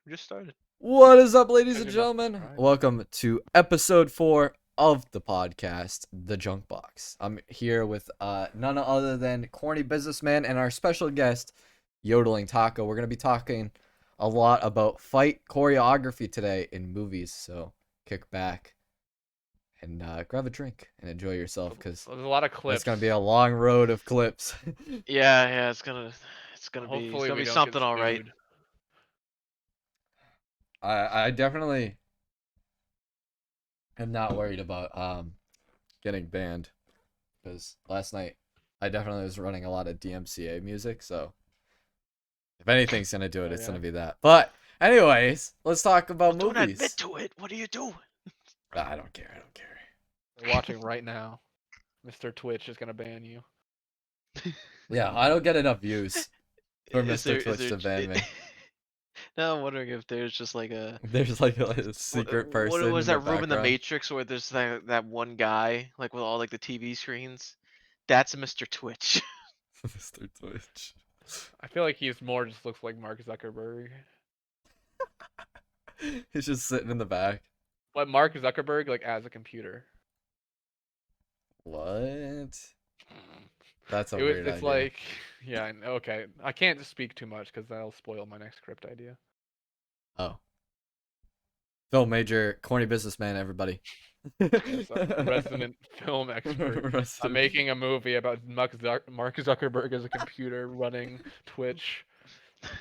We just started. What is up, ladies and Good enough, gentlemen? right? Welcome to episode 4 of the podcast, The JunkBox. I'm here with none other than Corny Businessman and our special guest, Yodelling Taco. We're going to be talking a lot about fight choreography today in movies, so kick back and grab a drink and enjoy yourself, because There's a lot of clips. it's going to be a long road of clips. Yeah, it's gonna Hopefully we be don't something, get all right. sued. I definitely am not worried about getting banned, because last night I definitely was running a lot of DMCA music, so if anything's gonna do it, it's gonna be that. But anyways, let's talk about Well, don't admit movies. to it. What are you doing? I don't care. We're watching right now. Mr. Twitch is gonna ban you. Yeah, I don't get enough views for Is Mr. there- Twitch to ban me. No, I'm wondering if there's just like a There's like a secret person What was in the that room in the background. Matrix where there's that one guy like with all like the TV screens? That's Mr. Twitch. Mr. Twitch. I feel like he's more just looks like Mark Zuckerberg. He's just sitting in the back. But Mark Zuckerberg like as a computer. What? That's a It's weird idea. like, yeah, okay. I can't speak too much because that'll spoil my next script idea. Oh. Film major, Corny Businessman, everybody. Yes, I'm a resident film expert. I'm making a movie about Mark Zuckerberg as a computer running Twitch. It's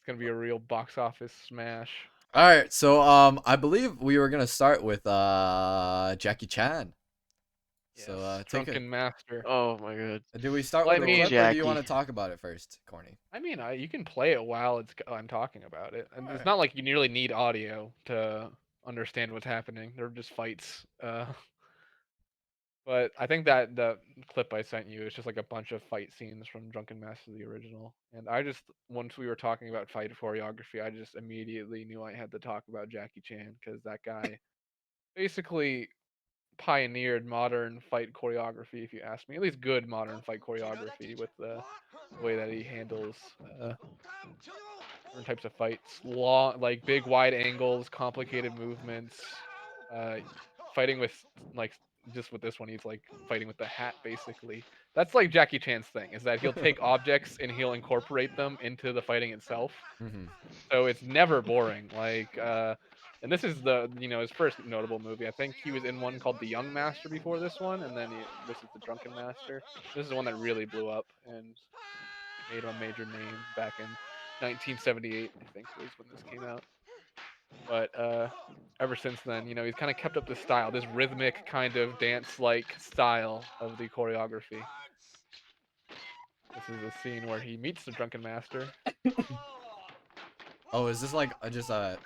gonna be a real box office smash. All right, so I believe we were gonna start with Jackie Chan. Yes, So take Drunken Master. Oh my god. Do we start Well, with I a mean, clip, or do Jackie. you want to talk about it first, Corny? I mean, you can play it while I'm talking about it, and it's Alright. not like you nearly need audio to understand what's happening. They're just fights. But I think that the clip I sent you is just like a bunch of fight scenes from Drunken Master, the original. And I just, once we were talking about fight choreography, I just immediately knew I had to talk about Jackie Chan, because that guy basically pioneered modern fight choreography, if you ask me. At least good modern fight choreography, with the way that he handles different types of fights. Long, like big wide angles, complicated movements. Fighting with like just with this one, he's like fighting with the hat basically. That's like Jackie Chan's thing, is that he'll take objects and he'll incorporate them into the fighting itself. Mm-hmm. So it's never boring. Like, and this is the his first notable movie. I think he was in one called The Young Master before this one, and then this is The Drunken Master. This is the one that really blew up and made him a major name back in 1978. I think was when this came out. But ever since then, he's kind of kept up this style, this rhythmic kind of dance-like style of the choreography. This is a scene where he meets the Drunken Master. Oh, is this like just a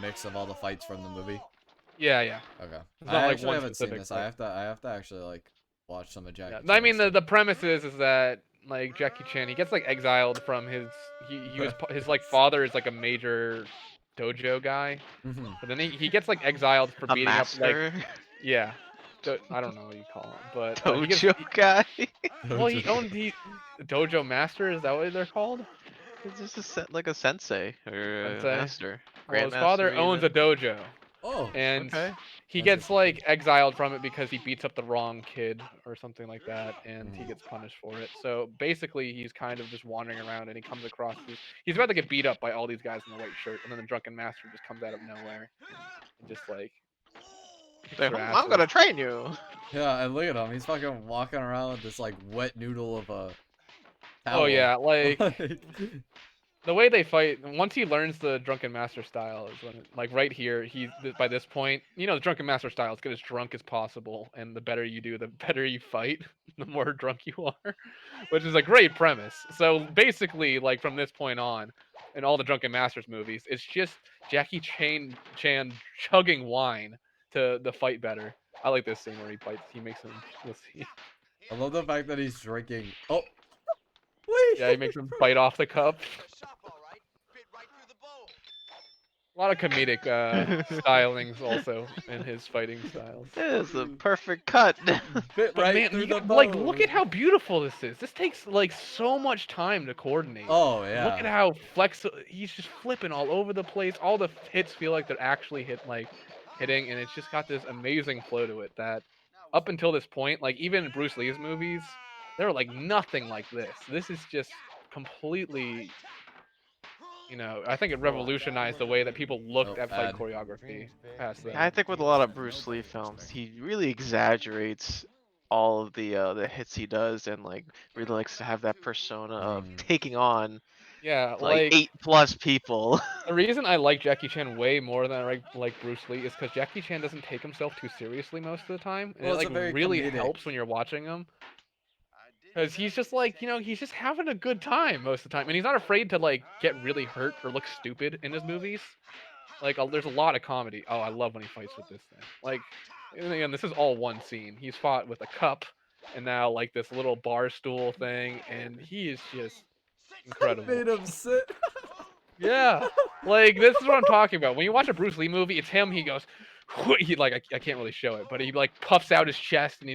mix of all the fights from the movie? Yeah, yeah. Okay. It's I not like actually one haven't seen specific this. fight. I have to actually like watch some of Jackie Yeah. Chan I mean, stuff. the premise is that like Jackie Chan, he gets like exiled from his his like father is like a major dojo guy, Mm-hmm. but then he gets like exiled for A beating up like master? yeah. I don't know what you call him, but Dojo guy? well, he owned the dojo master. Is that what they're called? It's just like a sensei or a Sensei. master. Well, his Grandmaster father owns a even. dojo, Oh, and Okay. he That's gets like interesting. exiled from it because he beats up the wrong kid or something like that, and he gets punished for it. So basically, he's kind of just wandering around, and he comes across he's about to get beat up by all these guys in the white shirt, and then the drunken master just comes out of nowhere and just like kicks Like, their I'm asses. gonna train you. Yeah, and look at him. He's fucking walking around with this like wet noodle of a towel. Oh yeah, like Like, the way they fight, once he learns the drunken master style, is when like right here, by this point, the drunken master style is get as drunk as possible, and the better you do, the better you fight, the more drunk you are, which is a great premise. So basically, like from this point on, in all the drunken masters movies, it's just Jackie Chan chugging wine to fight better. I like this scene where he fights. He makes him. Let's see. I love the fact that he's drinking. Oh, wait. Yeah, he makes him bite off the cup. A lot of comedic stylings also in his fighting styles. It is the perfect cut. Bit But right man, through you the got, like, look at bone. how beautiful this is. This takes like so much time to coordinate. Oh Look at yeah. how flexible he's just flipping all over the place. All the hits feel like they're actually hitting, and it's just got this amazing flow to it that up until this point, like even in Bruce Lee's movies, they were like nothing like this. This is just completely, I think it Well, revolutionized the way that people looked Oh, at fight ad. choreography past I that. think with a lot of Bruce Lee films, he really exaggerates all of the hits he does, and like really likes to have that persona of Mm. taking on Yeah, like like 8+ people. the reason I like Jackie Chan way more than I like Bruce Lee is because Jackie Chan doesn't take himself too seriously most of the time, and Well, it it's like a very really comedic. helps when you're watching him. Because he's just like, he's just having a good time most of the time, and he's not afraid to like get really hurt or look stupid in his movies. Like, there's a lot of comedy. Oh, I love when he fights with this thing. Like, and again, this is all one scene. He's fought with a cup, and now like this little bar stool thing, and he is just incredible. Made him sit. Yeah, like this is what I'm talking about. When you watch a Bruce Lee movie, it's him. He goes, he like I can't really show it, but he like puffs out his chest and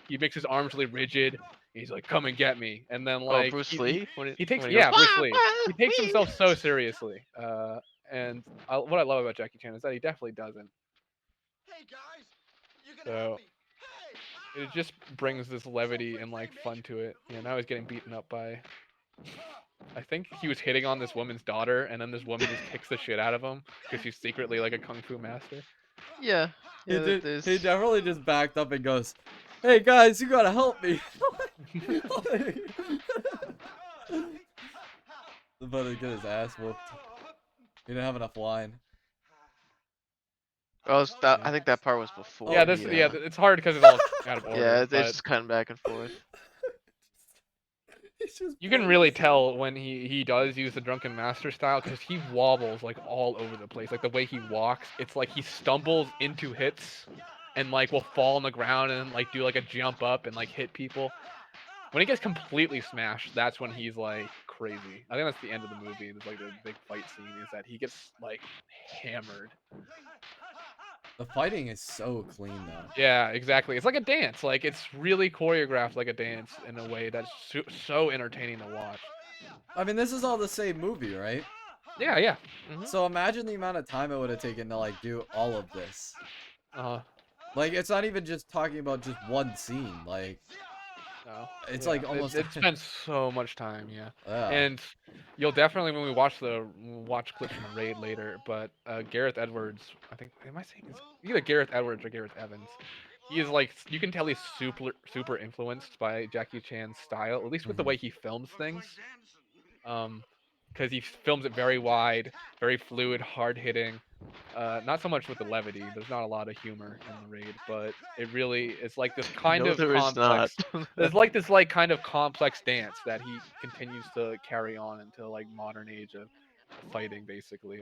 he makes his arms really rigid. He's like, "Come and get me," and then Oh, like Bruce he Lee when he takes when he goes yeah wah Bruce Lee. wah He takes wee. himself so seriously. And what I love about Jackie Chan is that he definitely doesn't. So it just brings this levity and like fun to it. Now he's getting beaten up by. I think he was hitting on this woman's daughter, and then this woman just kicks the shit out of him because she's secretly like a kung fu master. Yeah, He yeah. did. There's He definitely just backed up and goes, "Hey guys, you gotta help me." About to get his ass whooped. He didn't have enough line. I think that part was Yeah, before Oh. this he. yeah, it's hard because it's all out of Yeah, order, it's but just cutting back and forth. He's just you can really tell when he does use the drunken master style because he wobbles like all over the place. Like the way he walks, it's like he stumbles into hits and like will fall on the ground and like do like a jump up and like hit people. When he gets completely smashed, that's when he's like crazy. I think that's the end of the movie. It's like the big fight scene is that he gets like hammered. The fighting is so clean though. Yeah, exactly. It's like a dance. Like it's really choreographed like a dance in a way that's so entertaining to watch. I mean, this is all the same movie, right? Yeah, yeah. So imagine the amount of time it would have taken to like do all of this. Uh-huh. Like, it's not even just talking about just one scene. Like, No. it's Yeah. like almost. It spends so much time, yeah. Yeah. And you'll definitely when we watch clips from the raid later, but Gareth Edwards, I think am I saying it's either Gareth Edwards or Gareth Evans. He is like you can tell he's super influenced by Jackie Chan's style, at least with the Mhm. way he films things. Because he films it very wide, very fluid, hard hitting. Not so much with the levity. There's not a lot of humor in the raid, but it really is like this kind No, of there is not. complex. There's like this like kind of complex dance that he continues to carry on until like modern age of fighting, basically.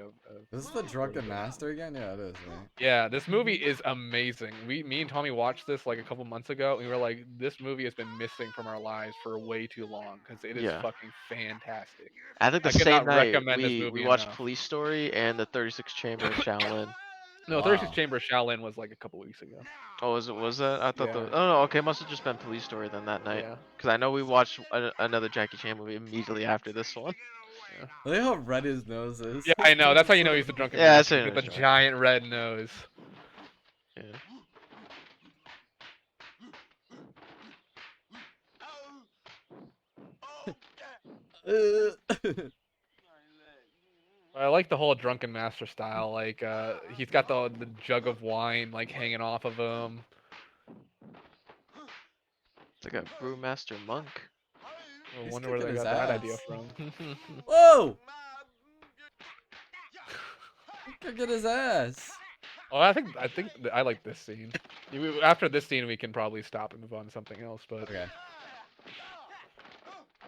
This is the Drunken choreography. Master again? Yeah, it is, right? Yeah, this movie is amazing. Me and Tommy watched this like a couple months ago, and we were like, this movie has been missing from our lives for way too long because it is Yeah, fucking fantastic. I think the I could same not night recommend this we movie watched enough. Police Story and the 36 Chamber of Shaolin. No, 36 Wow. Chamber Shaolin was like a couple weeks ago. Oh, was that? I thought the. Yeah, Oh no, okay, must have just been Police Story then that night. yeah, Because I know we watched another Jackie Chan movie immediately after this one. yeah. Look how red his nose is. Yeah, I know. That's how you know he's the drunken Yeah, that's master. what He's I got was the trying. giant red nose. Yeah. I like the whole drunken master style. Like, he's got the jug of wine like hanging off of him. It's like a brewmaster monk. I He's wonder where kicking they his got that idea ass. from. Whoa! Kicking his ass. Oh, I like this scene. After this scene, we can probably stop and move on to something else. But Okay.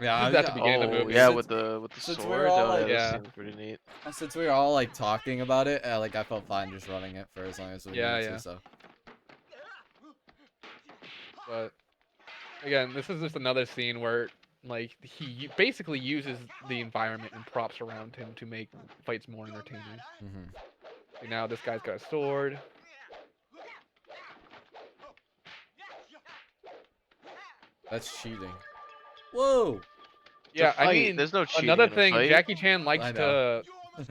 Yeah, this is at the beginning of the Oh movie. yeah, since, with the since we're sword. all Oh yeah, like this Yeah, seems pretty neat. since we were all like talking about it, like I felt fine just running it for as long as we yeah, needed yeah. to. So But again, this is just another scene where like he basically uses the environment and props around him to make fights more entertaining. mhm. Now this guy's got a sword. That's cheating. Whoa! It's a Yeah, I fight. mean, There's no cheating another in a thing, fight. Jackie Chan likes I know. to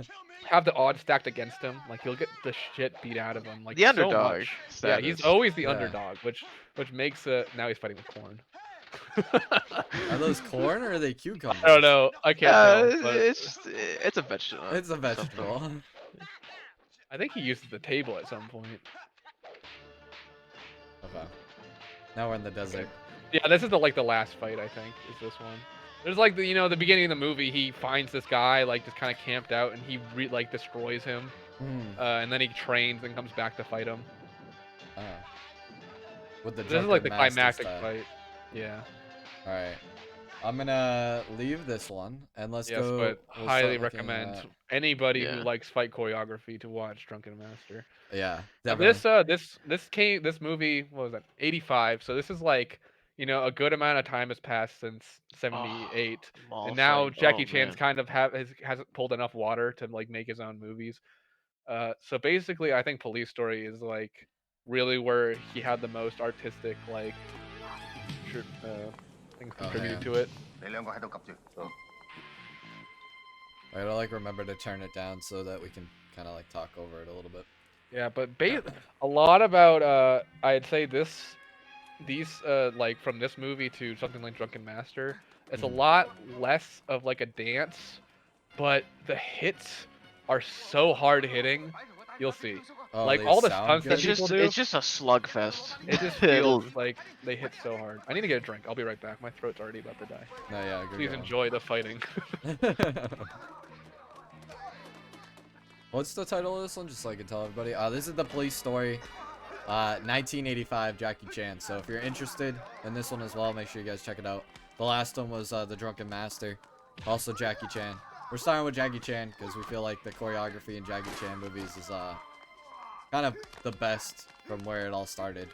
have the odds stacked against him. Like he'll get the shit beat out of him, like The so underdog much. Yeah, he's status. always the Yeah. underdog, which makes now he's fighting with corn. Are those corn or are they cucumbers? I don't know. I can't tell, but It's a vegetable. It's a Something. vegetable. I think he uses the table at some point. Okay. Now we're in the desert. Yeah, this is the last fight, I think, is this one. There's like the beginning of the movie, he finds this guy like just kind of camped out, and he destroys him, and then he trains and comes back to fight him. Oh. With the This is like the drunken master climactic style. fight. Yeah. All right. I'm gonna leave this one and let's Yes, go. but we'll highly start looking recommend at- anybody who Yeah. likes fight choreography to watch Drunken Master. Yeah, This definitely. this movie, what was that? 85. So this is like, a good amount of time has passed since Oh, 78. mall And now fight. Jackie Oh Chan's man. kind of hasn't pulled enough water to like make his own movies. So basically I think Police Story is like really where he had the most artistic like things contributed to it. I gotta like remember to turn it down so that we can kind of like talk over it a little bit. Yeah, but a lot about I'd say these like from this movie to something like Drunken Master, it's a lot less of like a dance, but the hits are so hard hitting. You'll see. Oh, Like they all the sound stunts that good? people do, It's just a slugfest. it just It'll- feels like they hit so hard. I need to get a drink. I'll be right back. My throat's already about to die. No, yeah, good Please going. enjoy the fighting. What's the title of this one? Just so I can tell everybody. This is the Police Story, 1985 Jackie Chan. So if you're interested in this one as well, make sure you guys check it out. The last one was The Drunken Master, also Jackie Chan. We're starting with Jackie Chan because we feel like the choreography in Jackie Chan movies is kind of the best from where it all started.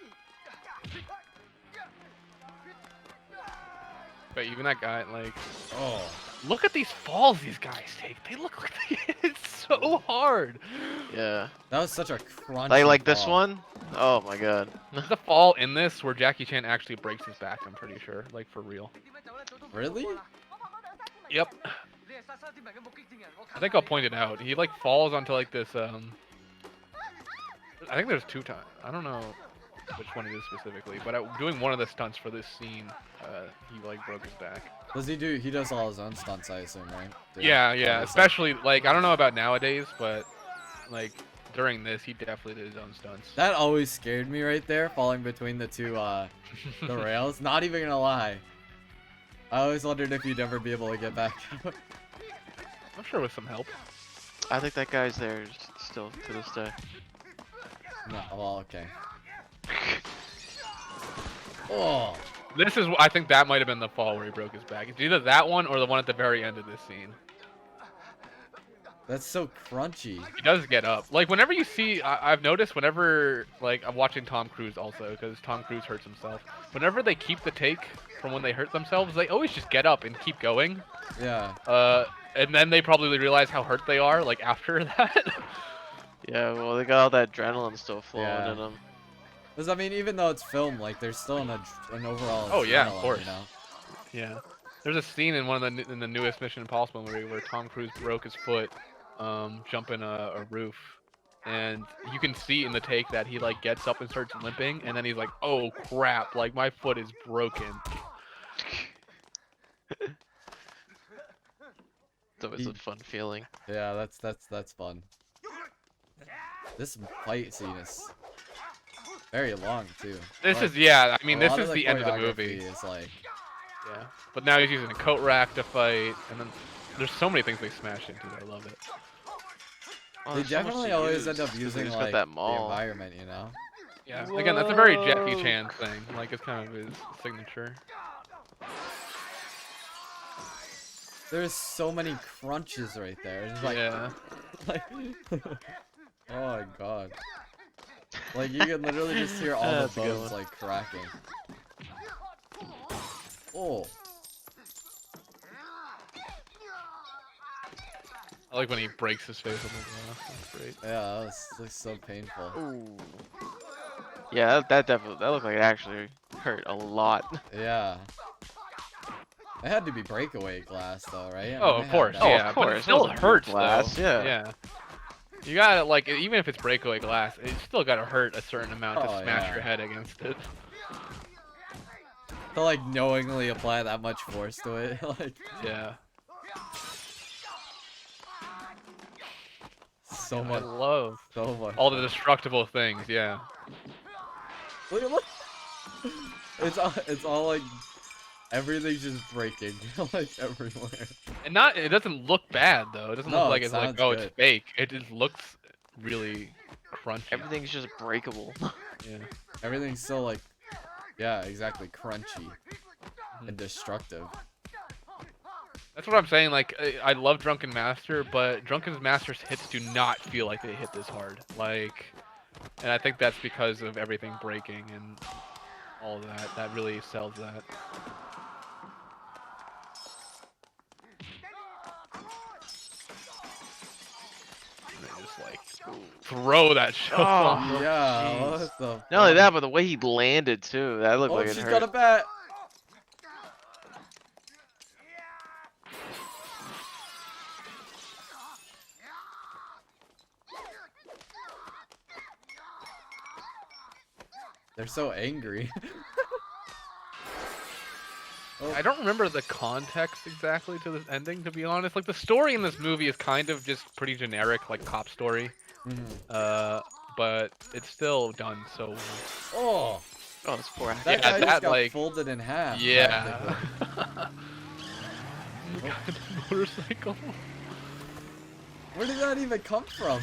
But even that guy, like, Oh, look at these falls these guys take. They look like they hit it so hard. yeah. that was such a crunchy Like this fall. one. Oh my god. There's a fall in this where Jackie Chan actually breaks his back, I'm pretty sure. Like, for real. Really? Yep. I think I'll point it out. He, like, falls onto, like, this, I think there's 2 times. I don't know which one it is specifically, but doing one of the stunts for this scene, he, like, broke his back. Does he do? He does all his own stunts, I assume, right? Yeah, Obviously. especially, like, I don't know about nowadays, but, like, during this, he definitely did his own stunts. That always scared me right there, falling between the two, the rails. Not even gonna lie. I always wondered if you'd ever be able to get back out. I'm sure with some help. I think that guy's there still to this day. No, well, okay. Oh, This is, I think that might have been the fall where he broke his back. It's either that one or the one at the very end of this scene. that's so crunchy. He does get up. Like, whenever you see, I've noticed whenever, like, I'm watching Tom Cruise also, because Tom Cruise hurts himself. Whenever they keep the take from when they hurt themselves, they always just get up and keep going. Yeah. And then they probably realize how hurt they are, like, after that. Yeah, well they got all that adrenaline still flowing Yeah. in them. Because, I mean, even though it's filmed, like, there's still an overall Oh, yeah, of adrenaline, course. you know? Yeah. There's a scene in one of the newest Mission Impossible movie where Tom Cruise broke his foot jumping a roof. And you can see in the take that he like gets up and starts limping, and then he's like, "Oh crap! Like my foot is broken." It's always a fun feeling. Yeah, that's fun. This fight scene is very long, too. This Like, is I mean, a this lot is the end of the choreography movie. is like, Yeah. But now he's using a coat rack to fight, and then there's so many things they smash into. I love it. Oh, they there's so much definitely to always use, end up 'cause they using just like got that the mall. environment, you know? Yeah. Again, that's a very Jackie Whoa. Chan thing. Like it's kind of his signature. There's so many crunches right there. It's like, Yeah. like oh my god. Like you can literally just hear all the That's a good bones one. like cracking. Oh. I like when he breaks his face on the glass. That's great. Yeah, that was like so painful. Ooh. Yeah, that definitely that looked like it actually hurt a lot. Yeah. It had to be breakaway glass though, right? I Oh, mean, of they had course, that. Oh, yeah, of but it course. It still wasn't real hurts glass, though. yeah. Yeah. You gotta like, even if it's breakaway glass, it still gotta hurt a certain amount to Oh, smash yeah. your head against it. To like knowingly apply that much force to it, like Yeah. so I much, love so much. all the destructible things. Yeah. Look. It's all like everything's just breaking, like everywhere. And it doesn't look bad though. It doesn't look No, like it it's like, sounds oh, it's good. fake. It just looks really crunchy. Everything's just breakable. Yeah. Everything's so like, yeah, exactly, crunchy and destructive. That's what I'm saying. Like, I love Drunken Master, but Drunken Master's hits do not feel like they hit this hard. Like, and I think that's because of everything breaking and all of that. That really sells that. And they just like throw that show. Oh, Yeah, jeez. what the Not only fuck? that, but the way he landed too. That looked Oh, like it she's hurt. got a bat. They're so angry. I don't remember the context exactly to this ending, to be honest. Like, the story in this movie is kind of just pretty generic, like cop story. But it's still done so well. Oh, Oh, this poor. that Yeah, guy just that, got like, folded in half. yeah. practically. The motorcycle. Where did that even come from?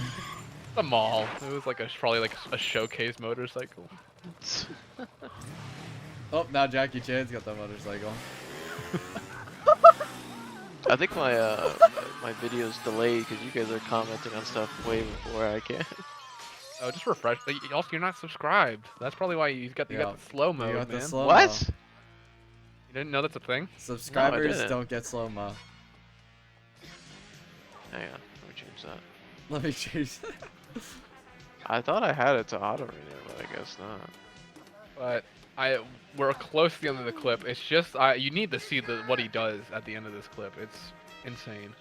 The mall. It was like probably like a showcase motorcycle. Oh, now Jackie Chan's got that motorcycle. I think my my video's delayed because you guys are commenting on stuff way before I can. Oh, just refresh. Also, you're not subscribed. That's probably why you got Yeah, the slow you mode, got the man. slow-mo. What? You didn't know that's a thing? Subscribers didn't. don't get slow-mo. Hang on, let me change that. Let me change that. I thought I had it to auto renew, but I guess not. But we're close to the end of the clip. It's just you need to see what he does at the end of this clip. It's insane.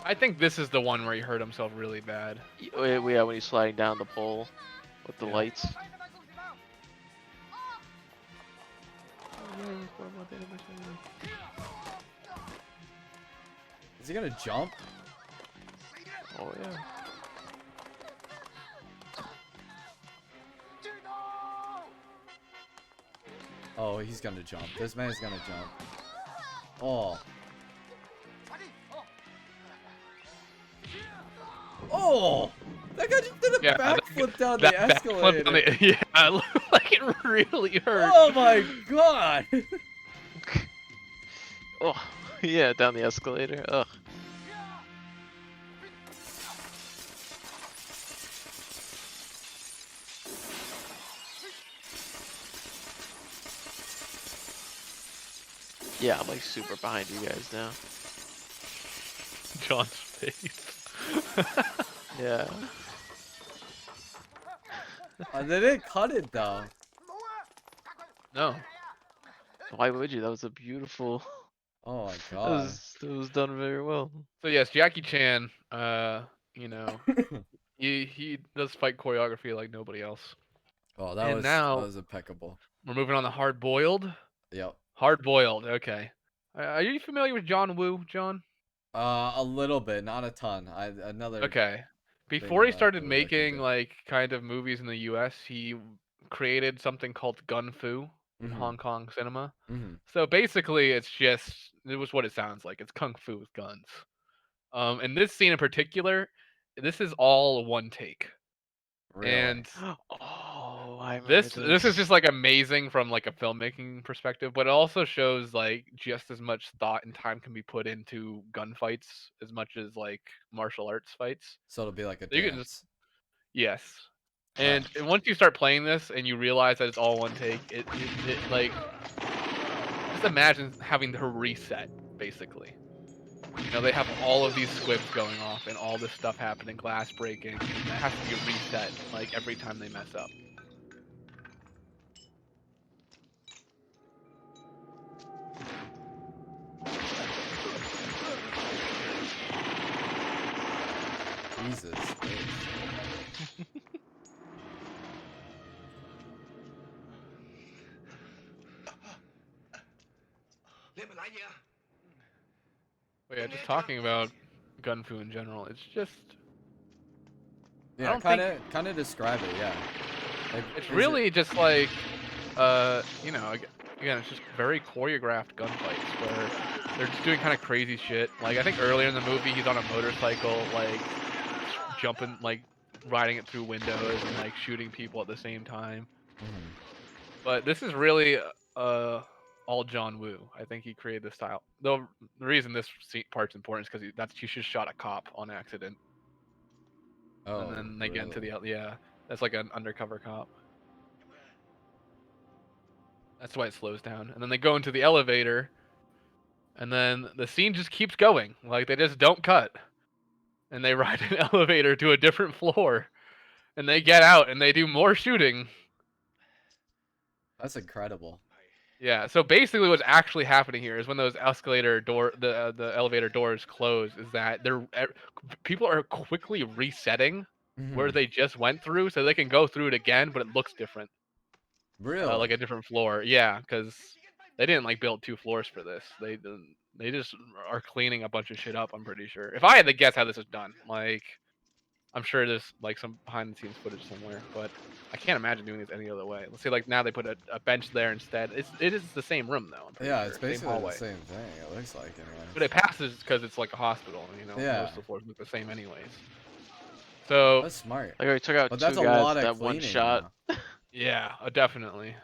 I think this is the one where he hurt himself really bad. Yeah, when he's sliding down the pole with the Yeah. lights. Is he gonna jump? Oh yeah. Oh, he's gonna jump. This man's gonna jump. Oh. Oh! That guy just did a Yeah, backflip down the that backflip escalator. on the, yeah, it looked like it really hurt. Oh my god! Oh yeah, down the escalator. Ugh. Yeah, I'm like super behind you guys now. John's face. Yeah. They didn't cut it though. No. Why would you? That was a beautiful. Oh my That god. was done very well. So yes, Jackie Chan, you know, he does fight choreography like nobody else. Oh, And that now was impeccable. we're moving on to Hard Boiled. Yep. Hard Boiled, okay. Are you familiar with John Woo, John? A little bit, not a ton. Another Okay. thing Before he that started I would like to making do. like kind of movies in the US, he created something called Gun Fu in Hong Kong cinema. So basically it was what it sounds like. It's kung fu with guns. In this scene in particular, this is all one take. Really. And Oh, I remember this is just like amazing from like a filmmaking perspective, but it also shows like just as much thought and time can be put into gunfights as much as like martial arts fights. So it'll be like a So you can dance. yes. And once you start playing this and you realize that it's all one take, it like just imagine having to reset basically. You know, they have all of these squibs going off and all this stuff happening, glass breaking, and that has to be reset like every time they mess up. Jesus. But yeah, just talking about gunfu in general, it's just Yeah, don't kind think- of describe it. Yeah. Like, it's is it- really just like you know, again, it's just very choreographed gunfights where they're just doing kind of crazy shit. Like I think earlier in the movie, he's on a motorcycle, like jumping, like riding it through windows and like shooting people at the same time. Mhm. But this is really all John Woo. I think he created this style. Though the reason this part's important is because he just shot a cop on accident, Oh, and then they get into really? yeah, that's like an undercover cop. That's why it slows down, and then they go into the elevator, and then the scene just keeps going. Like they just don't cut, and they ride an elevator to a different floor, and they get out and they do more shooting. That's incredible. Yeah, so basically what's actually happening here is when those the elevator doors close, is that people are quickly resetting where Mhm. they just went through, so they can go through it again, but it looks different, like Really? a different floor. Yeah, because they didn't like build 2 floors for this. They just are cleaning a bunch of shit up. I'm pretty sure. If I had to guess how this is done, like I'm sure there's like some behind the scenes footage somewhere, but I can't imagine doing this any other way. Let's say like now they put a bench there instead. It is the same room though. I'm pretty Yeah, sure, it's same basically the hallway. same thing. It looks like, But it anyways. passes because it's like a hospital. You know, Yeah, most of the floors look the same anyways. So that's smart. Like, we took out But that's 2 a guys lot with of that one cleaning, shot. though. yeah, definitely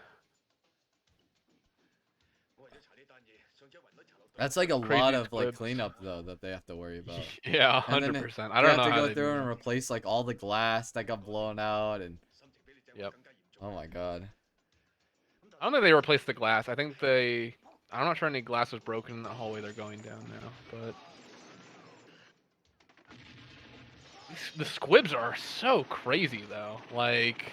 That's like a lot crazy of like squibs. cleanup though that they have to worry about. Yeah, And then 100%. I they don't have know to how go they do through and that. replace like all the glass that got blown out and Yep. oh my god. I don't think they replaced the glass. I think they. I'm not sure any glass was broken in the hallway they're going down now, but the squibs are so crazy though. Like,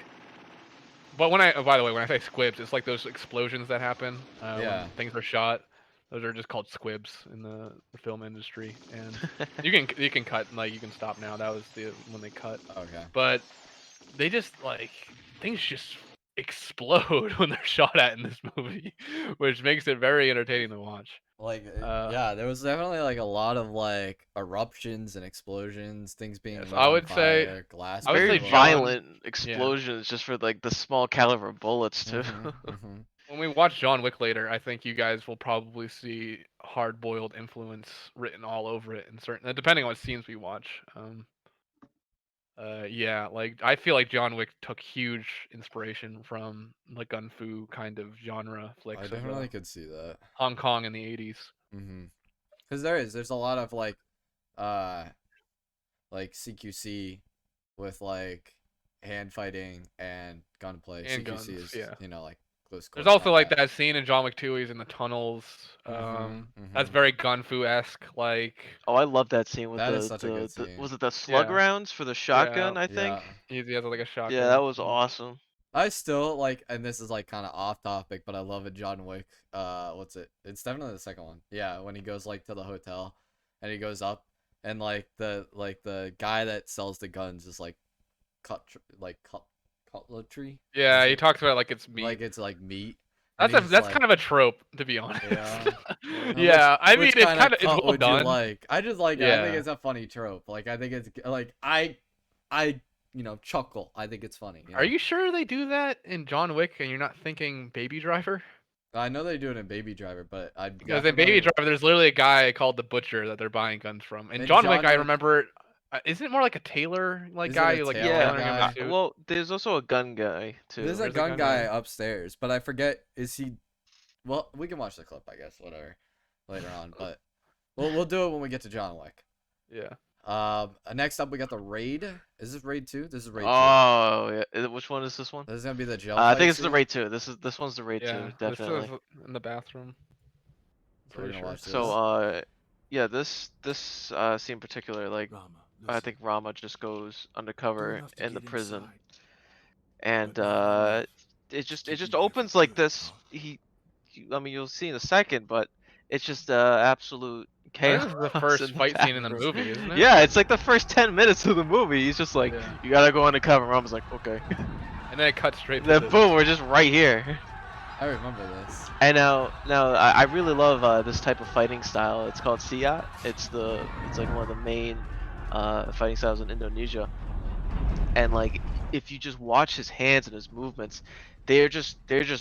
but by the way, when I say squibs, it's like those explosions that happen Yeah. when things are shot. Those are just called squibs in the film industry, and you can cut, like you can stop now. That was when they cut, Okay. but they just like things just explode when they're shot at in this movie, which makes it very entertaining to watch. Like Uh, yeah, there was definitely like a lot of like eruptions and explosions, things being yes, lit on fire, glass I would being say Very blown out. John. violent Yeah, explosions just for like the small caliber bullets too. Mhm. Mhm. when we watch John Wick later, I think you guys will probably see hard-boiled influence written all over it in certain, depending on what scenes we watch. Yeah, like I feel like John Wick took huge inspiration from the gun fu kind of genre I flicks of definitely could see that. Hong Kong in the 80s. Mhm. Cuz there's a lot of uh like CQC with like hand fighting and gunplay. And CQC guns, is, yeah. like close There's quarter also like combat. that scene in John Wick 2 he's in the tunnels. Mhm. That's Mhm. very gun fu-esque. Like, Oh, I love that scene with That is such a good the scene. was it the slug yeah, rounds for the yeah. shotgun, I think? Yeah. He has like a Yeah, that shotgun. was awesome. I still like, and this is like kind of off topic, but I love it. John Wick. What's it? It's definitely the second one. Yeah, when he goes like to the hotel, and he goes up, and like the guy that sells the guns is like cutletry. Yeah, Is he it talks about it like it's meat. like it's like meat, and he's That's like, kind of a trope, to be honest. yeah. Which Yeah, I mean which it's kind of kind of it's cut well would you done. like? I just like it. I think Yeah. it's a funny trope. Like I think it's like I chuckle. I think it's funny. Are you sure they do that in John Wick and you're not thinking Baby Driver? I know they do it in Baby Driver, but I Because in Baby definitely Driver, there's literally a guy called the Butcher that they're buying guns from. In in John Wick, John I Wick. remember, isn't it more like a tailor like Is it guy a who like tailor Yeah, tailoring him a guy? suit? well, there's also a gun guy There's too. a There's a gun gun guy guy. upstairs, but I forget. Is he? Well, we can watch the clip, I guess. Whatever, later on. But we'll do it when we get to John Wick. Yeah. Next up we got the raid. Is this raid 2? This is raid 2. Oh, yeah. Which one is this one? This is gonna be the jail I fight think it's the scene. raid 2. This one's the raid Yeah. 2, This is definitely. in the bathroom. So we're Pretty gonna sure. watch this. So yeah, this scene in particular, like I think Rama just goes undercover in the prison, and it just opens like this. I mean, you'll see in a second, but it's just absolute I chaos think this is the first in the fight scene in the past. movie, isn't it? Yeah, it's like the first 10 minutes of the movie. He's just like, Yeah. you gotta go undercover. Rama's like, okay. And then it cuts straight to Then the. boom, we're just right here. I remember this. And now I really love this type of fighting style. It's called siat. It's like one of the main fighting styles in Indonesia. And like if you just watch his hands and his movements, they're just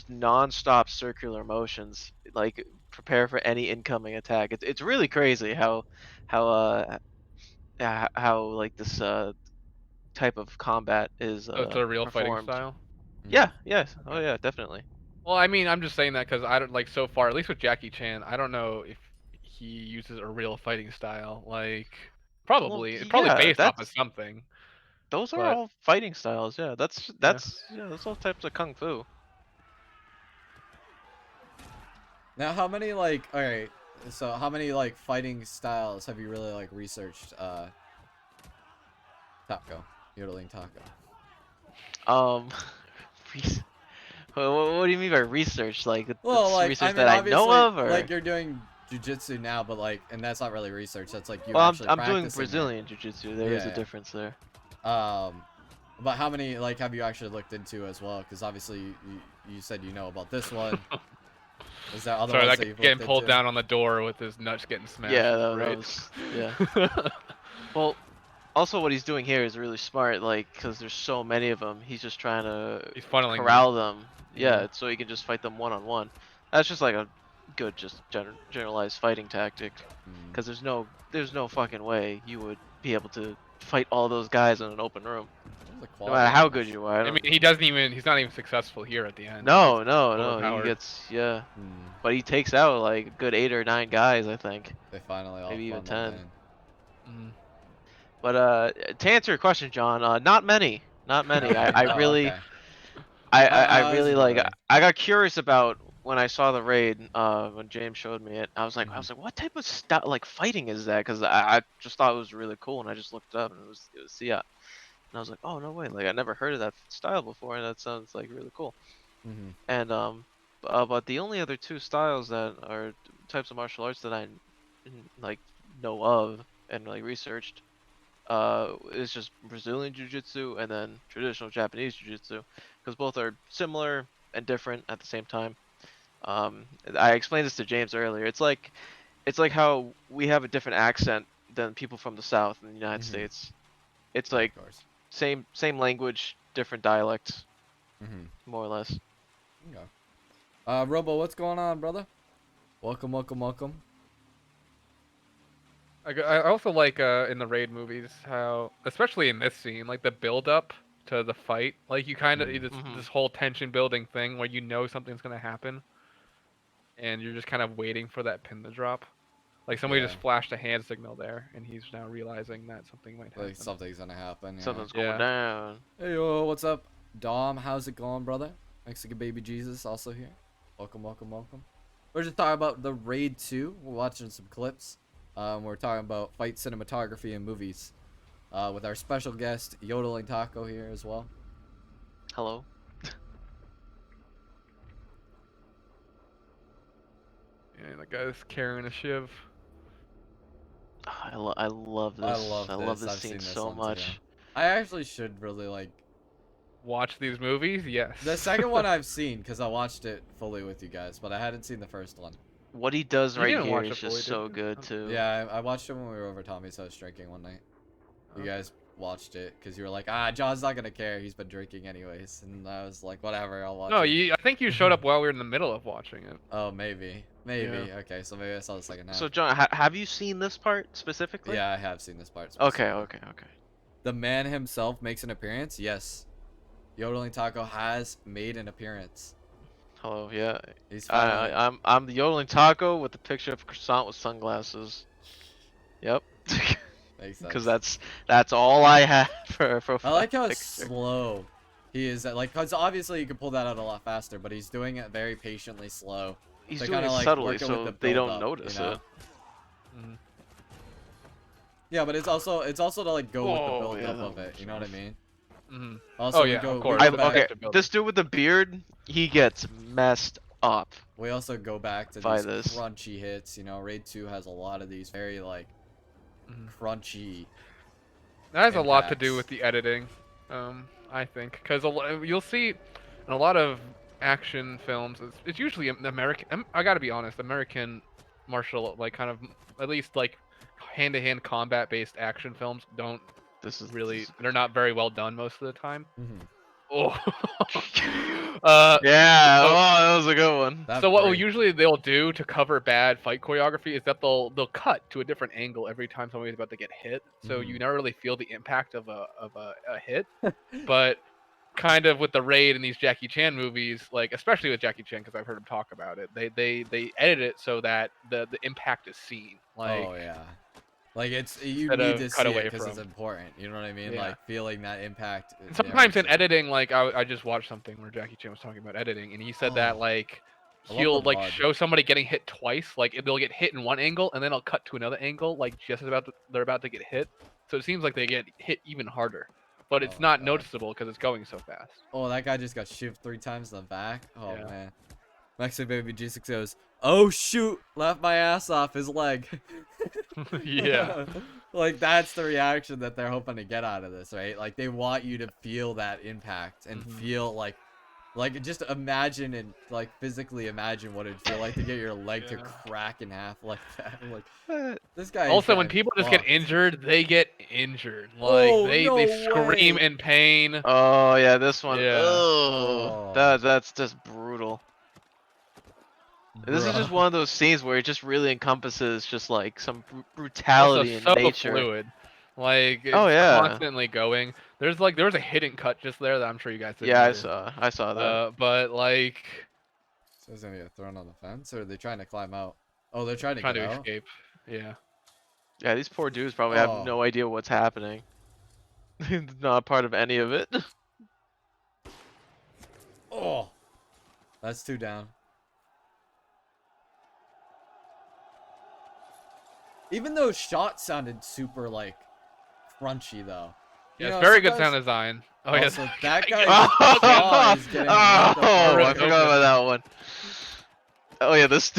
non-stop circular motions. Like prepare for any incoming attack. It's really crazy how how like this type of combat is Oh, it's a real fighting performed. style. Yeah, yes. Oh Okay. yeah, definitely. Well, I mean, I'm just saying that because I don't like so far, at least with Jackie Chan, I don't know if he uses a real fighting style. Like, Well, probably it's probably yeah, based off of something, those are but all fighting styles. Yeah, yeah. that's all types of kung fu. Now, how many like, all right, so how many like fighting styles have you really like researched? Taco, Yodeling Taco. Um, res- what do you mean by research? Like Well, it's like, I research mean, that I know obviously, of, or like you're doing jujitsu now, but like, and that's not really research. That's like you well, actually I'm doing practicing it. Brazilian jiu-jitsu. There is a Yeah, difference there. yeah. But how many like have you actually looked into as well? Because obviously you said you know about this one. Is there other Sorry, ones that that guy you've getting looked pulled into? down on the door with his nuts getting smashed Yeah, was that great. was yeah. Well, also what he's doing here is really smart, like because there's so many of them. He's just trying to He's funneling them. corral them. Yeah. Yeah, so he can just fight them one on one. That's just like a good, just generalized fighting tactic. Hmm. Because there's no fucking way you would be able to fight all those guys in an open room, There's a no quad matter how good launch. you are. I I mean, don't. he doesn't even. He's not even successful here at the end. He gets No, no, no. He overpowered. gets yeah, Hmm. but he takes out like a good 8 or 9 guys, I think, They finally all maybe even funneled 10. in. Mm. But to answer your question, John, not many, not Not many. I, many. I Oh, really, okay. I I was really just like. wondering. I got curious about when I saw the raid. When James showed me it, I Hmm. was like, what type of style, like fighting is that? Because I just thought it was really cool, and I just looked it up, and it was Sia. And I was like, oh no way, like I never heard of that style before, and that sounds like really cool. Hmm. And but the only other two styles that are types of martial arts that I like know of and like researched is just Brazilian jiu-jitsu and then traditional Japanese jiu-jitsu, because both are similar and different at the same time. I explained this to James earlier. It's like how we have a different accent than people from the South in the United Hmm. States. It's Yeah, like of course. same language, different dialects, Hmm. more or less. Okay. Robo, what's going on, brother? Welcome, welcome, welcome. I also like in the raid movies how, especially in this scene, like the build up to the fight, like you kind of Mm. Hmm. this whole tension building thing where you know something's gonna happen, and you're just kind of waiting for that pin to drop. Like somebody Yeah, just flashed a hand signal there, and he's now realizing that something might like happen. something's gonna happen. Yeah. Something's going Yeah. down. Hey yo, what's up, Dom? How's it going, brother? Mexican baby Jesus also here. Welcome, welcome, welcome. We're just talking about the Raid 2. We're watching some clips. We're talking about fight cinematography and movies. With our special guest Yodeling Taco here as well. Hello. And the guy's carrying a shiv. I love I this. love I love this. this I've scene seen this so one too. much. I actually should really like Watch these movies? Yes. the second one I've seen because I watched it fully with you guys, but I hadn't seen the first one. What he does You right didn't here watch is it fully, just did so you? good too. Yeah, I watched it when we were over Tommy's house drinking one night. You Okay. guys watched it because you were like, John's not gonna care. He's been drinking anyways, and I was like, whatever, I'll watch No, it. I think you showed up while we were in the middle of watching it. Oh, maybe. Yeah. Okay, so maybe I saw the second half. So John, have you seen this part specifically? Yeah, I have seen this part Okay, specifically. okay, okay. The man himself makes an appearance. Yes, Yodeling Taco has made an appearance. Hello, yeah. He's I, finally. I'm the yodeling taco with the picture of a croissant with sunglasses. Yep. Makes Because sense. that's all I have for a I profile like how picture. slow he is. Like, cause obviously you could pull that out a lot faster, but he's doing it very patiently slow. He's To doing kind of it like subtly working with so the they build don't up, you notice know? it. Mhm. Yeah, but it's also to like go with the Oh, build yeah, up that of one it. was You know what I rough. mean? Mm-hmm. Also, Oh yeah, of we course. go back. Okay, Character building. this dude with the beard, he gets messed up We also go back to by these this. crunchy hits. You know, Raid 2 has a lot of these very like Mhm. crunchy That has a lot to do with impacts. the editing, I think, because you'll see in a lot of action films, it's usually an American. I gotta be honest, American martial, like kind of at least like hand-to-hand combat-based action films don't This they're not very well done most of the time. Mm-hmm. Oh, Yeah, so oh, that was a good one. That so what break. usually they'll do to cover bad fight choreography is that they'll cut to a different angle every time somebody's about to get hit, so Mhm. you never really feel the impact of a hit. But kind of with the Raid and these Jackie Chan movies, like especially with Jackie Chan, because I've heard him talk about it, they edit it so that the impact is seen, like Oh yeah. Like you instead need of to cut see it away because it's from. important. You know what I mean? Yeah. Like feeling that impact. And You never sometimes in see it. editing, like I just watched something where Jackie Chan was talking about editing, and he said that Oh, like I love the he'll like mud. show somebody getting hit twice, like they'll get hit in one angle, and then I'll cut to another angle, like just as they're about to get hit. So it seems like they get hit even harder, but Oh it's my not god. noticeable because it's going so fast. Oh, that guy just got shivved 3 times in the back. Oh Yeah. man. Mexican Baby G6 goes, oh shoot, laughed my ass off his leg. Yeah. Like that's the reaction that they're hoping to get out of this, right? Like they want you to feel that impact and Hmm. feel like just imagine and like physically imagine what it'd feel like to get your leg to Yeah. crack in half like that. Like Eh, this guy is Also, when getting people just get fucked. injured, they get injured. Like Oh they no scream way. in pain. Oh yeah, this one. Yeah. Oh, Oh, that's just brutal. This is just bruh. one of those scenes where it just really encompasses just like some Also, brutality in so nature. fluid. Like Oh it's yeah, constantly going. There was a hidden cut just there that I'm sure you guys didn't yeah, notice. I saw that. But like So he's gonna get thrown on the fence, or are they trying to climb out? Oh, they're trying to trying get to out. escape. Yeah. Yeah, these poor dudes probably have Oh, no idea what's happening. Not part of any of it. oh, that's 2 down. Even those shots sounded super like crunchy though. You Yeah, it's know, very good sound sometimes design. Oh yeah. also that Getting guy's fucking jaw is getting ripped Oh, I ripped apart. forgot about open. that one. Oh yeah, this.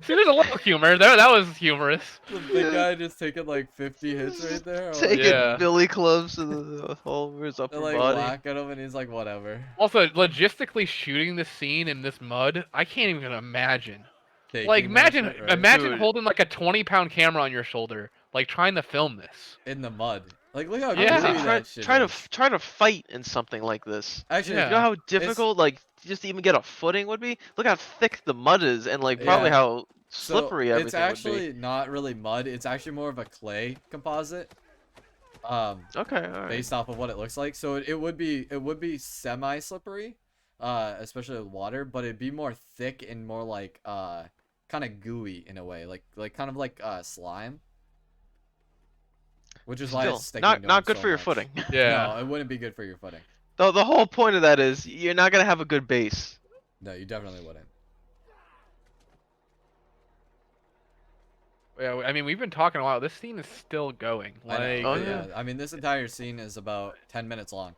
See, there's a little humor there. That was humorous. The big guy just taking like 50 hits right there. Oh my Taking Yeah. god. Billy clubs to the whole of his They upper like body. whack at him and he's like, whatever. Also, logistically shooting this scene in this mud, I can't even imagine. Like, Taking that imagine shit, right? imagine Dude, holding like a 20-pound camera on your shoulder, like trying to film this. In the mud. Like, look how I was gonna say Yeah. gooey that shit try to is. try to fight in something like this. Actually, You know Yeah. how it's, difficult like just to even get a footing would be? Look how thick the mud is and like probably yeah. how So, slippery it's everything would be. actually not really mud. It's actually more of a clay composite. Okay, alright. Based off of what it looks like. So it would be semi slippery, especially with water, but it'd be more thick and more like kind of gooey in a way, like kind of like slime, which is why it's Still, sticking to him not good so for your much. footing. Yeah. No, it wouldn't be good for your footing. The whole point of that is you're not gonna have a good base. No, you definitely wouldn't. Yeah, I mean, we've been talking a while. This scene is still going. I know. Like, Oh, Yeah. yeah. I mean, this entire scene is about 10 minutes long.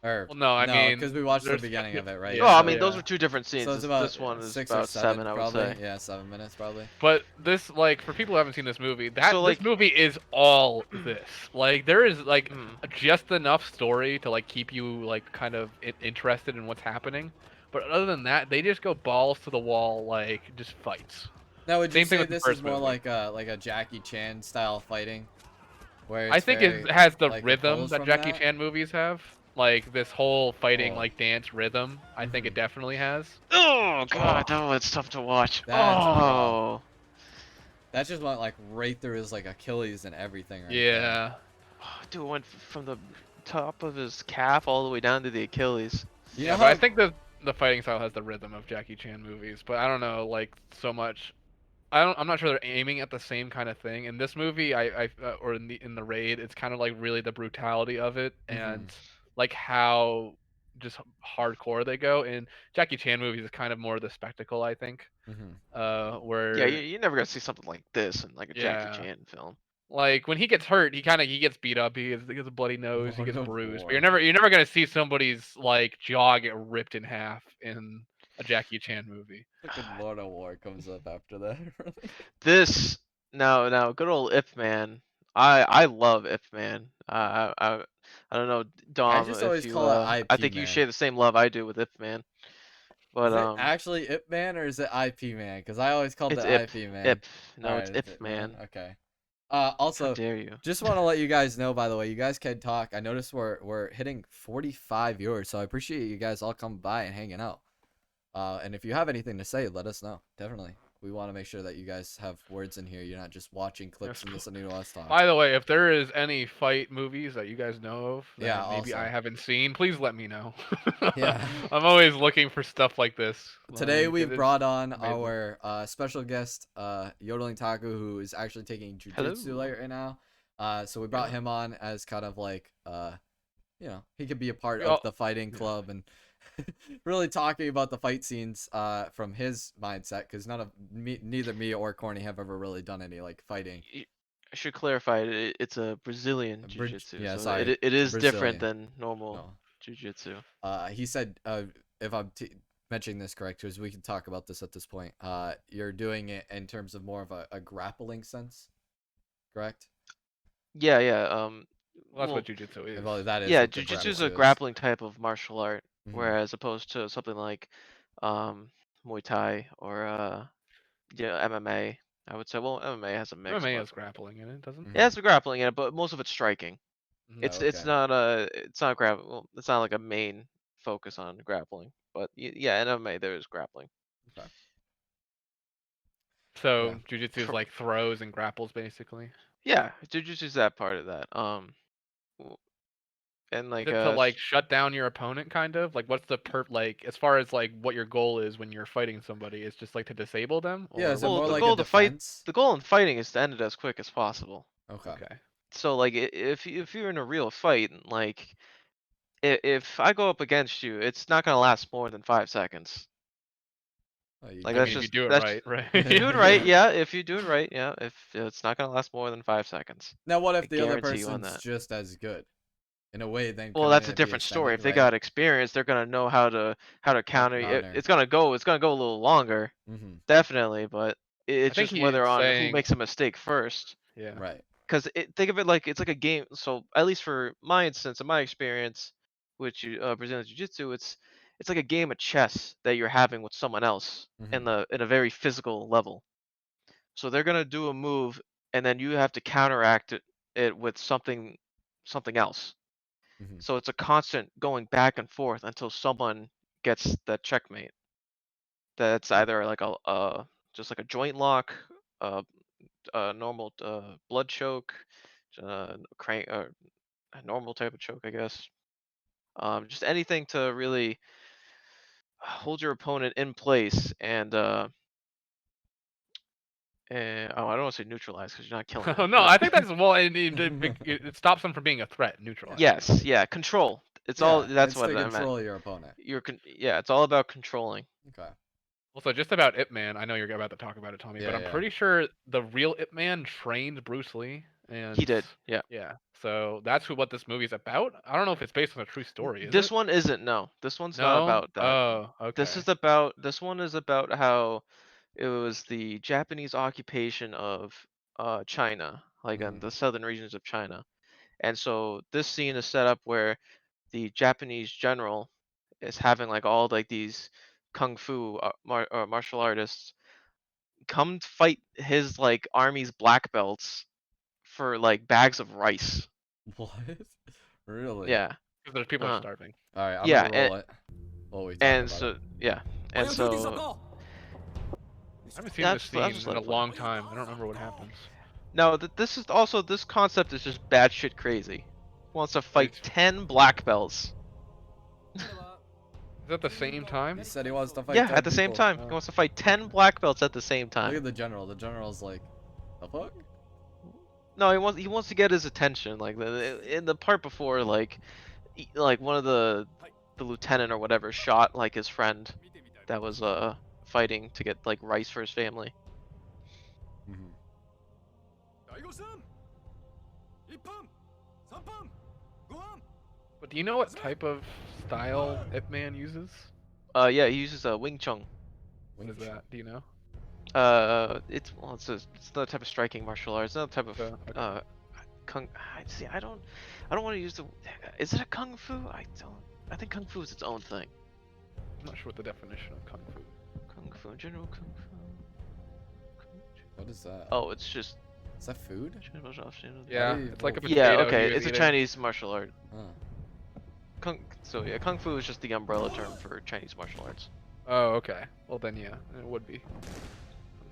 Or well, no, I no, mean, because we watched the there's beginning of it, right? Oh, I Yeah, mean those yeah. were two different scenes. So it's This, about this one is 6 or about 7, 7, I would probably. say. Yeah, 7 minutes probably. But this, like, for people who haven't seen this movie, So, this like- movie is all this. Like, there is like Hmm. just enough story to like keep you like kind of interested in what's happening. But other than that, they just go balls to the wall, like just fights. Now, would you Same thing say with the this is first more movie. like a Jackie Chan style fighting, where I it's think very, it has the like, it rhythm pulls that from Jackie that? Chan movies have. Like this whole fighting Oh. like dance rhythm. I think it Mhm. definitely has. Oh god, Oh. oh, it's tough to watch. That's rough. Oh. That just went like right through his like Achilles and everything right there. Yeah. Dude, it went from the top of his calf all the way down to the Achilles. You Yeah, know but I how think the fighting style has the rhythm of Jackie Chan movies, but I don't know, like so much. I'm not sure they're aiming at the same kind of thing. In this movie, or in the Raid, it's kind of like really the brutality of it Mhm. and like how just hardcore they go. And Jackie Chan movies is kind of more the spectacle, I think. Mhm. Yeah, Where you're never gonna see something like this in like a Jackie yeah, Chan film. like when he gets hurt, he gets beat up. He gets a bloody nose. He Lord gets of bruised. But War. you're never gonna see somebody's like jaw get ripped in half in a Jackie Chan movie. Fucking Lord of War comes up after that. Really? This no, good old Ip Man. I love Ip Man. I don't know, I Dom, just if always you call it I IP think you man. share the same love I do with Ip Man. But Is it actually Ip Man or is it IP man? Because I always called it's it Ip. IP man. Ip. All No, right, it's it's Ip Ip man. Man. Okay. How Also, dare you? just want to let you guys know, by the way, you guys can talk. I noticed we're hitting 45 viewers, so I appreciate you guys all coming by and hanging out. And if you have anything to say, let us know. Definitely. We want to make sure that you guys have words in here. You're not just watching clips Yes. and listening to us talk. By the way, if there is any fight movies that you guys know of Yeah, that maybe I also. haven't seen, please let me know. Yeah. I'm always looking for stuff like this. Today Like, we've it's brought on amazing. our special guest, Yodeling Taco, who is actually taking jujitsu Hello. right now. So we brought Yeah. him on as kind of like, he could be a part We of all, the fighting yeah. club and really talking about the fight scenes from his mindset, because neither me or Corny have ever really done any like fighting. I should clarify it's a Brazilian jiu-jitsu, Yeah, so sorry, it is different Brazilian. than normal No, jiu-jitsu. he said, if I'm mentioning this correct, because we can talk about this at this point. You're doing it in terms of more of a grappling sense, correct? Yeah. Well, that's what Well, jujitsu is. Well, that is yeah, what the jiu-jitsu is grappling a Jujitsu. is. grappling type of martial art, Hmm. whereas opposed to something like Muay Thai or yeah, MMA. I would say, well, MMA has a mix, MMA but has grappling in it, doesn't? it has a grappling in it, but most of it's striking. Mhm. Oh, It's okay. not well, it's not like a main focus on grappling, but yeah, in MMA there is grappling. Okay. Yeah. So jujitsu is For, like throws and grapples, basically. yeah, jiu-jitsu is that part of that. W- and Is like it to like shut down your opponent, kind of? Like, what's the like as far as like what your goal is when you're fighting somebody? It's just like to disable them, Yeah, or is it what's well, more the like a goal to fight, defense? the goal in fighting is to end it as quick as possible. Okay. Okay. So like if you're in a real fight, like if I go up against you, it's not gonna last more than 5 seconds. Oh, you Like I do mean, it. if you do it that's right, right? if you do it right, Yeah. yeah. If you do it right, yeah. If it's not gonna last more than 5 seconds, Now, what I if the other guarantee you on person's that. just as good? In a way, then Well, couldn't that's a it be different story. extended, If they right? got experience, they're gonna know how to How counter. counter. It's gonna go a little longer, Mm-hmm. definitely, but I it's think just he's whether on who saying, makes a mistake first. yeah. Right. Because think of it like it's like a game. So at least for my instance, in my experience, which Brazilian Jiu-Jitsu, it's like a game of chess that you're having with someone else Mm-hmm. in a very physical level. So they're gonna do a move, and then you have to counteract it with something else. Mm-hmm. So it's a constant going back and forth until someone gets that checkmate. That's either like a just like a joint lock, a, a normal blood choke, crank, a normal type of choke, I guess. Just anything to really hold your opponent in place and oh, I don't want to say neutralize because you're not killing them, No, but I think that's well. It stops them from being a threat. Neutralize them. yes, yeah, control. It's all Yeah, that's it's what to I meant. control your opponent. Yeah, it's all about controlling. Okay. Also, just about Ip Man. I know you're about to talk about it, Tommy, but Yeah, I'm yeah. pretty sure the real Ip Man trained Bruce Lee, He and did, yeah. yeah, so that's what this movie's about. I don't know if it's based on a true story. Is This it? one isn't. No, this one's not No. about that. Oh, okay. This one is about how it was the Japanese occupation of China, like in Mm-hmm. the southern regions of China. And so this scene is set up where the Japanese general is having like all like these kung fu martial artists come fight his like army's black belts for like bags of rice. What? Really? Yeah. Because there's people are Uh, starving. All right, I'm yeah, gonna roll it while we talk and about it. so yeah. And so I haven't seen yeah, this I'll just scene let in a it play. long time. I don't remember what happens. No, this is also this concept is just batshit crazy. Wants to fight Is 10 black belts. that the same time? He said he wants to fight Yeah, at 10 the same people. time. He wants to fight 10 black belts at the same Look time. at the general. The general's like, the fuck? No, he wants to get his attention. Like in the part before, like like one of the the lieutenant or whatever shot like his friend that was fighting to get like rice for his family. Mhm. But do you know what type of style Ip Man uses? Yeah, he uses Wing Chun. What is that? Do you know? It's another type of striking martial arts. Another type of Okay. kung. See, I don't want to use the. Is it a kung fu? I don't. I think kung fu is its own thing. I'm not sure what the definition of kung fu. Kung fu, general kung fu. What is that? Oh, it's just. Is that food? Yeah, Hey, it's like a whoa. potato. Yeah, he okay, was it's a eating. Chinese martial art. Huh. So yeah, kung fu is just the umbrella term for Chinese martial arts. Oh, okay. Well then, yeah, it would be kung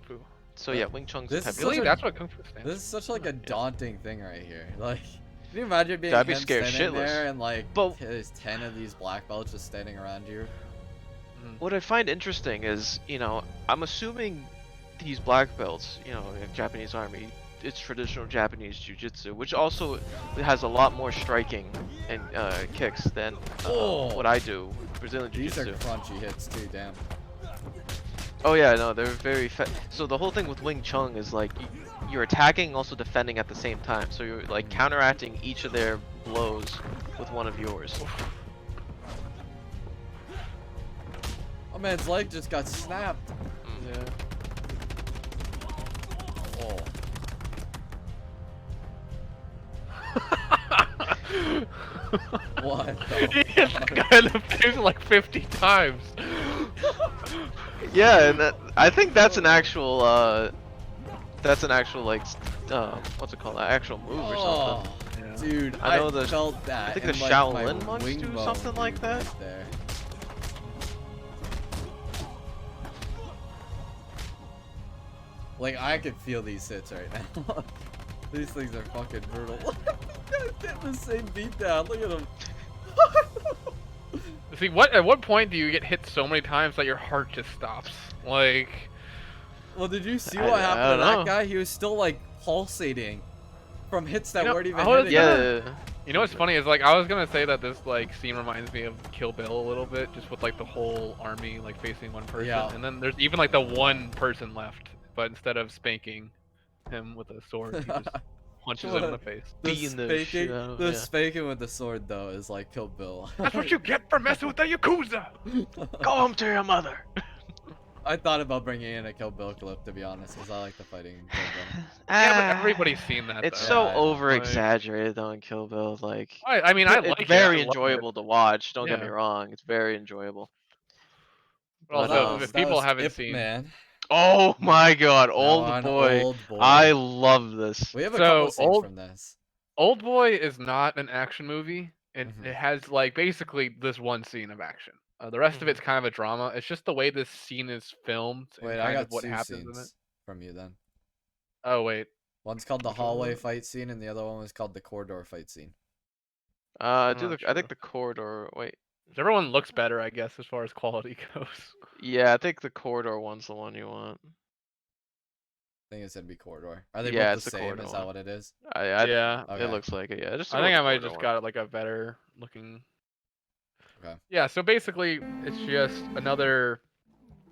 fu. So yeah, Wing Chun's This the type is of. Really? such a- That's what kung fu stands This is such like a Yeah. daunting thing right here. Like, can you imagine being I'd be him scared standing shitless. there and like But- there's 10 of these black belts just standing around you? What I find interesting is, I'm assuming these black belts, Japanese army, it's traditional Japanese jiu-jitsu, which also has a lot more striking and kicks than what I do, Brazilian These are jiu-jitsu. crunchy hits too, damn. Oh yeah, no, they're very so the whole thing with Wing Chun is like you're attacking and also defending at the same time. So you're like counteracting each of their blows with one of yours. Oh man's leg just got snapped. Yeah. Oh. What the He hit the guy in the face like 50 times. Yeah, and I think that's an actual like what's it called? An actual move or Oh, something. Yeah. dude, I know I the- felt that. I think in, the like, Shaolin my monks do wing bone, something like dude, that. right there. Like I can feel these hits right now. These things are fucking brutal. Guys getting the same beat down. Look at him. See, at what point do you get hit so many times that your heart just stops? Like, Well, did you see I- what I happened to don't that know. guy? He was still like pulsating from hits that You know, weren't even I was hitting. gonna- Yeah. you know what's funny is like I was gonna say that this like scene reminds me of Kill Bill a little bit, just with like the whole army like facing one person, Yeah. and then there's even like the one person left, but instead of spanking him with a sword, he just punches him in the face. The Beating the shit spanking, out of the him, yeah. spanking with the sword though is like Kill Bill. That's what you get for messing with the Yakuza. Go home to your mother. I thought about bringing in a Kill Bill clip to be honest, because I like the fighting in Kill Bill. Yeah, but everybody's seen that. It's though. so Yeah, I know. over exaggerated though in Kill Bill. Like, I mean, I like it's it. very I love it. enjoyable to watch. Don't get me Yeah. wrong. It's very enjoyable. But Well, also, that if people was haven't Ip seen, Man. Oh my God, Now Old on Boy. Old Boy. I love this. We have a So, couple scenes Old- from this. Old Boy is not an action movie, and Mhm. it has like basically this one scene of action. The rest of it's kind of a drama. It's just the way this scene is filmed and Wait, I kind got of what two happens in it. scenes from you then. Oh wait, One's called the Which one hallway was it? fight scene, and the other one was called the corridor fight scene. I not think the corridor. Wait. everyone looks better, I guess, as far as quality goes. Yeah, I think the corridor one's the one you want. I think it said be corridor. Are they Yeah, both it's the the same? corridor Is that one. what it is? Yeah, Okay. It looks like it. Yeah, just I go think with I the might corridor just one. got like a better looking. Okay. Yeah, so basically it's just another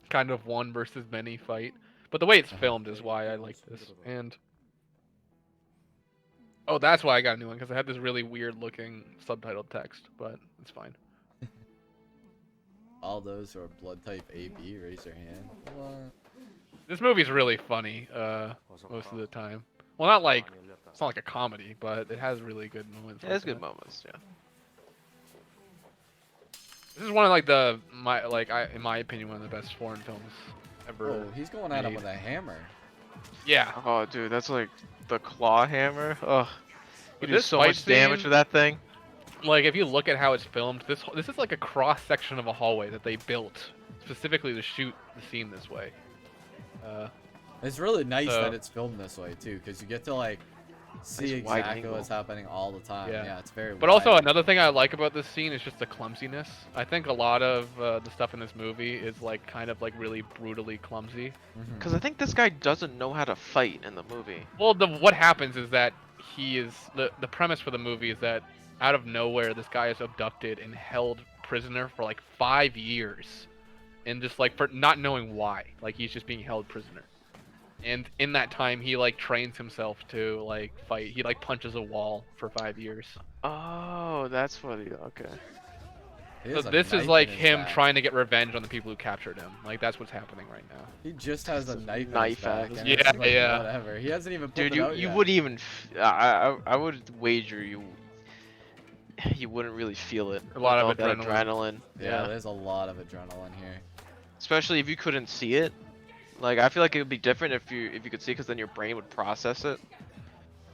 kind of one versus many fight. But the way it's filmed is why I like this. And oh, that's why I got a new one, because I had this really weird looking subtitled text, but it's fine. All those who are blood type AB, raise your hand. What? This movie's really funny, most of the time. Well, not like it's not like a comedy, but it has really good moments. Yeah, like it's good that. moments. Yeah. This is one of like in my opinion, one of the best foreign films ever. Oh, he's going at him made. with a hammer. Yeah. Oh, dude, that's like the claw hammer. Ugh. You But do this so fight much damage scene- with that thing. Like if you look at how it's filmed, this is like a cross section of a hallway that they built specifically to shoot the scene this way. It's really nice So- that it's filmed this way too, because you get to like see Nice wide exactly angle. what's happening all the time. Yeah. Yeah, it's very. But also wide. another thing I like about this scene is just the clumsiness. I think a lot of the stuff in this movie is like kind of like really brutally clumsy. Mhm. Because I think this guy doesn't know how to fight in the movie. Well, what happens is that the premise for the movie is that out of nowhere this guy is abducted and held prisoner for like 5 years, and just like for not knowing why, like he's just being held prisoner. And in that time, he like trains himself to like fight. He like punches a wall for 5 years. Oh, that's what he. Okay. He So has a this is knife like in his him back. trying to get revenge on the people who captured him. Like that's what's happening right now. He just has a Just knife in his knife back, out. and Yeah, it's like yeah. whatever. He hasn't even pulled Dude, it out you yet. wouldn't even. I would wager you wouldn't really feel it. A lot of All that adrenaline. adrenaline. Yeah, Yeah. there's a lot of adrenaline here. Especially if you couldn't see it. Like I feel like it would be different if you could see, because then your brain would process it.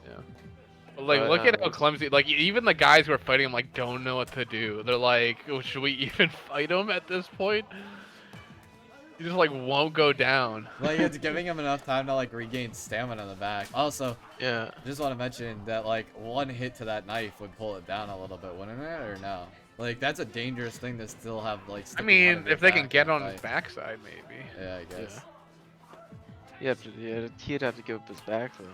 Yeah. But, like, But look at how it's- clumsy. Like, even the guys who are fighting him, like, don't know what to do. They're like, oh, should we even fight him at this point? He just like won't go down. Like, it's giving him enough time to like regain stamina in the back. Also, Yeah. just want to mention that like one hit to that knife would pull it down a little bit, wouldn't it? Or no? Like that's a dangerous thing to still have like. I Sticking out mean, of your if they can back get in a on his fight. backside, maybe. Yeah, I guess. He'd have to give up his back though.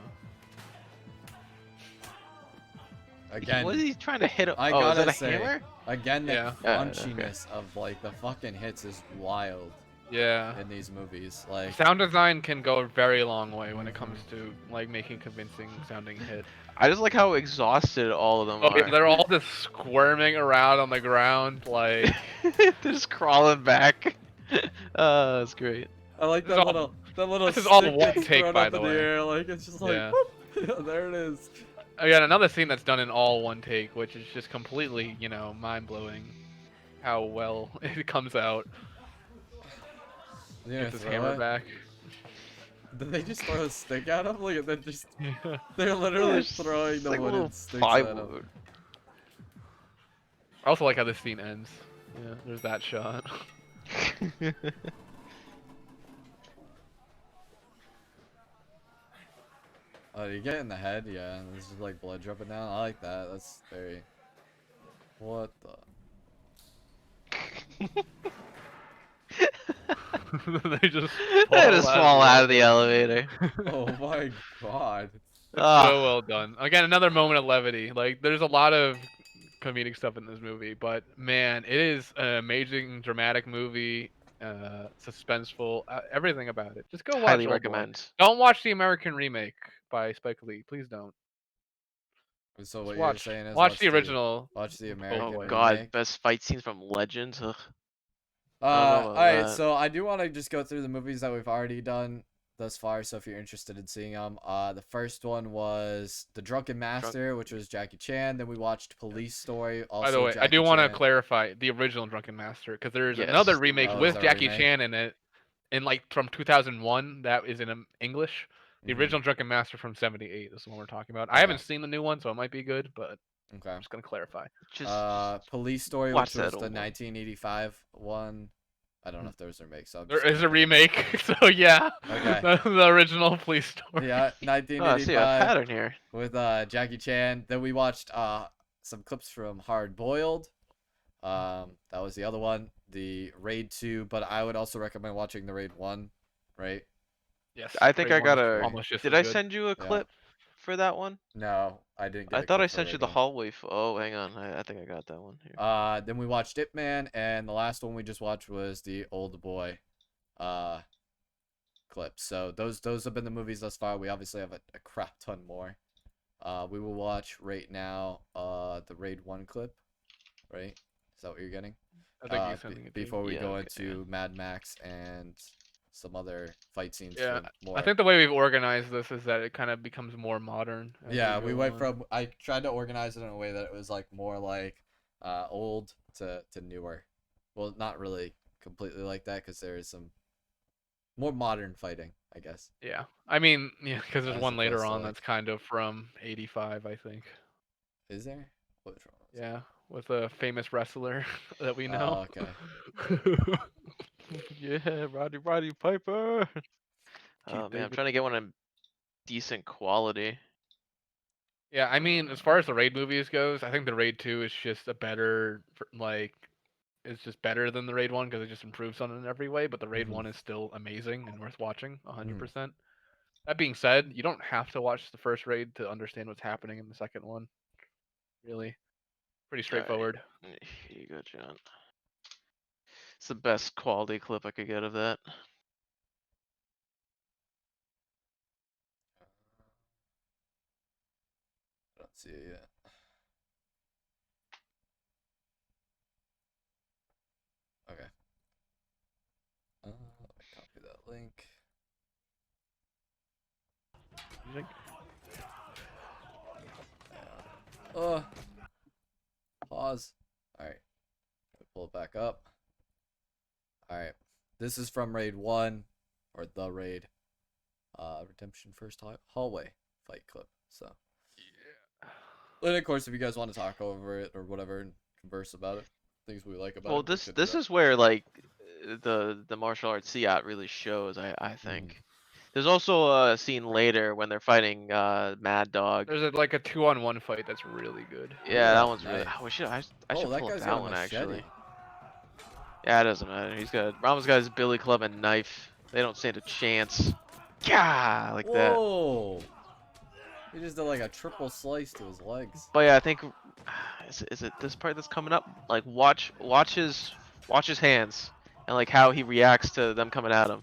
Again, What is he trying to hit him? I Oh, is gotta that a say, hammer? again, the Yeah. crunchiness of like the fucking hits is wild Yeah. in these movies. Like, Sound design can go a very long way when it comes to like making convincing sounding hit. I just like how exhausted all of them Oh yeah, are. they're all just squirming around on the ground like They're just crawling back. That's great. I like This is that all- little this is all stick one gets take, thrown by up the in the way. air. Like it's just like, Yeah. whoop, there it is. Again, another scene that's done in all one take, which is just completely, mind blowing how well it comes out. You Gets his throw hammer it? back. Did they just throw a stick at him? Like, and then just Yeah. they're literally it's throwing just the like a wooden little sticks at him. plywood. I also like how this scene ends. Yeah, there's that shot. Oh, you get in the head? Yeah, this is like blood dripping down. I like that. That's very. What the? They just They just fall out of the the elevator. Oh my god. It's Ah. so well done. Again, another moment of levity. Like, there's a lot of comedic stuff in this movie, but man, it is an amazing, dramatic movie. Suspenseful, everything about it. Just go watch Highly Old Boy. recommend. Don't watch the American remake by Spike Lee. Please don't. So Just what watch, you're saying is watch the original. watch the Old American Oh Boy. god, remake. best fight scenes from Legends. Ugh. I don't know about Alright, that. so I do want to just go through the movies that we've already done thus far, so if you're interested in seeing them. The first one was The Drunken Master, which was Jackie Chan. Then we watched Police Story, also By the way, I Jackie do want to Chan. clarify the original Drunken Master because there's Yes, another the remake Oh, is with there a Jackie remake? Chan in it, in like from 2001. That is in English. The Mhm. original Drunken Master from '78 is the one we're talking about. I Okay. haven't seen the new one, so it might be good, but Okay. I'm just gonna clarify. Just Police Story, watch which was that the old one. 1985 one. I don't know if there's a remake, so I'm There just is a gonna- remake, so yeah, Okay. the original Police Story. Yeah, Oh, I see a 1985 pattern here. with Jackie Chan. Then we watched some clips from Hard Boiled. That was the other one, the Raid 2, but I would also recommend watching the Raid 1, right? Yes, I think Raid I got 1 is a. almost just Did as I good. send you a clip for that one? No, I didn't get I a thought clip I for sent you Raid the 1. hallway. Oh, hang on. I think I got that one here. Then we watched Ip Man, and the last one we just watched was the Old Boy clip. So those have been the movies thus far. We obviously have a crap ton more. We will watch right now the Raid 1 clip, right? Is that what you're getting? I think you sending it to me. Before we Yeah, go okay. into Mad Max and some other fight scenes. Yeah, from more. I think the way we've organized this is that it kind of becomes more modern. as Yeah, go we went on. from. I tried to organize it in a way that it was like more like old to newer. Well, not really completely like that because there is some more modern fighting, I guess. Yeah, I mean, yeah, because there's As one later opposed to, on like- that's kind of from '85, I think. Is there? Which one was it? Yeah, with a famous wrestler that we know. Oh, okay. Yeah, Roddy Piper. Keith Oh man, I'm David. trying to get one in decent quality. Yeah, I mean, as far as the Raid movies goes, I think the Raid 2 is just a better, like, it's just better than the Raid 1 because it just improves on it in every way. But the Raid Mhm. 1 is still amazing and worth watching, 100%. That being said, you don't have to watch the first Raid to understand what's happening in the second one. Really, pretty straightforward. Here you go, John. It's the best quality clip I could get of that. I don't see it yet. Okay. Let me copy that link. Pause. Alright. Pull it back up. Alright. This is from raid 1, or the raid. Redemption first hallway fight clip. So. Yeah. And of course, if you guys want to talk over it or whatever and converse about it, things we like about Well, it. we this could do this that. is where like the martial arts Siat really shows. I think. There's also a scene later when they're fighting Mad Dog. There's like a 2-on-1 fight that's really good. Yeah, that Oh, one's really. nice. I should That pull up guy's got that a one machete. actually. Yeah, it doesn't matter. Rama's got his billy club and knife. They don't stand a chance. Yeah, like that. Whoa! He just did like a triple slice to his legs. But yeah, I think is it this part that's coming up? Like watch his hands and like how he reacts to them coming at him.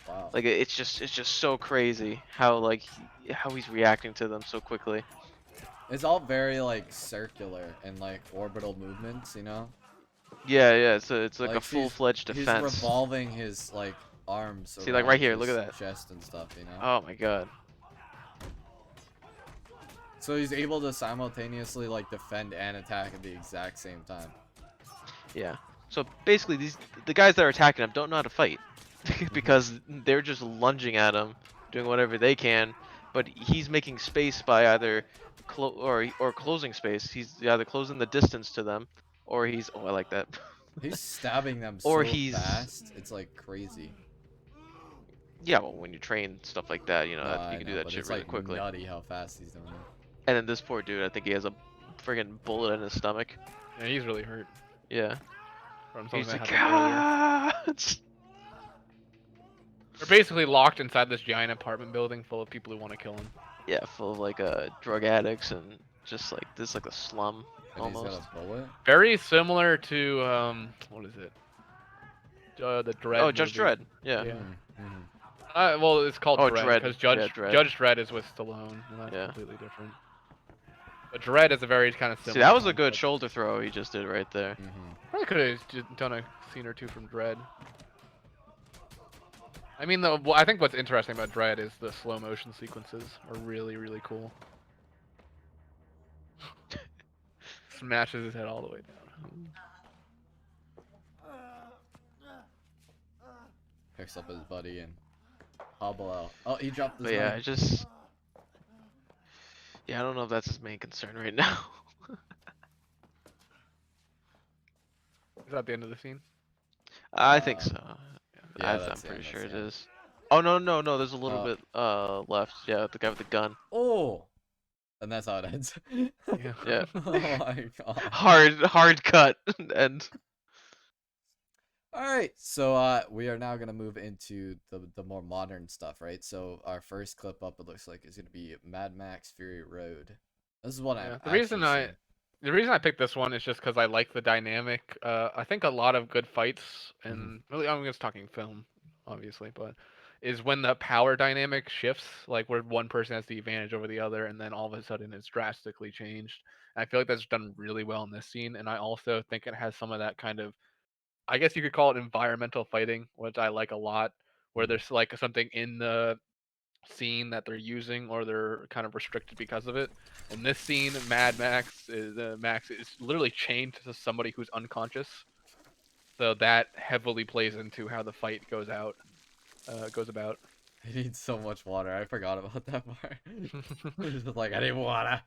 Wow. Like it's just so crazy how like how he's reacting to them so quickly. It's all very like circular and like orbital movements, you know? Yeah, it's like a He's full-fledged defense. revolving his like arms See, like right around here, look his at that. chest and stuff, you know? Oh my god. So he's able to simultaneously like defend and attack at the exact same time. Yeah. So basically, the guys that are attacking him don't know how to fight because they're just lunging at him, doing whatever they can. But he's making space by either or closing space. He's either closing the distance to them, or he's I like that. He's stabbing them Or so he's fast, it's like crazy. yeah. Well, when you train stuff like that, you know No, that you I can know, do that but shit it's really like quickly. nutty how fast he's doing it. And then this poor dude, I think he has a friggin' bullet in his stomach. Yeah, he's really hurt Yeah. from something He's that like, happened earlier. ah! They're basically locked inside this giant apartment building full of people who want to kill him. Yeah, full of like drug addicts and just like this like a slum And he's almost. got a bullet? Very similar to what is it? The Dredd Oh, Judge movie. Dredd. Yeah. Yeah. Mm-hmm. Well, it's called Oh, Dredd because Yeah, Dredd. Judge Dredd is with Stallone, and that's Yeah. completely different. But Dredd is a very kind of See, similar. that was a good concept. shoulder throw he just did right there. Probably could have done a scene or two from Dredd. I mean, I think what's interesting about Dredd is the slow motion sequences are really, really cool. Smashes his head all the way down. Picks up his buddy and hobble out. Oh, he dropped his But yeah, knife. I don't know if that's his main concern right now. Is that the end of the scene? I think so. Yeah, I'm that's the pretty end, sure that's it the end. is. Oh no, there's a little bit left. Yeah, the guy with the gun. Oh! And that's how it ends. Yeah. Yeah. Oh my god. Hard cut and Alright, so we are now gonna move into the more modern stuff, right? So our first clip up, it looks like, is gonna be Mad Max Fury Road. This is one Yeah, I've the reason actually seen. the reason I picked this one is just because I like the dynamic. I think a lot of good fights, and really, I'm just talking film, obviously, but is when the power dynamic shifts, like where one person has the advantage over the other, and then all of a sudden it's drastically changed. And I feel like that's done really well in this scene, and I also think it has some of that kind of, I guess you could call it environmental fighting, which I like a lot, where there's like something in the scene that they're using or they're kind of restricted because of it. In this scene, Max is literally chained to somebody who's unconscious, so that heavily plays into how the fight goes about. He needs so much water. I forgot about that part. He's just like, I need water.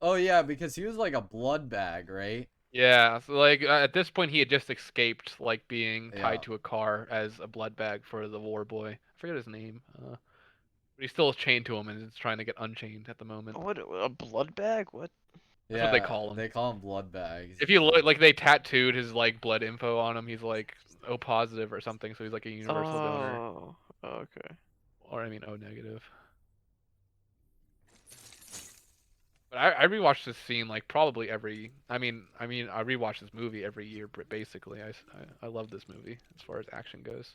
Oh yeah, because he was like a blood bag, right? Yeah, so like at this point he had just escaped like being Yeah. tied to a car as a blood bag for the war boy. I forget his name. But he's still chained to him and is trying to get unchained at the moment. what a blood bag? What? That's what they Yeah, call him. they call him blood bags. If you look, like they tattooed his like blood info on him. He's like O positive or something, so he's like a universal donor. Oh, okay. Or I mean O negative. But I rewatch this scene like probably every. I rewatch this movie every year. Basically, I love this movie as far as action goes.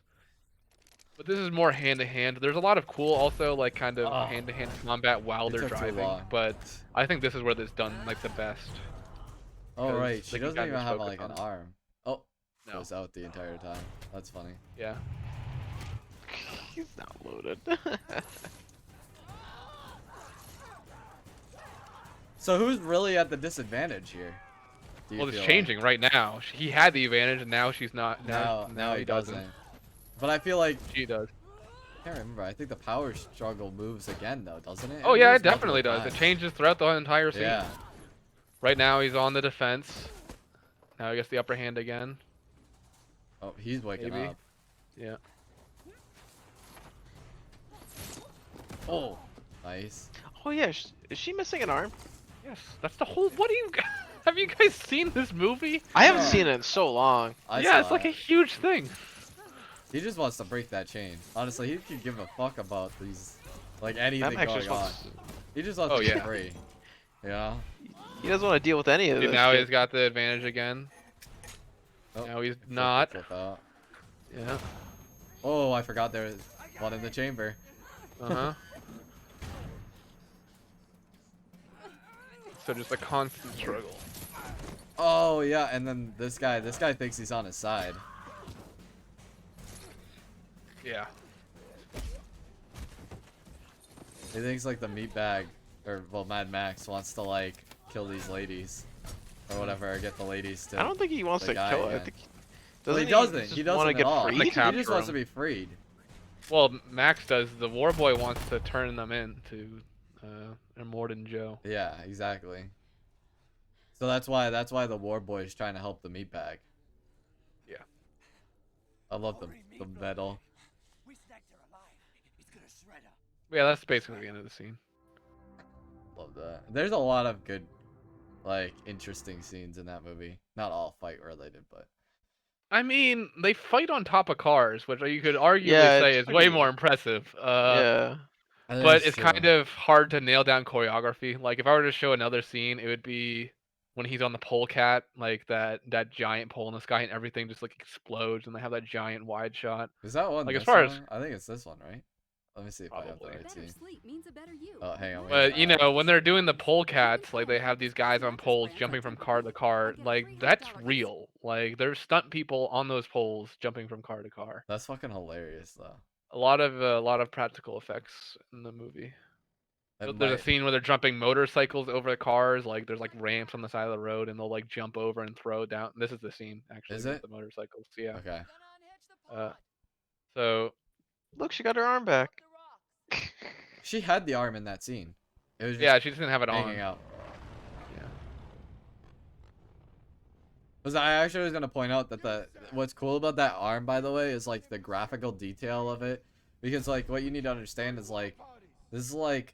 But this is more hand to hand. There's a lot of cool also like kind of Oh, hand to hand combat while it they're took too driving. long. But I think this is where this done like the best. Oh 'Cause right, she they can doesn't kind even of just have focus like an on. arm. Oh, No. was out the entire time. That's funny. Yeah. He's not loaded. So who's really at the disadvantage here? Do you Well, it's feel like? changing right now. He had the advantage, and now she's not. Now Now he he doesn't. doesn't. But I feel like She does. I can't remember. I think the power struggle moves again though, doesn't it? Oh yeah, moves it definitely multiple does. It times. changes throughout the entire scene. Yeah. Right now he's on the defense. Now he gets the upper hand again. Oh, he's waking Maybe. up. Yeah. Oh, nice. Oh yeah, is she missing an arm? Yes. That's the whole. What do you? Have you guys seen this movie? I haven't Yeah. seen it in so long. Yeah, saw it's like it. a huge thing. He just wants to break that chain. Honestly, he could give a fuck about these, like anything That actually going just on. wants, He just wants Oh, to be yeah. free. You know? he doesn't want to deal with any of See, this. now shit. he's got the advantage again. Oh, Now he's flip- not. flip out. Yeah. Oh, I forgot there was one in the chamber. Uh huh. So just a constant struggle. Oh yeah, and then this guy thinks he's on his side. Yeah. He thinks like the meat bag, or well, Mad Max wants to like kill these ladies, or whatever, or get the ladies to. I don't think he wants the to guy kill her. I again. think Well, he doesn't. doesn't. He just want doesn't to at get all. freed. Like He just capture wants to him. be freed. Well, Max does. The War Boy wants to turn them into Immortan Joe. Yeah, exactly. So that's why the war boy is trying to help the meat bag. Yeah. I love the metal. Yeah, that's basically the end of the scene. Love that. There's a lot of good, like, interesting scenes in that movie. Not all fight related, but I mean, they fight on top of cars, which you could arguably Yeah, say it's is way pretty- more impressive. Yeah. But it's kind of hard to nail down choreography. Like if I were to show another scene, it would be when he's on the pole cat, like that giant pole in the sky and everything just like explodes and they have that giant wide shot. Is that one? Like, as this far as- one? I think it's this one, right? Let me see if I have the Probably. right scene. Oh, Oh, hang on. But you know, when they're doing the pole cats, like they have these guys on poles jumping from car to car, like that's real. Like there's stunt people on those poles jumping from car to car. That's fucking hilarious, though. A lot of practical effects in the movie. That There's a might- scene where they're jumping motorcycles over the cars, like there's like ramps on the side of the road, and they'll like jump over and throw down. This is the scene actually. Is with it? the motorcycles? Yeah. Okay. So Look, she got her arm back. She had the arm in that scene. It was just yeah, she just didn't have it hanging on. out. Yeah. Because I actually was gonna point out that what's cool about that arm, by the way, is like the graphical detail of it. Because like what you need to understand is like this is like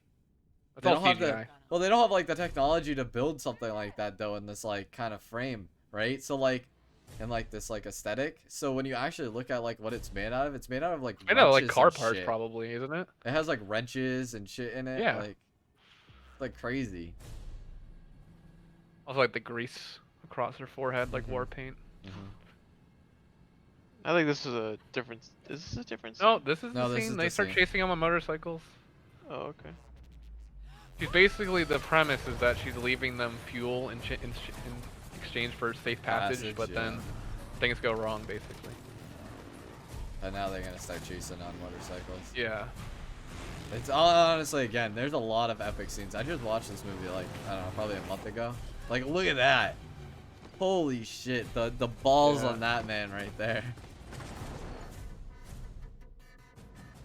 It's they all don't have CGI. they don't have like the technology to build something like that though in this like kind of frame, right? So like in like this like aesthetic. So when you actually look at like what it's made out of, it's made out of like I know, like wrenches car and parts shit. probably, isn't it? It has like wrenches and shit in it. Yeah. Like crazy. Also like the grease across her forehead, like war paint. I think this is a different. Is this a different? No, this is No, the this scene. is They the start scene. chasing him on motorcycles. Oh, okay. She's basically the premise is that she's leaving them fuel in exchange for safe passage, but yeah. then things go wrong basically. And now they're gonna start chasing on motorcycles. Yeah. It's honestly, again, there's a lot of epic scenes. I just watched this movie like, I don't know, probably a month ago. Like, look at that. Holy shit, the balls Yeah. on that man right there.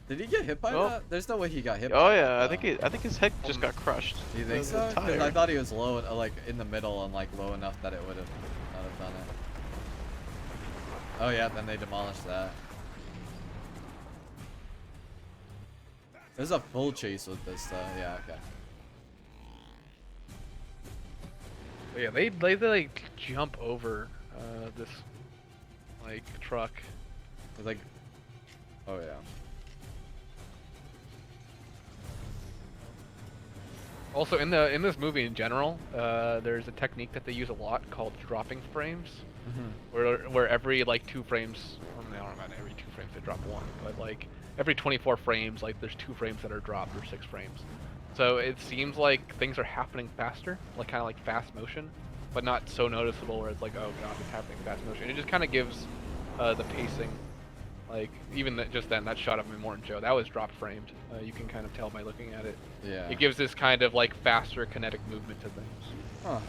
Did he get hit by Nope. that? There's no way he got hit Oh by yeah, that, I think his head just got crushed. Do you think The so? 'Cause tire. I thought he was low, like in the middle and like low enough that it would have not have done it. Oh yeah, then they demolished that. There's a full chase with this though. Yeah, okay. But yeah, they like jump over this like truck. It's like, oh yeah. Also, in this movie in general, there's a technique that they use a lot called dropping frames, where every like 2 frames, well, no, not every 2 frames they drop one, but like every 24 frames, like there's 2 frames that are dropped or 6 frames. So it seems like things are happening faster, like kind of like fast motion, but not so noticeable where it's like, oh god, it's happening fast motion. It just kind of gives the pacing. Like even just then, that shot of Immortan Joe, that was drop framed. You can kind of tell by looking at it. Yeah. It gives this kind of like faster kinetic movement to things. Huh.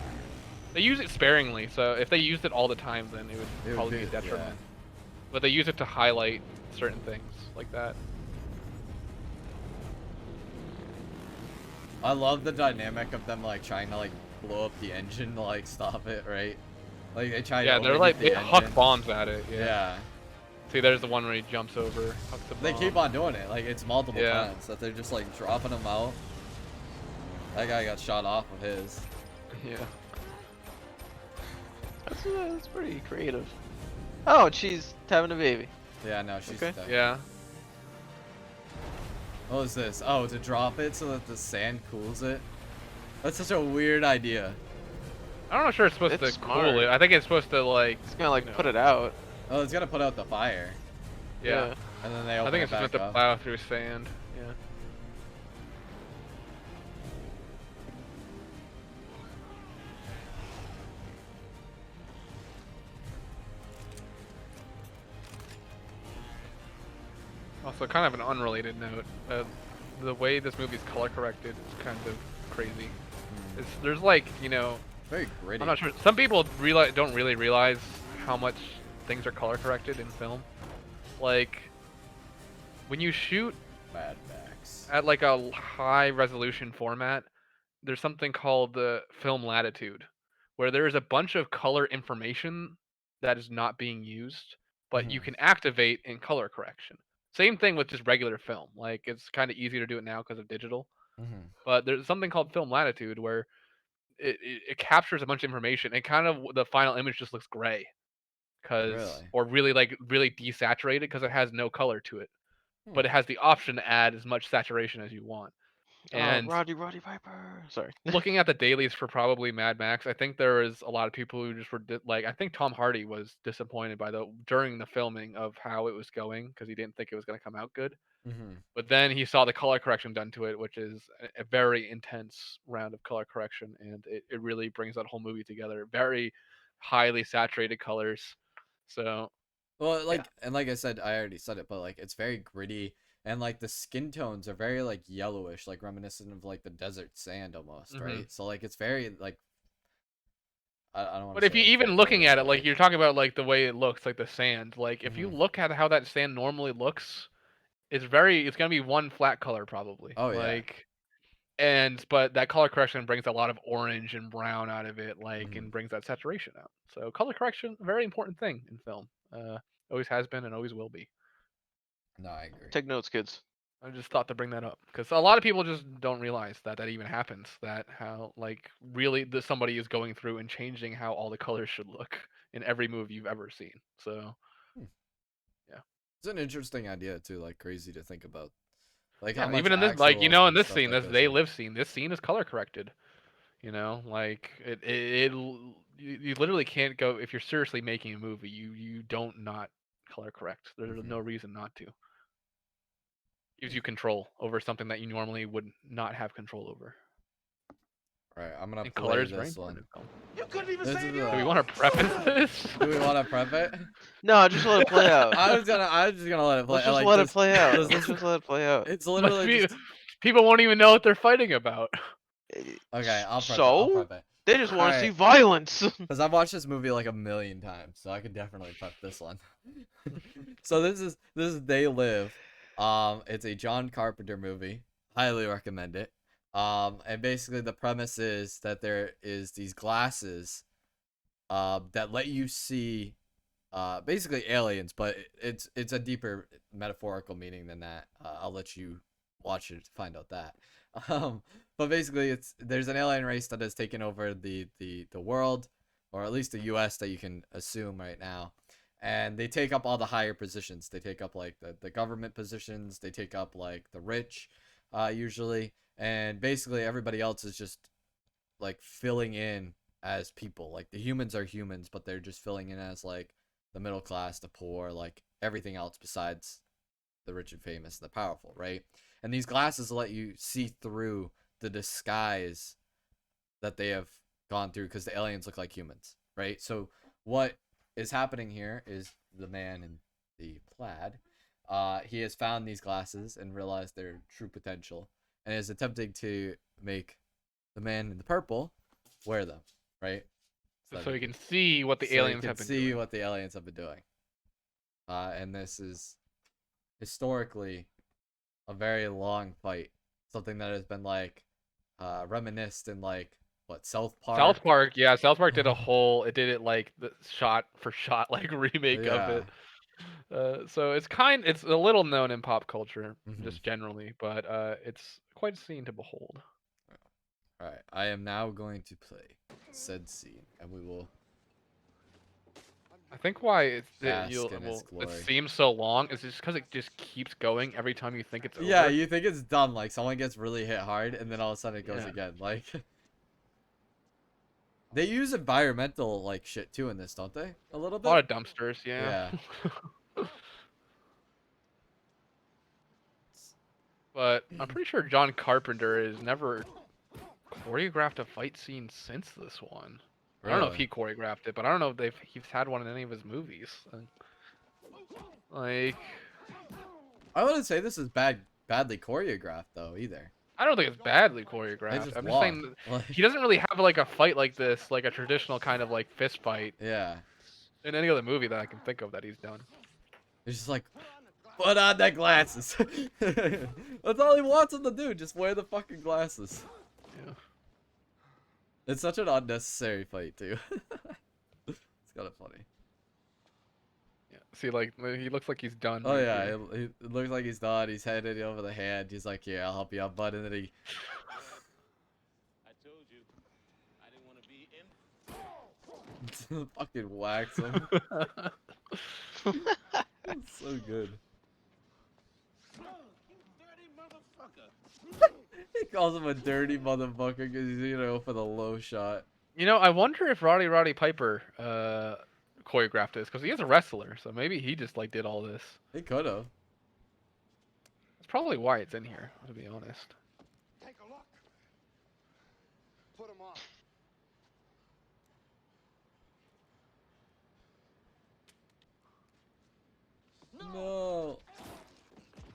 They use it sparingly, so if they used it all the time, then it would It would probably be be- a detriment. yeah. But they use it to highlight certain things like that. I love the dynamic of them like trying to like blow up the engine to like stop it, right? Like they try Yeah, to they're overheat like the they huck engine. bombs at it. Yeah. Yeah. See, there's the one where he jumps over, hucks the bomb. They keep on doing it. Like it's multiple Yeah. times that they're just like dropping them out. That guy got shot off of his. Yeah. That's pretty creative. Oh, she's having a baby. Yeah, no, she's Okay. dead. Yeah. What was this? Oh, to drop it so that the sand cools it? That's such a weird idea. I'm not sure it's supposed It's to smart. cool it. I think it's supposed to like. It's gonna like you know, put it out. Oh, it's gotta put out the fire. Yeah. And then they I open think it it's just meant back to up. plow through sand. Yeah. Also, kind of an unrelated note, the way this movie's color corrected is kind of crazy. There's like, you know, Very gritty. I'm not sure. Some people don't really realize how much things are color corrected in film. Like, when you shoot Mad Max. at like a high resolution format, there's something called the film latitude, where there is a bunch of color information that is not being used, but you Mhm. can activate in color correction. Same thing with just regular film. Like it's kind of easy to do it now because of digital, Mhm. but there's something called film latitude where it captures a bunch of information and kind of the final image just looks gray because Really? or really like really desaturated because it has no color to it, Hmm. but it has the option to add as much saturation as you want. And Roddy Piper. Sorry. looking at the dailies for probably Mad Max, I think there was a lot of people who just were like, I think Tom Hardy was disappointed by during the filming of how it was going because he didn't think it was going to come out good. Mhm. But then he saw the color correction done to it, which is a very intense round of color correction, and it really brings that whole movie together. Very highly saturated colors. So Well, yeah. like, and like I said, I already said it, but like, it's very gritty, and like the skin tones are very like yellowish, like reminiscent of like the desert sand almost, Mhm. right? So like, it's very like, I don't want But to if say you like even looking foreboding, at it, but like like, you're talking about, like the way it looks, like the sand. Like if you Mhm. look at how that sand normally looks, it's gonna be one flat color probably. Oh yeah. Like but that color correction brings a lot of orange and brown out of it, like Mhm. and brings that saturation out. So color correction, a very important thing in film. Always has been and always will be. No, I agree. Take notes, kids. I just thought to bring that up because a lot of people just don't realize that that even happens. That how like really somebody is going through and changing how all the colors should look in every movie you've ever seen. So Hmm. yeah. It's an interesting idea too, like crazy to think about, like how Yeah, much even in this, like actual in like this stuff scene, that this goes they in. live scene, this scene is color corrected. You know, like you literally can't go if you're seriously making a movie. You don't not color correct. There's Mhm. no reason not to. Gives you control over something that you normally would not have control over. All right, I'm gonna And color play is very this one. important in film. You couldn't even This say is it Do we a. want to preface this? Do we want to prep it? No, just let it play out. I was just gonna let it play. Let's just Like let it this, play out. this- Let's just let it play out. it's Must literally be, just. people won't even know what they're fighting about. Okay, I'll prep it. I'll So prep it. they just want to see Alright. violence. Because I've watched this movie like a million times, so I could definitely prep this one. So this is They Live. It's a John Carpenter movie. Highly recommend it. And basically the premise is that there is these glasses, that let you see, basically aliens, but it's a deeper metaphorical meaning than that. I'll let you watch it to find out that. Um, but basically, there's an alien race that has taken over the world, or at least the U.S. that you can assume right now, and they take up all the higher positions. They take up like the government positions. They take up like the rich, usually, and basically everybody else is just like filling in as people. Like the humans are humans, but they're just filling in as like the middle class, the poor, like everything else besides the rich and famous and the powerful, right? And these glasses let you see through the disguise that they have gone through because the aliens look like humans, right? So what is happening here is the man in the plaid, he has found these glasses and realized their true potential and is attempting to make the man in the purple wear them, right? So you can see what the so aliens you have can been see doing. what the aliens have been doing. And this is historically a very long fight, something that has been like reminisced in like what South South Park. Park, yeah, South Park did a whole. It did it like the shot for shot like remake of Yeah. it. So it's a little known in pop culture Mhm. just generally, but it's quite a scene to behold. All right, I am now going to play said scene, and we will I think why bask in its it glory. seems so long is just because it just keeps going every time you think it's Yeah, over. you think it's done, like someone gets really hit hard, and then all of a sudden it goes Yeah. again. Like they use environmental like shit too in this, don't they? A little A lot bit. of dumpsters, yeah. Yeah. But I'm pretty sure John Carpenter has never choreographed a fight scene since this one. I don't know if Really? he choreographed it, but I don't know if he's had one in any of his movies. Like, I wouldn't say this is badly choreographed though either. I don't think it's badly It's choreographed. just I'm just saying long. that Like he doesn't really have like a fight like this, like a traditional kind of like fist fight yeah. in any other movie that I can think of that he's done. It's just like put on the glasses. That's all he wants him to do. Just wear the fucking glasses. Yeah. It's such an unnecessary fight too. It's kind of funny. Yeah. See, like he looks like he's done. Oh Right yeah, here. it looks like he's done. He's headed over the hand. He's like, "Yeah, I'll help you out, bud." And then he I told you, I didn't want to be in. fucking whacks him. It's so good. Dirty motherfucker. He calls him a dirty motherfucker because he's for the low shot. You know, I wonder if Roddy Piper choreographed this because he is a wrestler, so maybe he just like did all this. He could have. That's probably why it's in here, to be honest. Take a look. Put him on. No.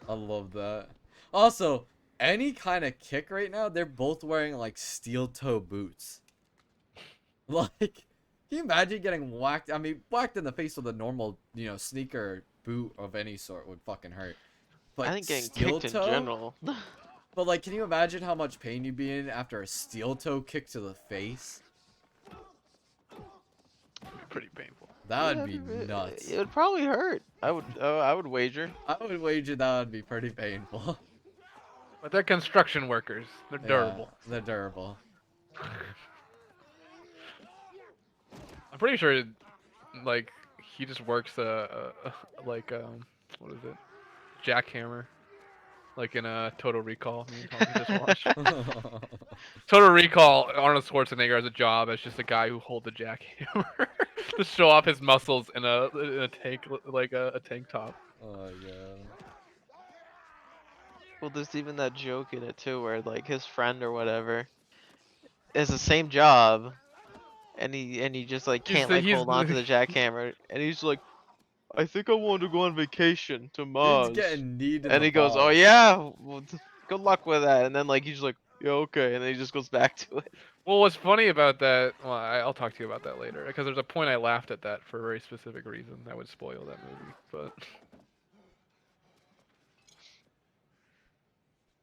I love that. Also, any kind of kick right now, they're both wearing like steel toe boots. Like, can you imagine getting whacked? I mean, whacked in the face with a normal, sneaker boot of any sort would fucking hurt. But I think getting steel kicked toe? in general. But like, can you imagine how much pain you'd be in after a steel toe kick to the face? Pretty painful. That Yeah, would be nuts. It would probably hurt. I would wager. I would wager that would be pretty painful. But they're construction workers. They're durable. Yeah, they're durable. I'm pretty sure, like, he just works like what is it, jackhammer, like in a Total Recall. Me and Tommy just watched. Total Recall. Arnold Schwarzenegger has a job as just a guy who holds a jackhammer to show off his muscles in a tank, like a tank top. Oh yeah. Well, there's even that joke in it too, where like his friend or whatever has the same job, and he just like can't like He's hold on to the jackhammer, and he's like, I think I want to go on vacation to He's Mars, getting kneed in and the he goes, oh balls. yeah, well, good luck with that, and then like he's like, yeah, okay, and then he just goes back to it. Well, what's funny about that? Well, I'll talk to you about that later because there's a point I laughed at that for a very specific reason that would spoil that movie. But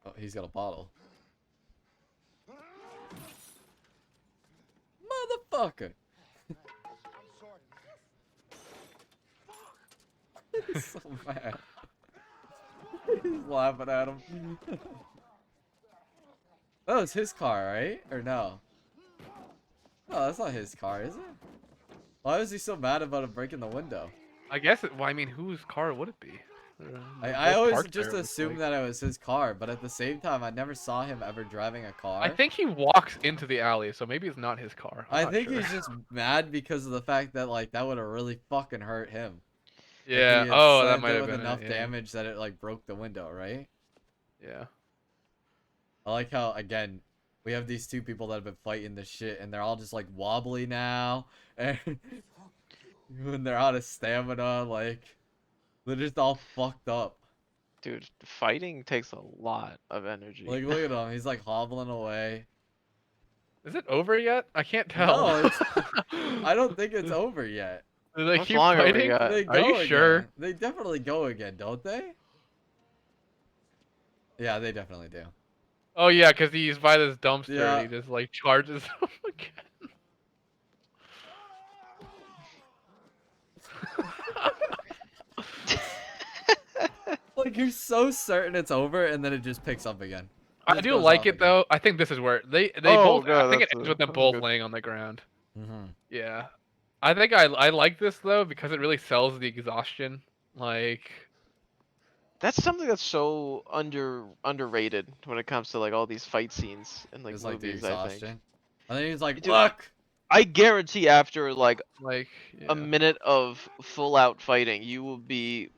Oh, he's got a bottle. Motherfucker. I'm sorry. He's so mad. He's laughing at him. That was his car, right? Or no? No, that's not his car, is it? Why was he so mad about him breaking the window? I guess well, I mean, whose car would it be? I always parked just there, it looks assumed like. that it was his car, but at the same time, I never saw him ever driving a car. I think he walks into the alley, so maybe it's not his car. I'm I not think sure. he's just mad because of the fact that like that would have really fucking hurt him if he Yeah. had Oh, that slammed might it have with been enough it. Yeah. damage that it like broke the window, right? Yeah. I like how again we have these two people that have been fighting this shit and they're all just like wobbly now and when they're out of stamina, like they're just all fucked up. Dude, fighting takes a lot of energy. Like look at him, he's like hobbling away. Is it over yet? I can't tell. No, it's I don't think it's over yet. Do How they much keep longer we fighting? got? They Are you go sure? again. They definitely go again, don't they? Yeah, they definitely do. Oh yeah, because he's by this dumpster Yeah. and he just like charges them again. Like you're so certain it's over and then it just picks up again. I Just do goes like off it again. though. I think this is where they Oh, both. God, I think it that's ends a- with them that's both good. laying on the ground. Mm-hmm. Yeah, I think I like this though because it really sells the exhaustion. Like, That's something that's so underrated when it comes to like all these fight scenes in like It's like the movies, I think. exhaustion. And then he's like, Dude, look! I guarantee after like yeah. a minute of full out fighting, you will be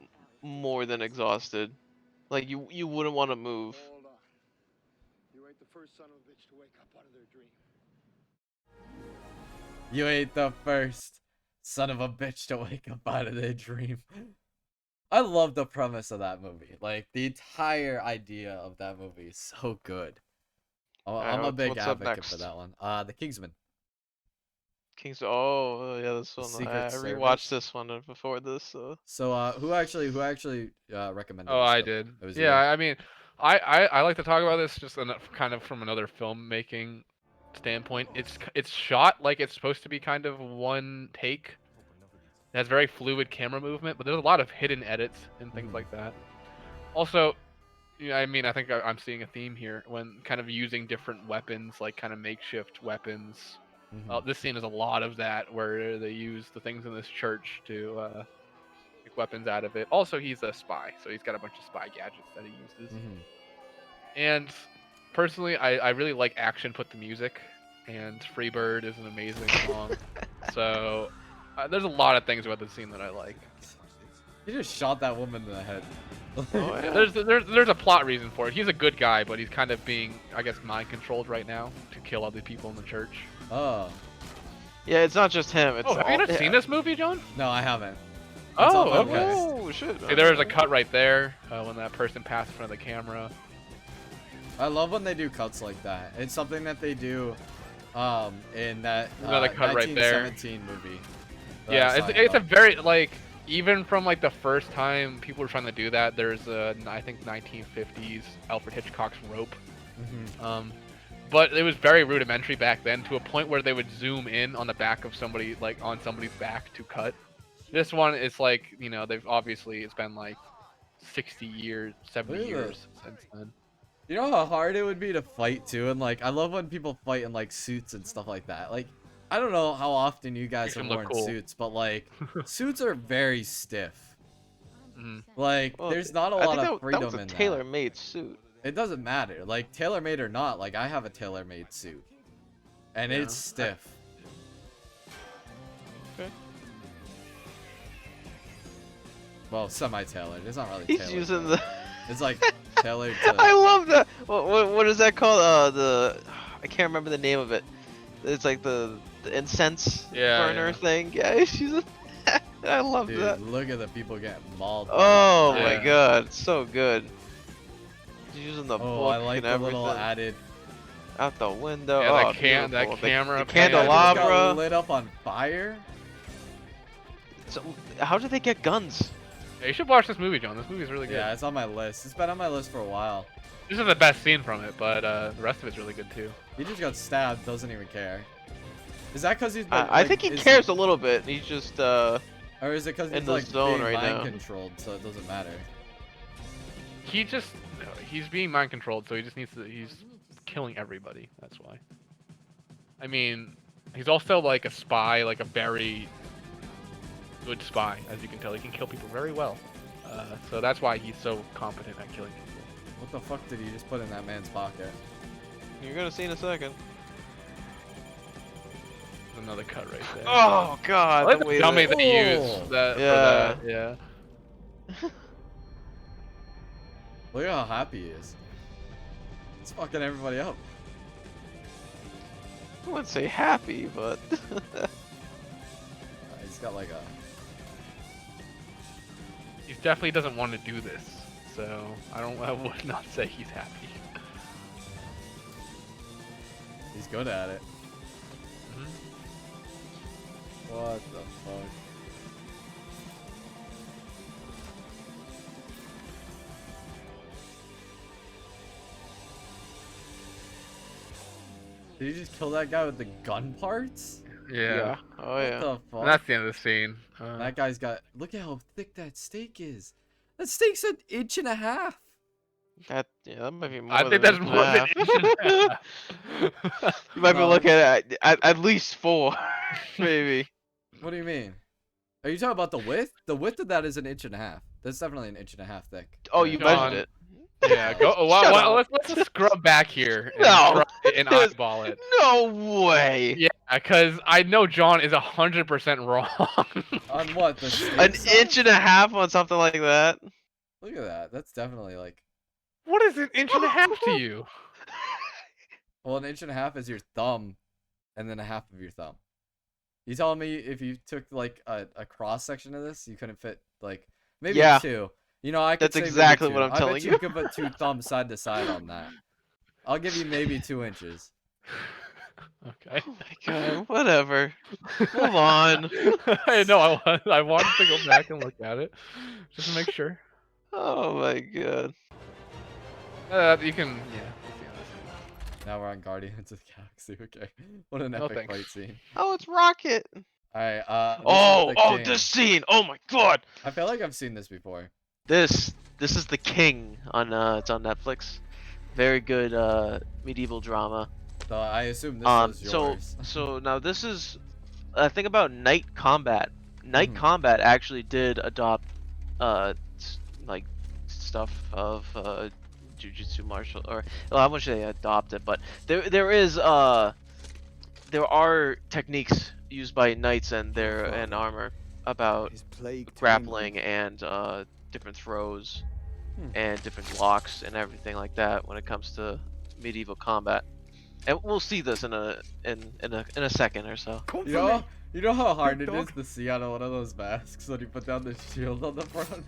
more than exhausted. Like you wouldn't want to move. Hold on. You ain't the first son of a bitch to wake up out of their dream. You ain't the first son of a bitch to wake up out of their dream. I love the premise of that movie. Like, the entire idea of that movie is so good. I'm a big what's up advocate for next? that one. The Kingsman. King's. Oh yeah, this one. Secret I Service. rewatched this one before this. So, who actually recommended Oh, this I film? did. It was Yeah, you. I mean, I like to talk about this just kind of from another filmmaking standpoint. It's shot like it's supposed to be kind of one take. It has very fluid camera movement, but there's a lot of hidden edits and things Mhm. like that. Also, yeah, I mean, I think I'm seeing a theme here when kind of using different weapons, like kind of makeshift weapons. Mhm. This scene is a lot of that, where they use the things in this church to make weapons out of it. Also, he's a spy, so he's got a bunch of spy gadgets that he uses. Mhm. And personally, I really like Action Put the Music, and Freebird is an amazing song. So there's a lot of things about this scene that I like. He just shot that woman in the head. Oh, yeah. There's a plot reason for it. He's a good guy, but he's kind of being, I guess, mind controlled right now to kill other people in the church. Oh. Yeah, it's not just him. It's Oh, have you all- not seen this movie, John? No, I haven't. It's Oh, on my okay. list. Oh shit. See, there's a cut right there when that person passed in front of the camera. I love when they do cuts like that. It's something that they do in that Another cut right there. 1917 movie. that I Yeah, was talking it's a about. very, like, even from like the first time people were trying to do that, there's a, I think, 1950s Alfred Hitchcock's Rope. Mhm. But it was very rudimentary back then, to a point where they would zoom in on the back of somebody, like on somebody's back to cut. This one is like, you know, they've obviously, it's been like 60 years, 70 Look at years since then. You know how hard it would be to fight too, and like I love when people fight in like suits and stuff like that. Like I don't know how often you guys Makes have them look worn cool. suits, but like suits are very stiff. Mhm. Like Well, there's not a I lot think of that freedom was a in that. tailor-made suit. It doesn't matter. Like tailor-made or not, like I have a tailor-made suit, and Yeah. it's stiff. Okay. Well, semi-tailored. It's not really. He's tailored, using though. the. It's like tailored to. I love that. What is that called? I can't remember the name of it. It's like the incense Yeah, burner yeah. thing. Yeah, he's using. I love Dude, that. look at the people getting mauled. by Oh that. my Yeah. god, it's so good. He's using the Oh, book I like and the everything little added. out the window. Yeah, oh, that beautiful. camera The pan. Yeah, it just candelabra. got lit up on fire. So, how did they get guns? Yeah, you should watch this movie, John. This movie is really good. Yeah, it's on my list. It's been on my list for a while. This is the best scene from it, but the rest of it's really good too. He just got stabbed. Doesn't even care. Is that because he's? Been, I like, think he is cares a little bit. He's just Or is it because in he's the like zone being right mind now. controlled, so it doesn't matter? He's being mind controlled, so he just needs to. He's killing everybody. That's why. I mean, he's also like a spy, like a very good spy, as you can tell. He can kill people very well. So that's why he's so competent at killing people. What the fuck did he just put in that man's pocket? You're gonna see in a second. Another cut right there. Oh god, I like the the way dummy that- they Oh. use that Yeah. for that. Yeah. Look at how happy he is. It's fucking everybody up. I wouldn't say happy, but He's got like a. He definitely doesn't want to do this. So I would not say he's happy. He's good at it. Mhm. What the fuck? Did you just kill that guy with the gun parts? Yeah. Oh What yeah. the fuck? And that's the end of the scene. That guy's got. Look at how thick that steak is. That steak's an inch and a half. That might be more. I think than that's more than half. inch and a half. You might be No. looking at least 4, maybe. What do you mean? Are you talking about the width? The width of that is an inch and a half. That's definitely an inch and a half thick. Oh, you John. measured it. Yeah. Go. Shut up. Let's just scrub back here and No. try it and There's- eyeball it. No way. Yeah, because I know John is 100% wrong. On what? The steak An side? inch and a half on something like that. Look at that. That's definitely like. What is an inch and a half to you? Well, an inch and a half is your thumb, and then a half of your thumb. You telling me if you took like a cross section of this, you couldn't fit like maybe Yeah. 2? You know, I could That's say maybe exactly 2. what I'm I telling bet you. you could put 2 thumbs side to side on that. I'll give you maybe 2 inches. Okay. Oh my god. Whatever. Move on. I know. I wanted to go back and look at it just to make sure. Oh my god. You can. Yeah. That's the end of the scene. Now we're on Guardians of the Galaxy. Okay. What an No epic thanks. fight scene. Oh, it's Rocket. All right. This scene. Oh my god. I feel like I've seen this before. This is The King on it's on Netflix. Very good medieval drama. So I assume this was So yours. so now this is a thing about Knight Combat. Knight Mhm. Combat actually did adopt like stuff of jujutsu martial, or well, I wouldn't say adopt it, but there are techniques used by knights and their and armor about His plague grappling and different throws Hmm. and different locks and everything like that when it comes to medieval combat. And we'll see this in a second or so. You know how hard it Dog. is to see out of one of those masks when you put down the shield on the front?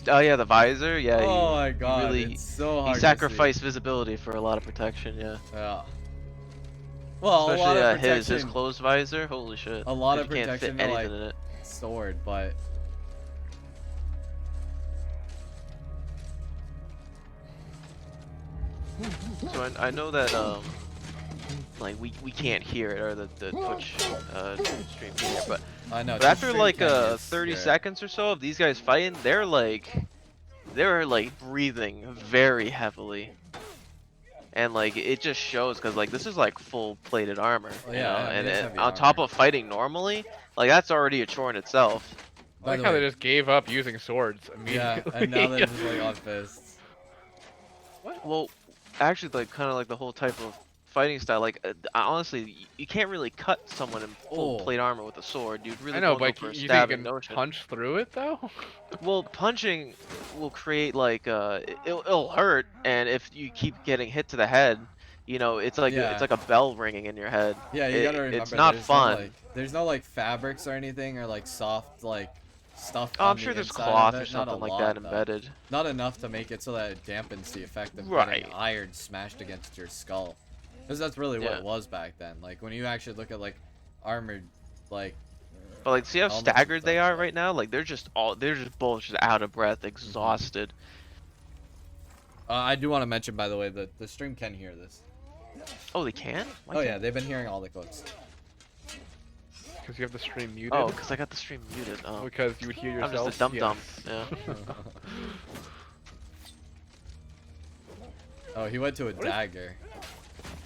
Oh yeah, the visor. Yeah. Oh he my god, really it's so hard he to see. sacrificed visibility for a lot of protection. Yeah. Yeah. Well, a lot Especially of his protection, closed visor. Holy shit. a lot 'Cause of you can't protection fit to anything like in it. sword, but So I know that like we can't hear it, or the Twitch stream can hear, but I know. But after Twitch like stream can, 30 yeah. seconds or so of these guys fighting, they're like breathing very heavily, and like it just shows because like this is like full plated armor, Oh, you yeah, know, I mean, and it's it, heavy on top armor. of fighting normally, like that's already a chore in itself. I By like the how way, they just gave up using swords yeah, immediately. and now they're just like on fists. Well, actually, like kind of like the whole type of fighting style, like honestly, you can't really cut someone in full Oh. plate armor with a sword. You'd really I know, go but for a you think you stabbing can notion. punch through it though? Well, punching will create like it'll hurt, and if you keep getting hit to the head, you know it's like Yeah. it's like a bell ringing in your head. Yeah, you gotta remember. It's not there's fun. There's no like fabrics or anything or like soft like stuff. Oh, on I'm sure the there's inside of cloth it. or Not a something like lot, that though. embedded. Not enough to make it so that it dampens the effect of Right. getting iron smashed against your skull. Because that's really what Yeah. it was back then. Like when you actually look at like armored, like But like, see how helmets and staggered they stuff, are like- right now? Like they're just both just out of breath, exhausted. I do want to mention, by the way, that the stream can hear this. Oh, they can? Why Oh yeah, can't- they've been hearing all the clips. Because you have the stream muted. Oh, because I got the stream muted. Oh, Because you would hear I'm yourself. just a dum dum. Yes. Yeah. Oh, he went to a What is- dagger.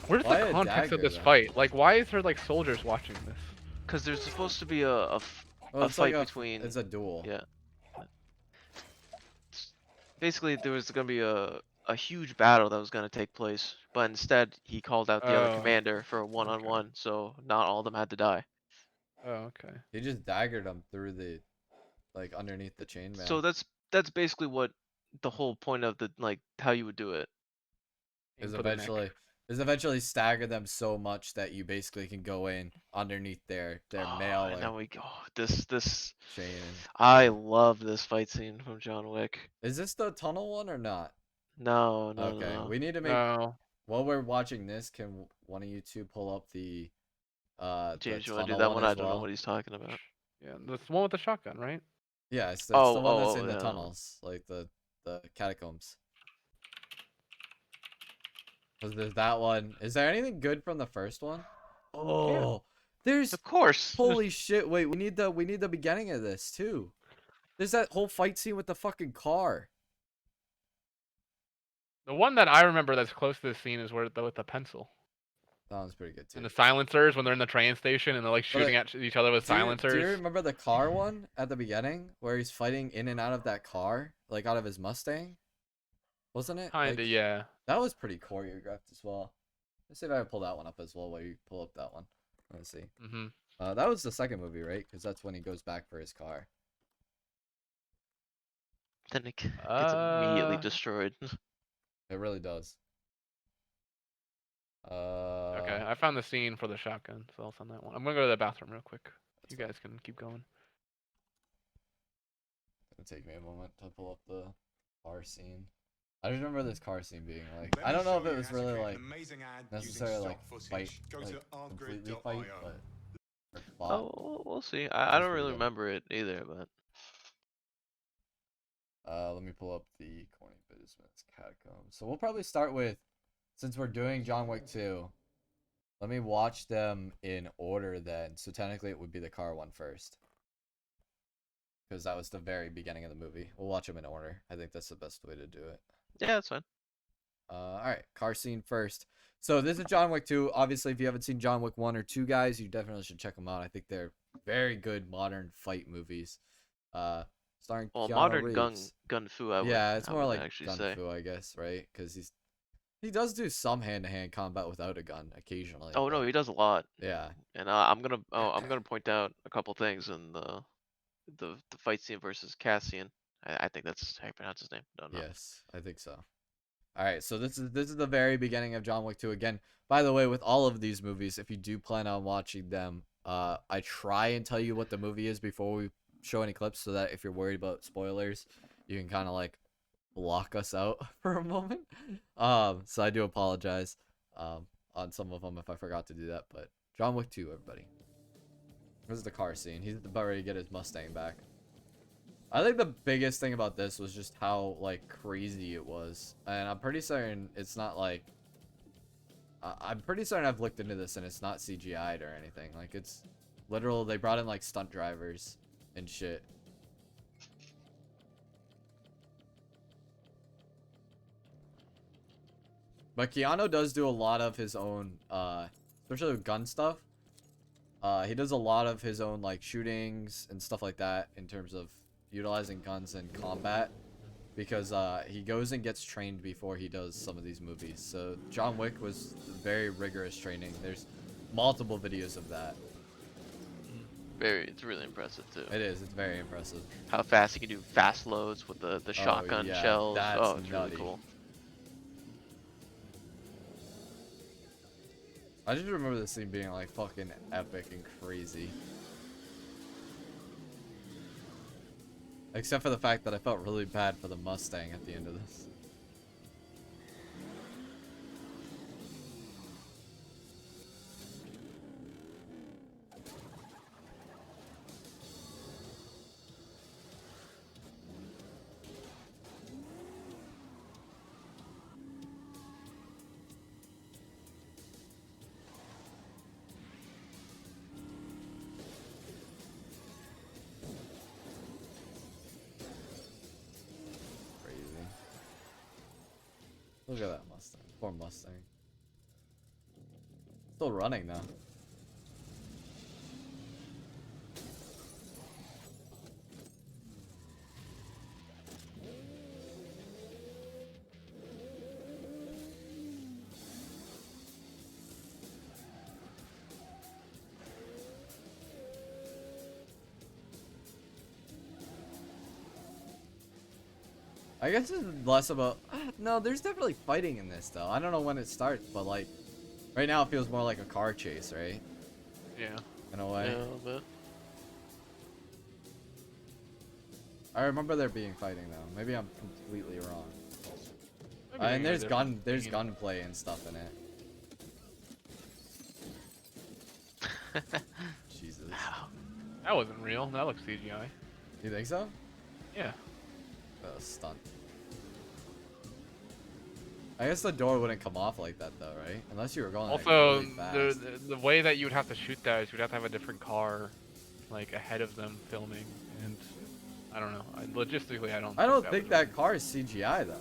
Where's Why the a context of dagger, this though? fight? Like, why is there like soldiers watching this? Because there's supposed to be Well, a it's fight like between. It's a duel. Yeah. basically there was gonna be a huge battle that was gonna take place, but instead he called out the other Oh, commander for a one-on-one, so not all of them had to die. oh, okay. He just daggered him through the like underneath the chainmail. So that's basically what the whole point of the like how you would do it. Is Aim for the neck. eventually stagger them so much that you basically can go in underneath their Oh, mail and or now we go. This chain. And, I yeah. love this fight scene from John Wick. Is this the tunnel one or not? No, no, no, Okay, no. we need to make No. while we're watching this. Can one of you two pull up the James, you want to do tunnel that one one? I as don't know well? what he's talking about. Yeah, that's the one with the shotgun, right? Yeah, it's the Oh, one that's oh, in oh, the yeah. tunnels, like the catacombs. Cause there's that one. Is there anything good from the first one? Oh, there's Of course. holy shit. Wait, we need the beginning of this too. There's that whole fight scene with the fucking car. The one that I remember that's close to this scene is with the pencil That one's pretty good too. and the silencers when they're in the train station and they're like But shooting at each other with do you silencers. remember the car one at the beginning where he's fighting in and out of that car, like out of his Mustang? Wasn't it? Kinda, Like, yeah. that was pretty choreographed as well. Let's see if I can pull that one up as well while you pull up that one. Let's see. Mhm. That was the second movie, right? Because that's when he goes back for his car. Then it gets immediately Uh. destroyed. It really does. Okay, I found the scene for the shotgun, so I'll send that one. I'm gonna go to the bathroom real quick. You guys can keep going. It'll take me a moment to pull up the car scene. I just remember this car scene being like, I don't know if it was really like necessarily like fight, like completely fight, but or plot. Oh, we'll see. I That's don't pretty really good. remember it either, but Let me pull up the Corny Businessman's Catacombs. So we'll probably start with, since we're doing John Wick 2, let me watch them in order then. So technically it would be the car one first. Because that was the very beginning of the movie. We'll watch them in order. I think that's the best way to do it. yeah, that's fine. Alright, car scene first. So this is John Wick 2. Obviously, if you haven't seen John Wick 1 or 2, guys, you definitely should check them out. I think they're very good modern fight movies. Starring Well, Keanu modern Reeves. gun fu, I would. Yeah, it's I more would like actually gun say. fu, I guess, right? Because he does do some hand-to-hand combat without a gun occasionally. Oh no, but he does a lot. yeah, And I'm gonna point out a couple things in the fight scene versus Cassian. I think that's how you pronounce his name. Don't know. yes, I think so. All right, so this is the very beginning of John Wick 2. Again, by the way, with all of these movies, if you do plan on watching them, I try and tell you what the movie is before we show any clips, so that if you're worried about spoilers, you can kind of like block us out for a moment. So I do apologize on some of them if I forgot to do that, but John Wick 2, everybody. This is the car scene. He's about ready to get his Mustang back. I think the biggest thing about this was just how like crazy it was, and I'm pretty certain it's not like I'm pretty certain I've looked into this and it's not CGI'd or anything. Like it's literal. They brought in like stunt drivers and shit. But Keanu does do a lot of his own, especially with gun stuff. He does a lot of his own like shootings and stuff like that in terms of utilizing guns in combat, because he goes and gets trained before he does some of these movies. So John Wick was very rigorous training. There's multiple videos of that. It's really impressive too. It is. It's very impressive. How fast he can do fast loads with the shotgun yeah, shells. that's Oh, it's nutty. really cool. I just remember this scene being like fucking epic and crazy. Except for the fact that I felt really bad for the Mustang at the end of this. Crazy. Look at that Mustang. Poor Mustang. Still running though. I guess it's less about. No, there's definitely fighting in this though. I don't know when it starts, but like, right now it feels more like a car chase, right? Yeah. In a way. Yeah, but I remember there being fighting though. Maybe I'm completely wrong. Maybe And doing a different there's scene. gunplay and stuff in it. Jesus. That wasn't real. That looks CGI. You think so? Yeah. That was stunt. I guess the door wouldn't come off like that though, right? Unless you were going like, Also, really fast. the way that you would have to shoot that is you'd have to have a different car, like ahead of them filming, and I don't know. Logistically, I don't. I don't that think would that car is CGI though.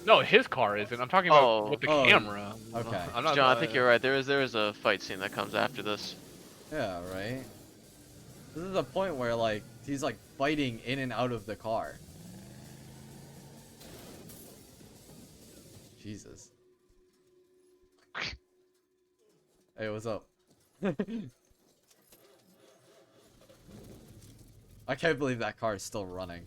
No, his car isn't. I'm talking about with the Oh, camera. okay. I'm not. John, I think you're right. There is a fight scene that comes after this. Yeah, right? This is a point where like he's like fighting in and out of the car. Jesus. Hey, what's up? I can't believe that car is still running.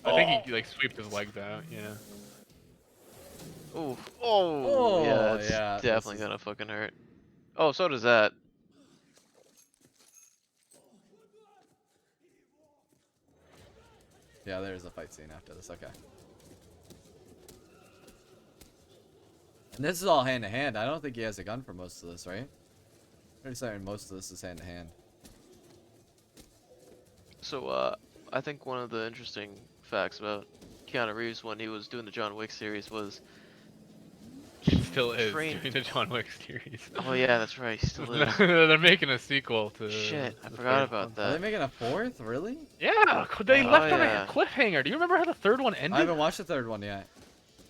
I think he like sweeps his legs out. Yeah. Ooh. Oh, Oh, yeah, it's yeah, this definitely is- gonna fucking hurt. Oh, so does that. Yeah, there's a fight scene after this. Okay. And this is all hand to hand. I don't think he has a gun for most of this, right? Pretty certain most of this is hand to hand. So, I think one of the interesting facts about Keanu Reeves when he was doing the John Wick series was He still is trained- doing the John Wick series. Oh yeah, that's right, he still is. They're making a sequel to. Shit, I the forgot third about one. Are they that. making a fourth? Really? Yeah, they Oh, left on a yeah. cliffhanger. Do you remember how the third one I ended? haven't watched the third one yet.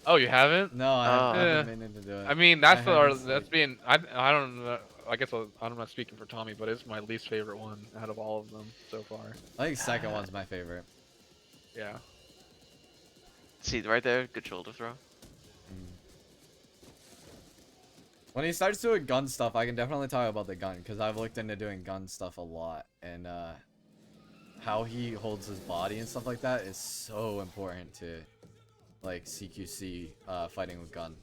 Oh, you haven't? No, I Oh. haven't meaning to do it. I mean, that's haven't that's seen- being. I don't know. I guess I'm not speaking for Tommy, but it's my least favorite one out of all of them so far. I think second one's my favorite. Yeah. See, right there, good shoulder throw. When he starts doing gun stuff, I can definitely talk about the gun because I've looked into doing gun stuff a lot, and how he holds his body and stuff like that is so important to like CQC fighting with gun.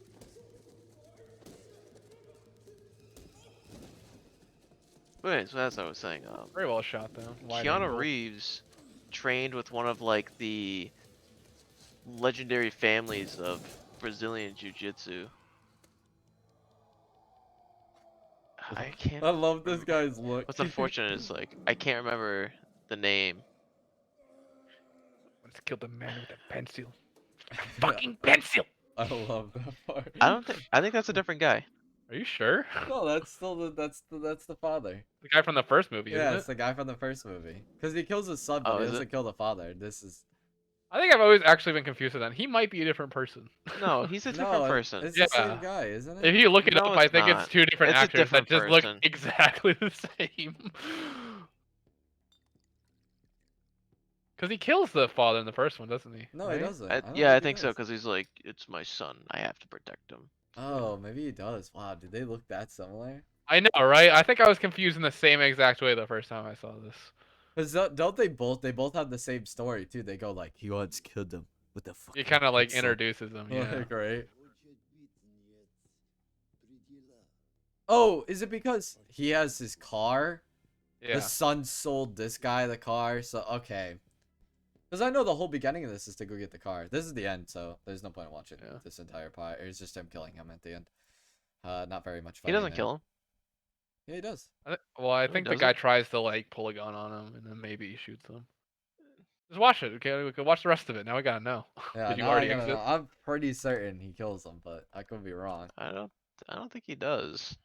But anyways, as I was saying, Very well shot though. Wide Keanu angle. Reeves trained with one of like the legendary families of Brazilian Jiu-Jitsu. I can't. I love this guy's look. What's unfortunate is like I can't remember the name. Let's kill the man with a pencil. Fucking pencil. I love that part. I think that's a different guy. Are you sure? No, that's still that's the father. The guy from the first movie, Yeah, isn't it's it? the guy from the first movie. Because he kills his son, but Oh, he is doesn't it? kill the father. This is I think I've always actually been confused with that. He might be a different person. No, he's a different no, person. It's the same Yeah. guy, isn't it? If you look it No, up, I it's think not. it's two different It's a actors different that just look person. exactly the same. Because he kills the father in the first one, doesn't he? No, he Right? doesn't. don't Yeah, I he think so does. because he's like, it's my son. I have to protect him. Oh, maybe he does. Wow, did they look that similar? I know, right? I think I was confused in the same exact way the first time I saw this. Because don't they both have the same story too? They go like, he once killed him with the fucking He kind of like pencil." introduces them, yeah. Like, right? Oh, is it because he has his car? Yeah. The son sold this guy the car, so okay. Because I know the whole beginning of this is to go get the car. This is the end, so there's no point in watching Yeah. this entire part. It's just him killing him at the end. Not very much fun. He doesn't kill him. Yeah, he does. Well, I he think the guy doesn't. tries to like pull a gun on him, and then maybe he shoots him. Just watch it, okay? We can watch the rest of it. Now we gotta know. Yeah, Did you now I already gotta exit? know. I'm pretty certain he kills him, but I could be wrong. I don't think he does.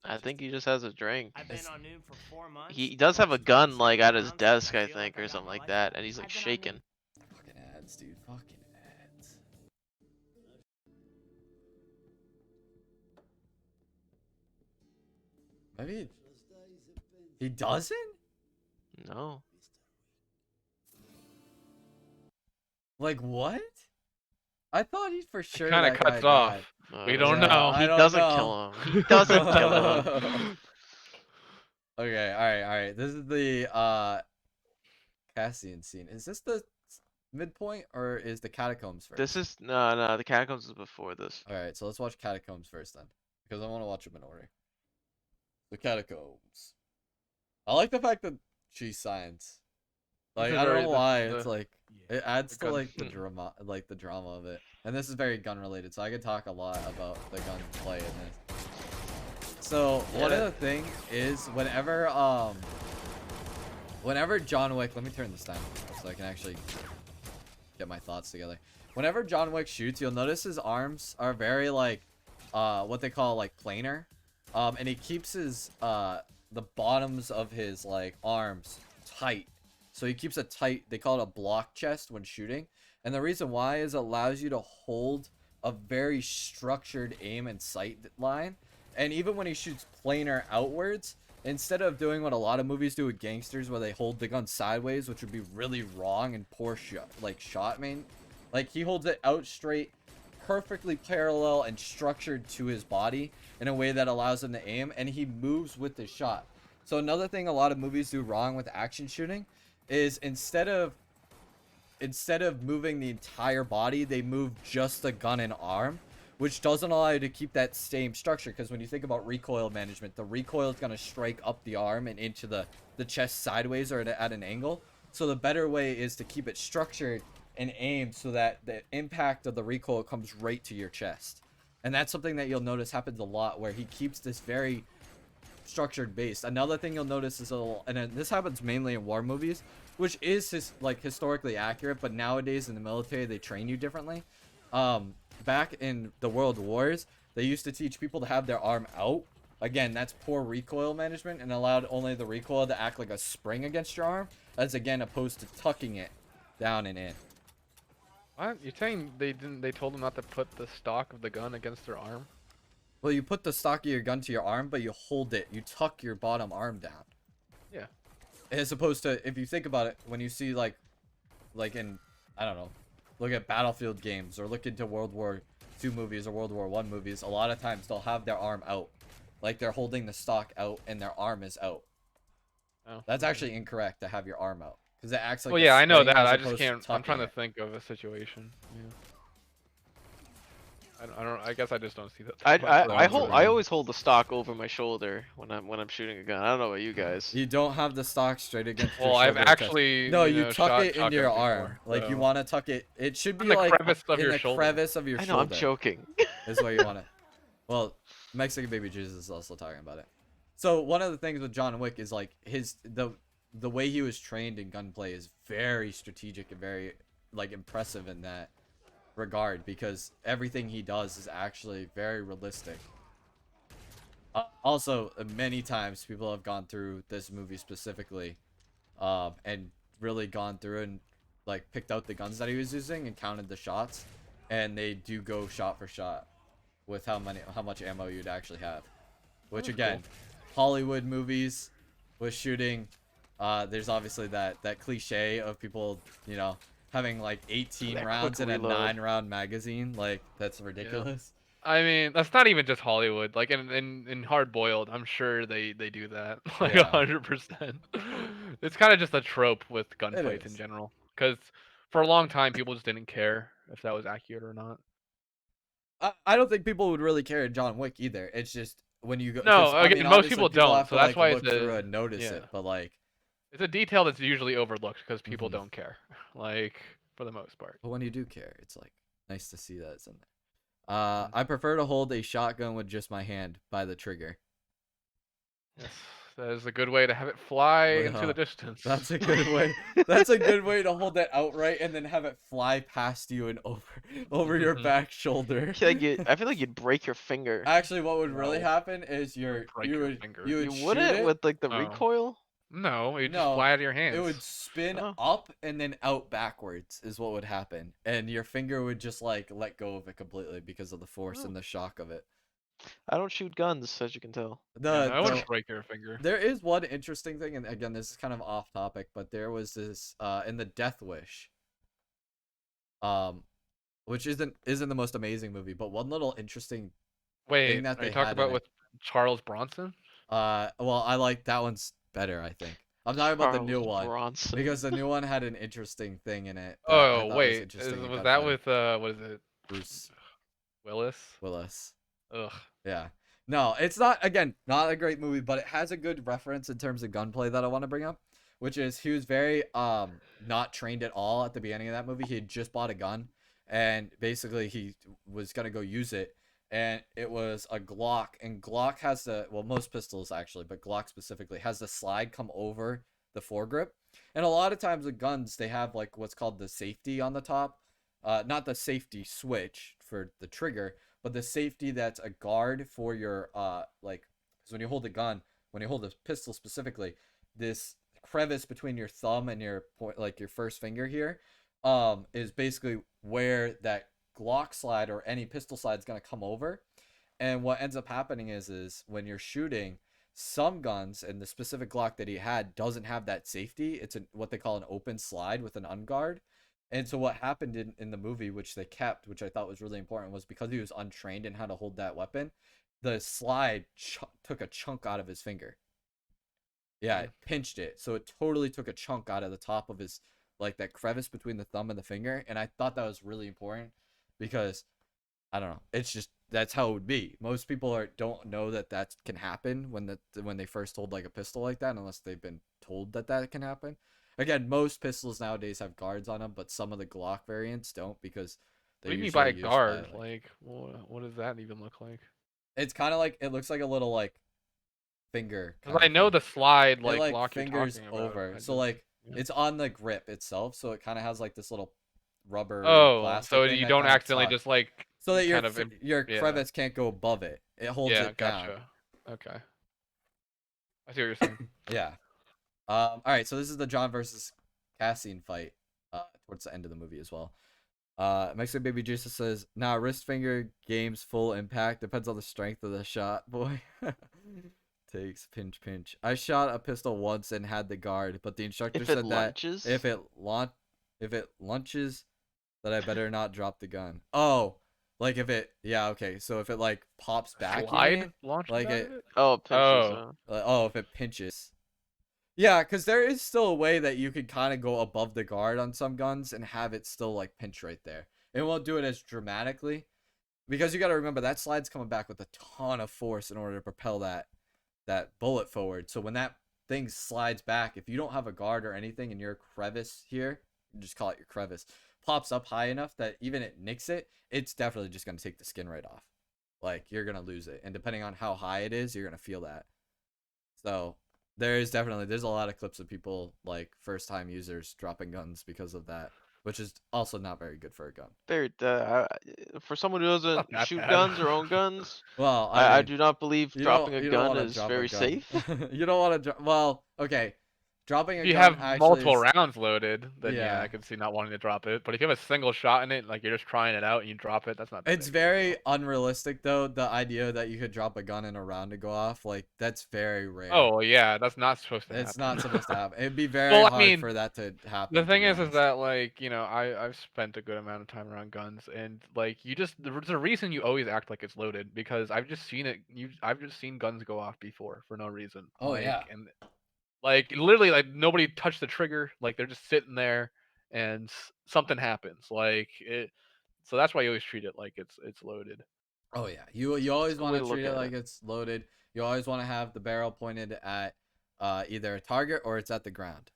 I think he just has a drink. I've been on noon for 4 months. He does have a gun like at his desk, I think, or something like that, and he's like shaking. Fucking ads, dude. Fucking ads. Maybe he doesn't? No. Like what? I thought he for sure. Kind of that guy cuts off. died. We don't Yeah, know. I He don't doesn't know. kill him. He doesn't kill him. Okay, all right. This is the Cassian scene. Is this the midpoint or is the catacombs first? This is no. The catacombs is before this. All right, so let's watch catacombs first then, because I want to watch them in order. The catacombs. I like the fact that she's science. Like I don't know why. It's like it adds the to like gun. the drama of it. And this is very gun related, so I could talk a lot about the gun play in this. So one of the things is whenever John Wick, let me turn this down so I can actually get my thoughts together. Whenever John Wick shoots, you'll notice his arms are very like what they call like planar. And he keeps his the bottoms of his like arms tight. So he keeps a tight, they call it a block chest when shooting. And the reason why is it allows you to hold a very structured aim and sight line. And even when he shoots planar outwards, instead of doing what a lot of movies do with gangsters where they hold the gun sideways, which would be really wrong and poor shot, like he holds it out straight, perfectly parallel and structured to his body in a way that allows him to aim, and he moves with the shot. So another thing a lot of movies do wrong with action shooting is instead of moving the entire body, they move just the gun and arm, which doesn't allow you to keep that same structure. Because when you think about recoil management, the recoil is going to strike up the arm and into the chest sideways or at an angle. So the better way is to keep it structured and aimed so that the impact of the recoil comes right to your chest. And that's something that you'll notice happens a lot, where he keeps this very structured base. Another thing you'll notice is and this happens mainly in war movies, which is historically accurate, but nowadays in the military they train you differently. Back in the World Wars, they used to teach people to have their arm out. Again, that's poor recoil management and allowed only the recoil to act like a spring against your arm, as again opposed to tucking it down and in. What? You're saying they told them not to put the stock of the gun against their arm? Well, you put the stock of your gun to your arm, but you hold it. You tuck your bottom arm down. Yeah. As opposed to, if you think about it, when you see like in, I don't know, look at Battlefield games or look into World War II movies or World War I movies, a lot of times they'll have their arm out. Like they're holding the stock out and their arm is out. Oh, That's actually incorrect to have your arm out. Because it acts like well, a yeah, I know spring that. as I just opposed to can't. I'm trying tucking to it. think of a situation. Yeah. I don't. I guess I just don't see that. I always hold the stock over my shoulder when I'm shooting a gun. I don't know about you guys. You don't have the stock straight against your Well, shoulder I've or chest. actually. No, you you know, tuck shot it into your shotguns arm. before, Like you so- want to tuck it. It should be In the like crevice of in your the shoulder. crevice of your I know, shoulder. I'm joking. Is what you want it. Well, Mexican Baby Jesus is also talking about it. So one of the things with John Wick is like the way he was trained in gunplay is very strategic and very like impressive in that regard, because everything he does is actually very realistic. Also, many times people have gone through this movie specifically, and really gone through and like picked out the guns that he was using and counted the shots, and they do go shot for shot with how much ammo you'd actually have. Which That's again, Hollywood movies with shooting, there's obviously that cliche of people, having like 18 That rounds quick in a reload. 9-round magazine. Like that's ridiculous. I mean, that's not even just Hollywood. Like in Hard Boiled, I'm sure they do that. Like Yeah. 100%. It's kind of just a trope with It gunfights in is. general. Because for a long time, people just didn't care if that was accurate or not. I don't think people would really care in John Wick either. It's just when you go. No, 'Cause, I again, mean, most obviously people don't, have so to that's like why look it's through a and notice yeah. it. But like, It's a detail that's usually overlooked because people Mhm. don't care. Like for the most part. but when you do care, it's like nice to see that it's in there. I prefer to hold a shotgun with just my hand by the trigger. Yes, that is a good way to have it fly into Yeah, the distance. that's a good way. That's a good way to hold that outright and then have it fly past you and over your back shoulder. I feel like you'd break your finger. Actually, what would really No. happen is Break your finger. you would You shoot wouldn't it. with like the Oh. recoil? No, it just No, fly out of your hands. It would spin Oh. up and then out backwards is what would happen, and your finger would just like let go of it completely because of the force and the shock of it. I don't shoot guns, as you can tell. Yeah, I The wouldn't break your finger. there is one interesting thing, and again, this is kind of off topic, but there was this in the Death Wish, which isn't the most amazing movie, but one little interesting Wait, thing that are they you talking had in about it. with Charles Bronson? Well, I like that one's better, I think. I'm talking about the new Charles one Bronson. because the new one had an interesting thing in it that I Oh thought was wait, interesting in was that gunfighting. with what is it? Bruce Willis? Willis. Ugh. Yeah. No, it's not, again, not a great movie, but it has a good reference in terms of gunplay that I want to bring up, which is he was very not trained at all at the beginning of that movie. He had just bought a gun and basically he was going to go use it, and it was a Glock, and Glock has the, well, most pistols actually, but Glock specifically has the slide come over the foregrip. And a lot of times with guns, they have like what's called the safety on the top. Not the safety switch for the trigger, but the safety that's a guard for your like, because when you hold a gun, when you hold a pistol specifically, this crevice between your thumb and your point, like your first finger here, is basically where that Glock slide or any pistol slide is going to come over. And what ends up happening is when you're shooting, some guns, and the specific Glock that he had doesn't have that safety. It's what they call an open slide with an unguard. And so what happened in the movie, which they kept, which I thought was really important, was because he was untrained in how to hold that weapon, the slide took a chunk out of his finger. Yeah, it pinched it. So it totally took a chunk out of the top of his, like that crevice between the thumb and the finger. And I thought that was really important because I don't know. It's just that's how it would be. Most people don't know that that can happen when they first hold like a pistol like that, unless they've been told that that can happen. Again, most pistols nowadays have guards on them, but some of the Glock variants don't because What they're do you mean by usually a used by guard? Like, what does that even look like? it's kind of like, it looks like a little like finger Because kind I of know thing. the slide It like like Glock you're fingers talking about. over. I So just like yeah. it's on the grip itself, so it kind of has like this little rubbery Oh, plastic so thing you that don't kind of accidentally tucks just like so that kind of your yeah. crevice can't go above it. It holds Yeah, it down. gotcha. Okay. I see what you're saying. Yeah. All right. So this is the John versus Cassian fight. Towards the end of the movie as well. Mexican Baby Jesus says, "Nah, wrist finger game's full impact. Depends on the strength of the shot, boy." Takes pinch pinch. I shot a pistol once and had the guard, but the instructor If it said that lunges, if it launches, that I better not drop the gun. Oh, like if it, yeah, okay. So if it like pops back, you Slide mean? launches Like out of it, it? oh, it pinches. Oh. oh, if it pinches. Yeah, because there is still a way that you could kind of go above the guard on some guns and have it still like pinch right there. It won't do it as dramatically because you got to remember that slide's coming back with a ton of force in order to propel that bullet forward. So when that thing slides back, if you don't have a guard or anything and your crevice here, just call it your crevice, pops up high enough that even it nicks it, it's definitely just going to take the skin right off. Like you're going to lose it. And depending on how high it is, you're going to feel that. So there's a lot of clips of people like first time users dropping guns because of that, which is also not very good for a gun. Very, for someone who Not doesn't that shoot bad. guns or own guns, Well, I I mean, do not believe dropping a you don't gun want to is drop a very gun. safe. You don't want to drop. Well, okay, dropping If a you gun have actually multiple is, rounds loaded, then yeah, I yeah. could see not wanting to drop it. But if you have a single shot in it, like you're just trying it out and you drop it, that's not that It's big of a deal. very unrealistic though. The idea that you could drop a gun in a round to go off, like that's very rare. Oh yeah, that's not supposed to It's happen. not supposed to happen. It'd be very Well, I hard mean, for that to the happen, to thing be is honest. that like I've spent a good amount of time around guns, and like there's a reason you always act like it's loaded because I've just seen it. I've just seen guns go off before for no reason. Oh yeah. And like literally like nobody touched the trigger, like they're just sitting there, and something happens. Like it. So that's why you always treat it like it's loaded. Oh yeah, you It's always a good way want to to look treat it at like it. it's loaded. You always want to have the barrel pointed at either a target or it's at the ground.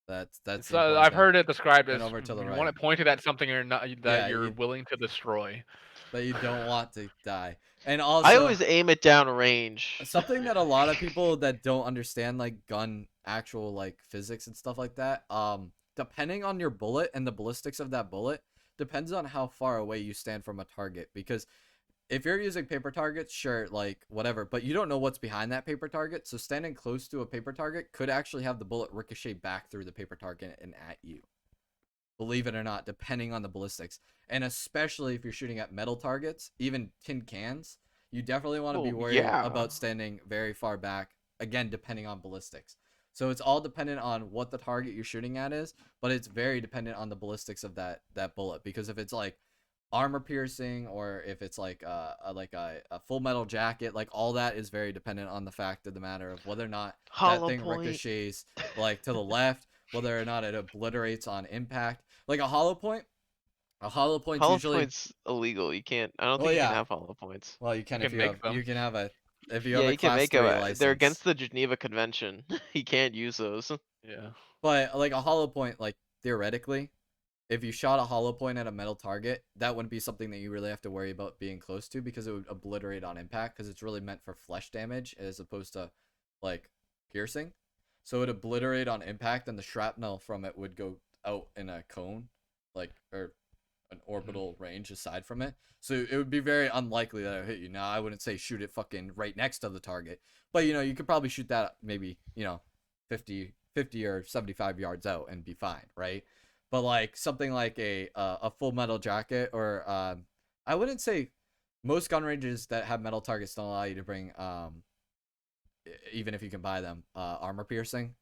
That's It's the important I've thing. heard it described And as over to the you want right. it pointed at something or not that Yeah, you're willing to destroy. that you don't want to die. And I also always aim it down range. something that a lot of people that don't understand like gun actual like physics and stuff like that, depending on your bullet and the ballistics of that bullet, depends on how far away you stand from a target, because if you're using paper targets, sure, like whatever, but you don't know what's behind that paper target. So standing close to a paper target could actually have the bullet ricochet back through the paper target and at you. Believe it or not, depending on the ballistics. And especially if you're shooting at metal targets, even tin cans, you definitely want to be Oh worried yeah. about standing very far back, again, depending on ballistics. So it's all dependent on what the target you're shooting at is, but it's very dependent on the ballistics of that bullet. Because if it's like armor piercing, or if it's like a full metal jacket, like all that is very dependent on the fact of the matter of whether or not that Hollow thing point. ricochets like to the left, whether or not it obliterates on impact. Like a hollow point's Hollow usually, point's illegal. You can't. I don't well, think you can yeah, have hollow points. well, you can You if can you have make them. you can have a if you have Yeah, a you can class make 3 them. They're license. against the Geneva Convention. You can't use those. Yeah. But like a hollow point, like theoretically, if you shot a hollow point at a metal target, that wouldn't be something that you really have to worry about being close to, because it would obliterate on impact, because it's really meant for flesh damage as opposed to like piercing. So it would obliterate on impact, and the shrapnel from it would go out in a cone, like, or an orbital range aside from it. So it would be very unlikely that it would hit you. Now, I wouldn't say shoot it fucking right next to the target, but you could probably shoot that maybe 50 or 75 yards out and be fine, right? But like something like a full metal jacket, or I wouldn't say, most gun ranges that have metal targets don't allow you to bring even if you can buy them, armor piercing,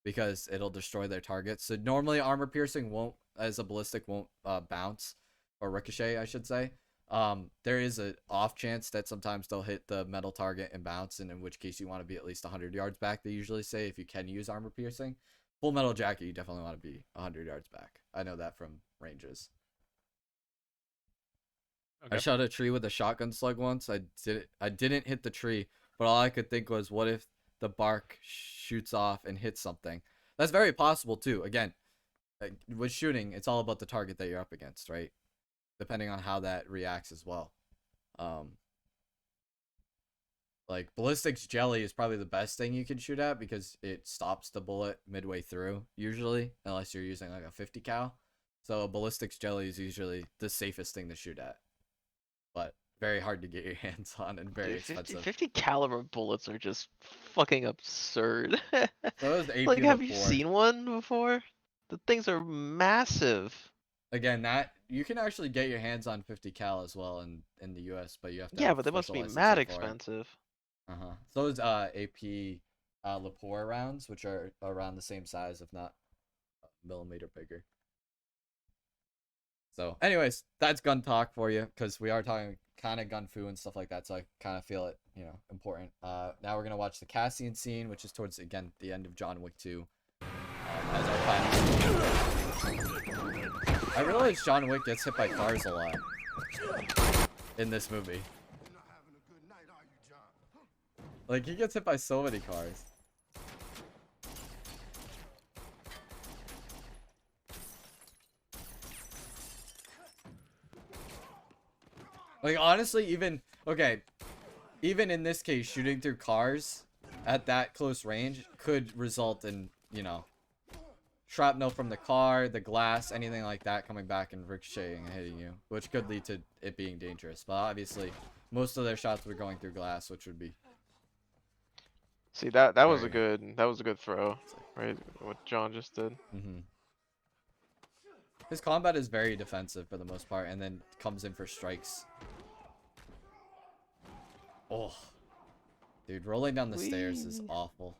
because it'll destroy their targets. So normally armor piercing won't, as a ballistic, won't bounce or ricochet, I should say. There is an off chance that sometimes they'll hit the metal target and bounce, and in which case you want to be at least 100 yards back. They usually say if you can use armor piercing. Full metal jacket, you definitely want to be 100 yards back. I know that from ranges. Okay. I shot a tree with a shotgun slug once. I didn't hit the tree, but all I could think was, what if the bark shoots off and hits something? That's very possible too. Again, with shooting, it's all about the target that you're up against, right? Depending on how that reacts as well. Like ballistics jelly is probably the best thing you can shoot at, because it stops the bullet midway through usually, unless you're using like a 50 cal. So ballistics jelly is usually the safest thing to shoot at, but very hard to get your hands on and very Dude, expensive. 50 caliber bullets are just fucking absurd. So is the Like, have you Ep04. seen one before? The things are massive. Again, that you can actually get your hands on 50 cal as well in the US, but you have to Yeah, have but they must special be licensing mad for it. expensive. Those AP04 rounds, which are around the same size, if not a millimeter bigger. So, anyways, that's gun talk for you, because we are talking kind of gun fu and stuff like that. So I kind of feel it, important. Now we're gonna watch the Cassian scene, which is towards again the end of John Wick 2, as our final. I realize John Wick gets hit by cars a lot in this movie. You're not having a good night, are you, John? Like, he gets hit by so many cars. Like, honestly, even in this case, shooting through cars at that close range could result in, shrapnel from the car, the glass, anything like that coming back and ricocheting and hitting you, which could lead to it being dangerous. But obviously, most of their shots were going through glass, which would be. See, that was a Very- good throw, right? What John just did. His combat is very defensive for the most part, and then comes in for strikes. Oh, dude, rolling down the stairs is awful.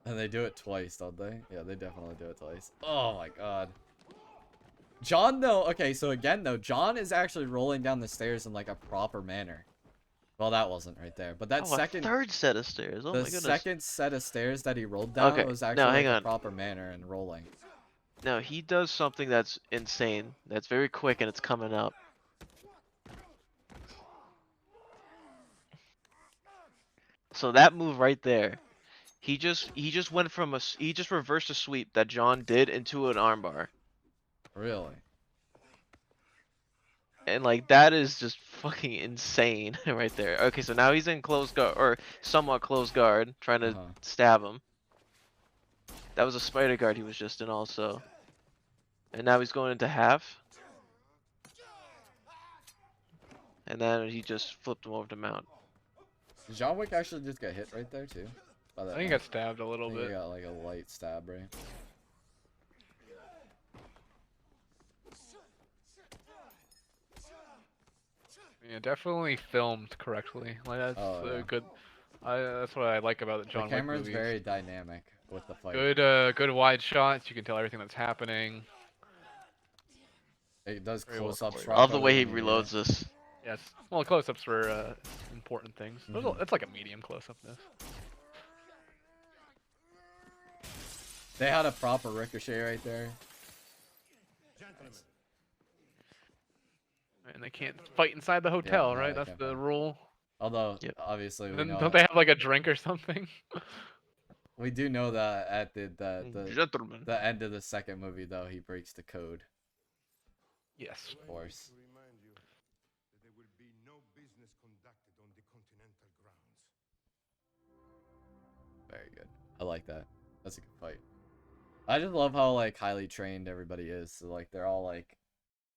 And they do it twice, don't they? Yeah, they definitely do it twice. Oh my god. John, though, okay, so again, though, John is actually rolling down the stairs in like a proper manner. Well, that wasn't right there, but that Oh, a second, third set of stairs. Oh my the goodness. second set of stairs that he rolled down Okay, was now actually hang like a on. proper manner and rolling. Now he does something that's insane. That's very quick and it's coming up. So that move right there, he just went from he just reversed a sweep that John did into an armbar, Really? and like that is just fucking insane right there. Okay, so now he's in close guard or somewhat close guard, trying to stab him. That was a spider guard he was just in also, and now he's going into half, and then he just flipped him over to mount. Did John Wick actually just get hit right there too? By that I think he knife? got stabbed a I little think he bit. got like a light stab, right? Yeah, definitely filmed correctly. Like that's Oh, a yeah. good. That's what I like about the The John Wick camera's movies. very dynamic with the fight. Good wide shots. You can tell everything that's happening. It does Very well close-ups I love right the choreographed. way he when you, yeah. reloads this. Yes. Well, close-ups for important things. Mhm. It's like a medium close-up. This. They had a proper ricochet right there. And they can't fight inside the hotel, no, right? they That's can't the fight. rule. Although, Yep. obviously, we Then know don't they have like a drink or something? we do know that at Gentlemen. the end of the second movie, though, he breaks the code. Yes. Of course. To remind you that there will be no business conducted on the continental grounds. Very good. I like that. That's a good fight. I just love how like highly trained everybody is. So like they're all like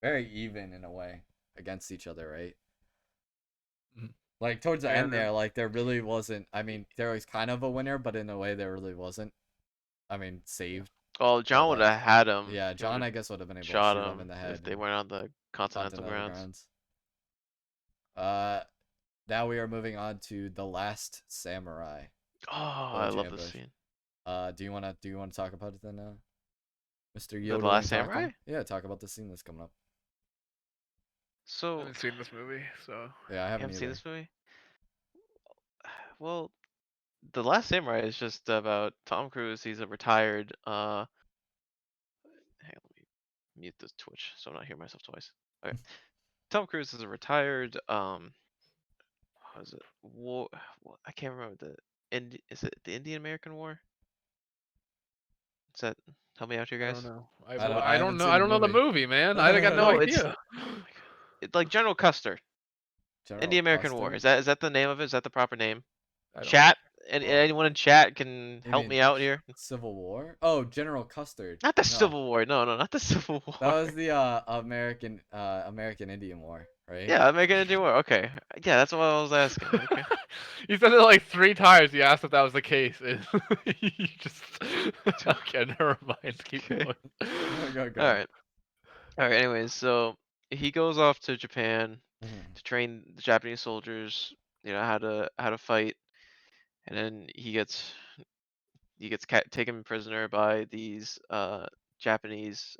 very even in a way against each other, right? Mhm. Like towards the And end there, like there really wasn't. I mean, there was kind of a winner, but in a way there really wasn't. I mean, saved. Well, John would have like, had him. Yeah, He John, would've I guess, would have been able to shot shoot him in him the if head they and went on the continental continental grounds. grounds. Now we are moving on to The Last Samurai. Oh, I love Ambush. this scene. Do you wanna talk about it then now, Mr. The Yodelling Last Taco? Samurai? Yeah, talk about the scene that's coming up. I So, haven't seen this movie, so Yeah, I you haven't haven't seen either. this movie? Well, The Last Samurai is just about Tom Cruise. He's a retired, hang on, let me mute this Twitch so I'm not hearing myself twice. Okay. Tom Cruise is a retired, what is it? War, I can't remember is it the Indian American War? Is that, help me out here, I guys? don't know. I I don't haven't know. seen I the don't know the movie. movie, man. I got no No, it's, idea. oh my God. Like General Custer. General Indian American War. Custer? Is that the name of it? Is that the proper name? I don't know. Chat? And anyone in chat can You help mean me out here? Civil War? Oh, General Custard. Not the No, Civil War. No, no, not the Civil that War. was the American Indian War, right? Yeah, American Indian War. Okay. Yeah, that's what I was asking. Okay. You said it like 3 times. You asked if that was the case. And you just okay. Never mind. Keep Okay. going. Go. All right. All right. Anyways, so he goes off to Japan Mhm. to train the Japanese soldiers, how to fight, and then he gets taken prisoner by these Japanese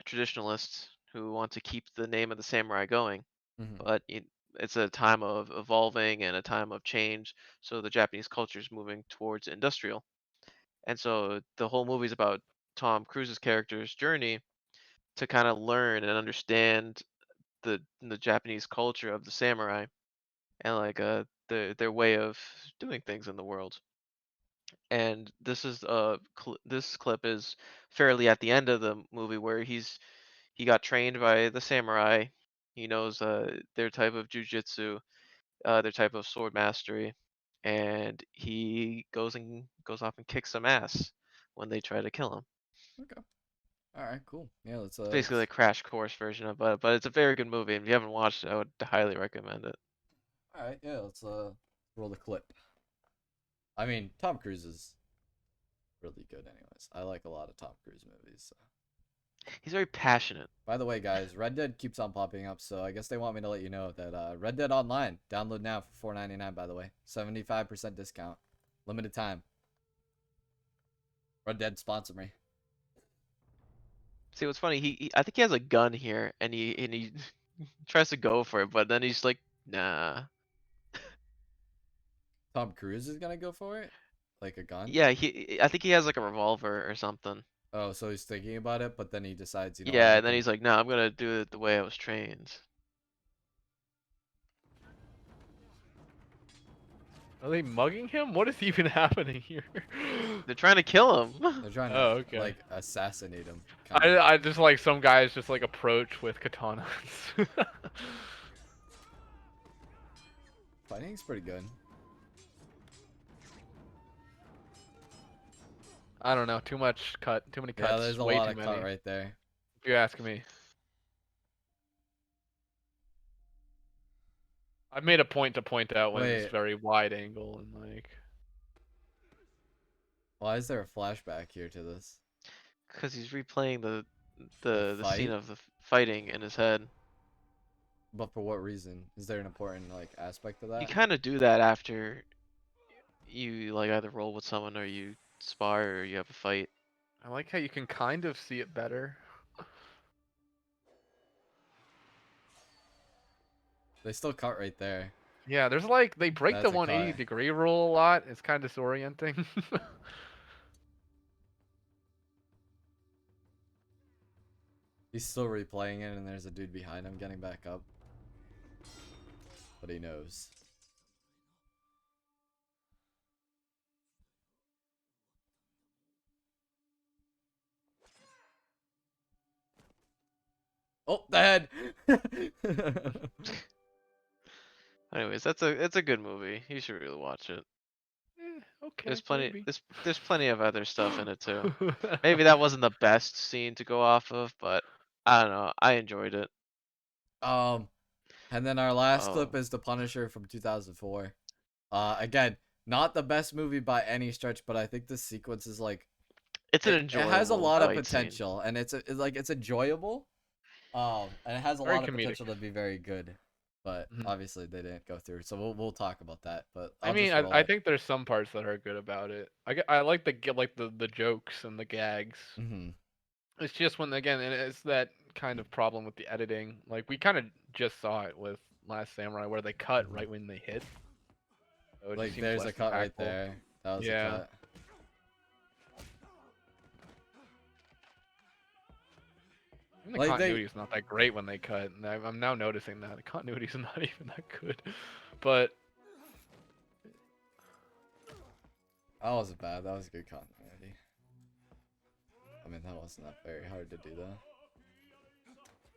traditionalists who want to keep the name of the samurai going. Mhm. But it's a time of evolving and a time of change. So the Japanese culture is moving towards industrial, and so the whole movie is about Tom Cruise's character's journey to kind of learn and understand the Japanese culture of the samurai and like their way of doing things in the world. And this clip is fairly at the end of the movie where he got trained by the samurai. He knows their type of jujitsu, their type of sword mastery, and he goes off and kicks some ass when they try to kill him. Okay. All right. Cool. Yeah. It's basically a crash course version of it, but it's a very good movie. And if you haven't watched it, I would highly recommend it. All right. Yeah. Let's roll the clip. I mean, Tom Cruise is really good, anyways. I like a lot of Tom Cruise movies. So. He's very passionate. By the way, guys, Red Dead keeps on popping up, so I guess they want me to let you know that Red Dead Online, download now for $4.99. By the way, 75% discount, limited time. Red Dead sponsor me. See, what's funny? I think he has a gun here, and he tries to go for it, but then he's like, nah. Tom Cruise is gonna go for it, like a gun. Yeah, I think he has like a revolver or something. Oh, so he's thinking about it, but then he decides, you know what, Yeah, I and then can. he's like, no, I'm gonna do it the way I was trained. Are they mugging him? What is even happening here? They're trying to kill him. They're trying to Oh, okay. like assassinate him. Kind of. I just like some guys just like approach with katanas. Fighting's pretty good. I don't know. Too much cut. Too many cuts. Yeah, there's a way lot too of many. cut right there. If you ask me. I've made a point to point out when it's Wait. very wide angle and like. Why is there a flashback here to this? Because he's replaying the The scene fight? of the fighting in his head. But for what reason? Is there an important like aspect of You that? kind of do that after you like either roll with someone or you spar or you have a fight. I like how you can kind of see it better. They still cut right there. Yeah, there's like they break the That's a 180-degree rule a lot. It's kind of disorienting. He's still replaying it, and there's a dude behind him getting back up. But he knows. Oh, the head! Anyways, it's a good movie. You should really watch it. Okay, There's plenty maybe. there's plenty of other stuff in it too. Maybe that wasn't the best scene to go off of, but I don't know. I enjoyed it. um, and then our last Oh, clip is The Punisher from 2004. Again, not the best movie by any stretch, but I think this sequence is like it's an it has a enjoyable lot of fight scene. potential, and it's enjoyable. And it has a Very lot of comedic. potential to be very good. But Mhm. obviously they didn't go through, so we'll talk about that. But I I'll mean, just roll I it. think there's some parts that are good about it. I like the jokes and the gags. Mm-hmm. It's just when again, and it's that kind of problem with the editing. Like we kind of just saw it with Last Samurai, where they cut right when they hit. So it just Like seems there's less a cut right impactful. there. That was Yeah. a cut. Even the Like continuity is not that great when they cut, and I'm now noticing that the continuity is not even that good. But that wasn't bad. That was a good continuity. I mean, that wasn't that very hard to do though.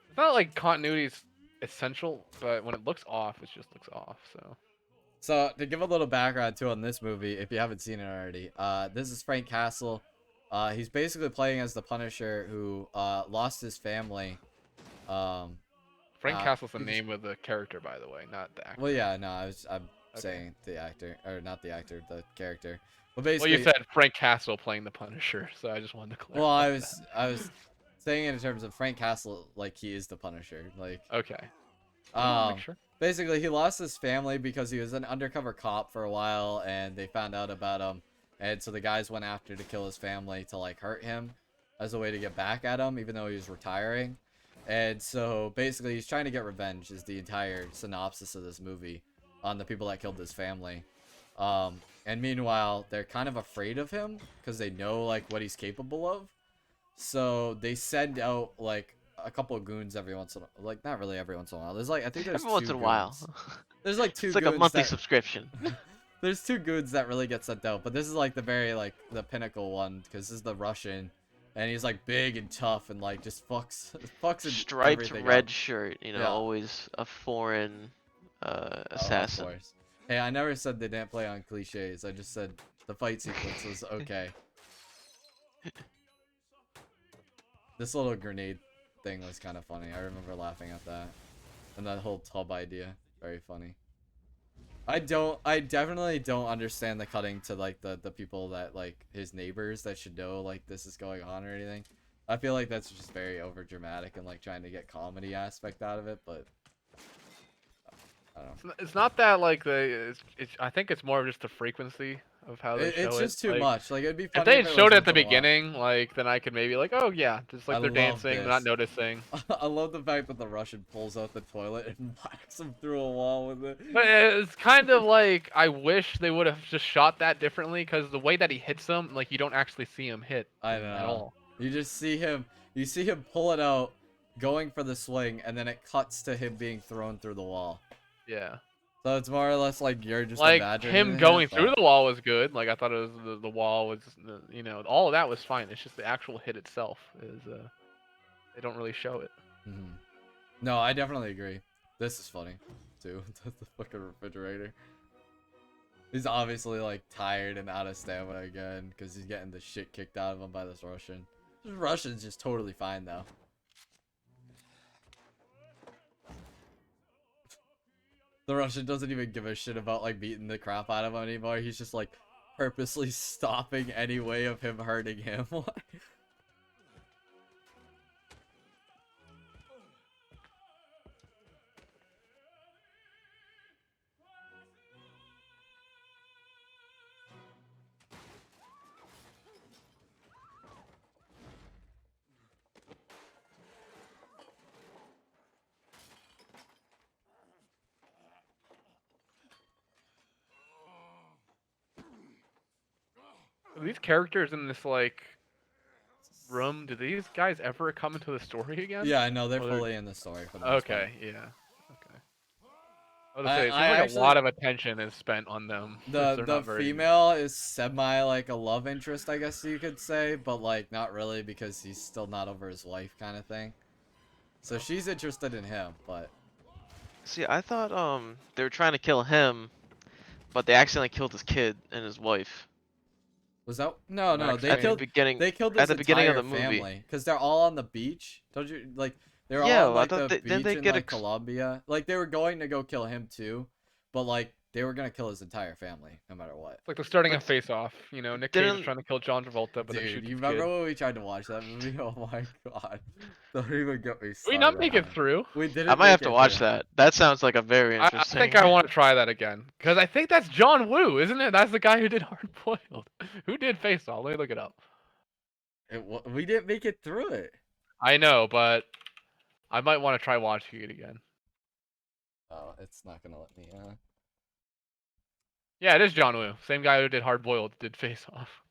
it's not like continuity is essential, but when it looks off, it just looks off. So So to give a little background too on this movie, if you haven't seen it already, this is Frank Castle. He's basically playing as the Punisher who lost his family. Frank Castle's the he just- name of the character, by the way, not the actor. well, yeah, no, I'm Okay. saying the actor or not the actor, the character. But Well, basically, you said Frank Castle playing the Punisher, so I just wanted to clarify. well, that. I was saying it in terms of Frank Castle, like he is the Punisher, like Okay. I want to make um. sure. Basically, he lost his family because he was an undercover cop for a while, and they found out about him, and so the guys went after to kill his family to like hurt him, as a way to get back at him, even though he was retiring. And so basically, he's trying to get revenge. Is the entire synopsis of this movie on the people that killed his family. And meanwhile, they're kind of afraid of him because they know like what he's capable of. So they send out like a couple of goons every once in a, like not really every once in a while. There's like I think there's Every once two in a while. goons. There's like two It's like a goons monthly that subscription. there's two goons that really get sent out, but this is like the very like the pinnacle one because this is the Russian, and he's like big and tough and like just fucks Striped everything red up. shirt, you know, Yeah. always a foreign Of assassin. course. Hey, I never said they didn't play on cliches. I just said the fight sequence was okay. This little grenade thing was kind of funny. I remember laughing at that. And that whole tub idea. Very funny. I definitely don't understand the cutting to like the people that like his neighbors that should know like this is going on or anything. I feel like that's just very over dramatic and like trying to get comedy aspect out of it, but I don't know. It's not that like I think it's more of just the frequency of how they show It's it. just too Like, much. Like it'd be if funny they if had it showed was it at the once in a while. beginning, like then I could maybe like, oh yeah, just like I they're love dancing, they're not this. noticing. I love the fact that the Russian pulls out the toilet and whacks him through a wall with it. But it's kind of like I wish they would have just shot that differently because the way that he hits him, like you don't actually see him hit I him at know. all. You just see him. You see him pull it out, going for the swing, and then it cuts to him being thrown through the wall. Yeah. So it's more or less like you're just Like imagining him it, going through but- the wall was good. Like I thought it was the wall was you know all of that was fine. It's just the actual hit itself is they don't really show it. Mhm. No, I definitely agree. This is funny, too. the fucking refrigerator. He's obviously like tired and out of stamina again because he's getting the shit kicked out of him by this Russian. This Russian's just totally fine though. The Russian doesn't even give a shit about like beating the crap out of him anymore. He's just like purposely stopping any way of him hurting him. these characters in this like room, do these guys ever come into the story again? Yeah, I know they're Or fully in the story for the most part. okay, yeah. Okay. I was gonna say it I seems like actually a lot of attention is spent on them, which they're the not very. female is semi like a love interest, I guess you could say, but like not really because he's still not over his wife kind of thing. So she's interested in him, but See, I thought they were trying to kill him, but they accidentally killed his kid and his wife was that no Not they at the explained. killed beginning. they killed At his the beginning of entire the movie. family because they're all on the beach. Don't you like they're all Yeah, on well, I like thought the didn't beach they in get like Colombia. Like they were going to go kill him too, but like they were gonna kill his entire family no matter what. It's like they're starting a But face-off. You know, Nick Cage is didn't trying to kill John Travolta, but then Dude, shoots you his remember kid. when we tried to watch that movie? Oh my god. Don't even get me Did we started not make on it it. through? We didn't I might make have to it watch through. that. That sounds like a very I interesting. think I want to try that again because I think that's John Woo, isn't it? That's the guy who did Hard Boiled. Who did Face Off? Let me look it up. We didn't make it through it. I know, but I might want to try watching it again. Oh, it's not gonna let me. Yeah, it is John Woo. Same guy who did Hard Boiled did Face Off.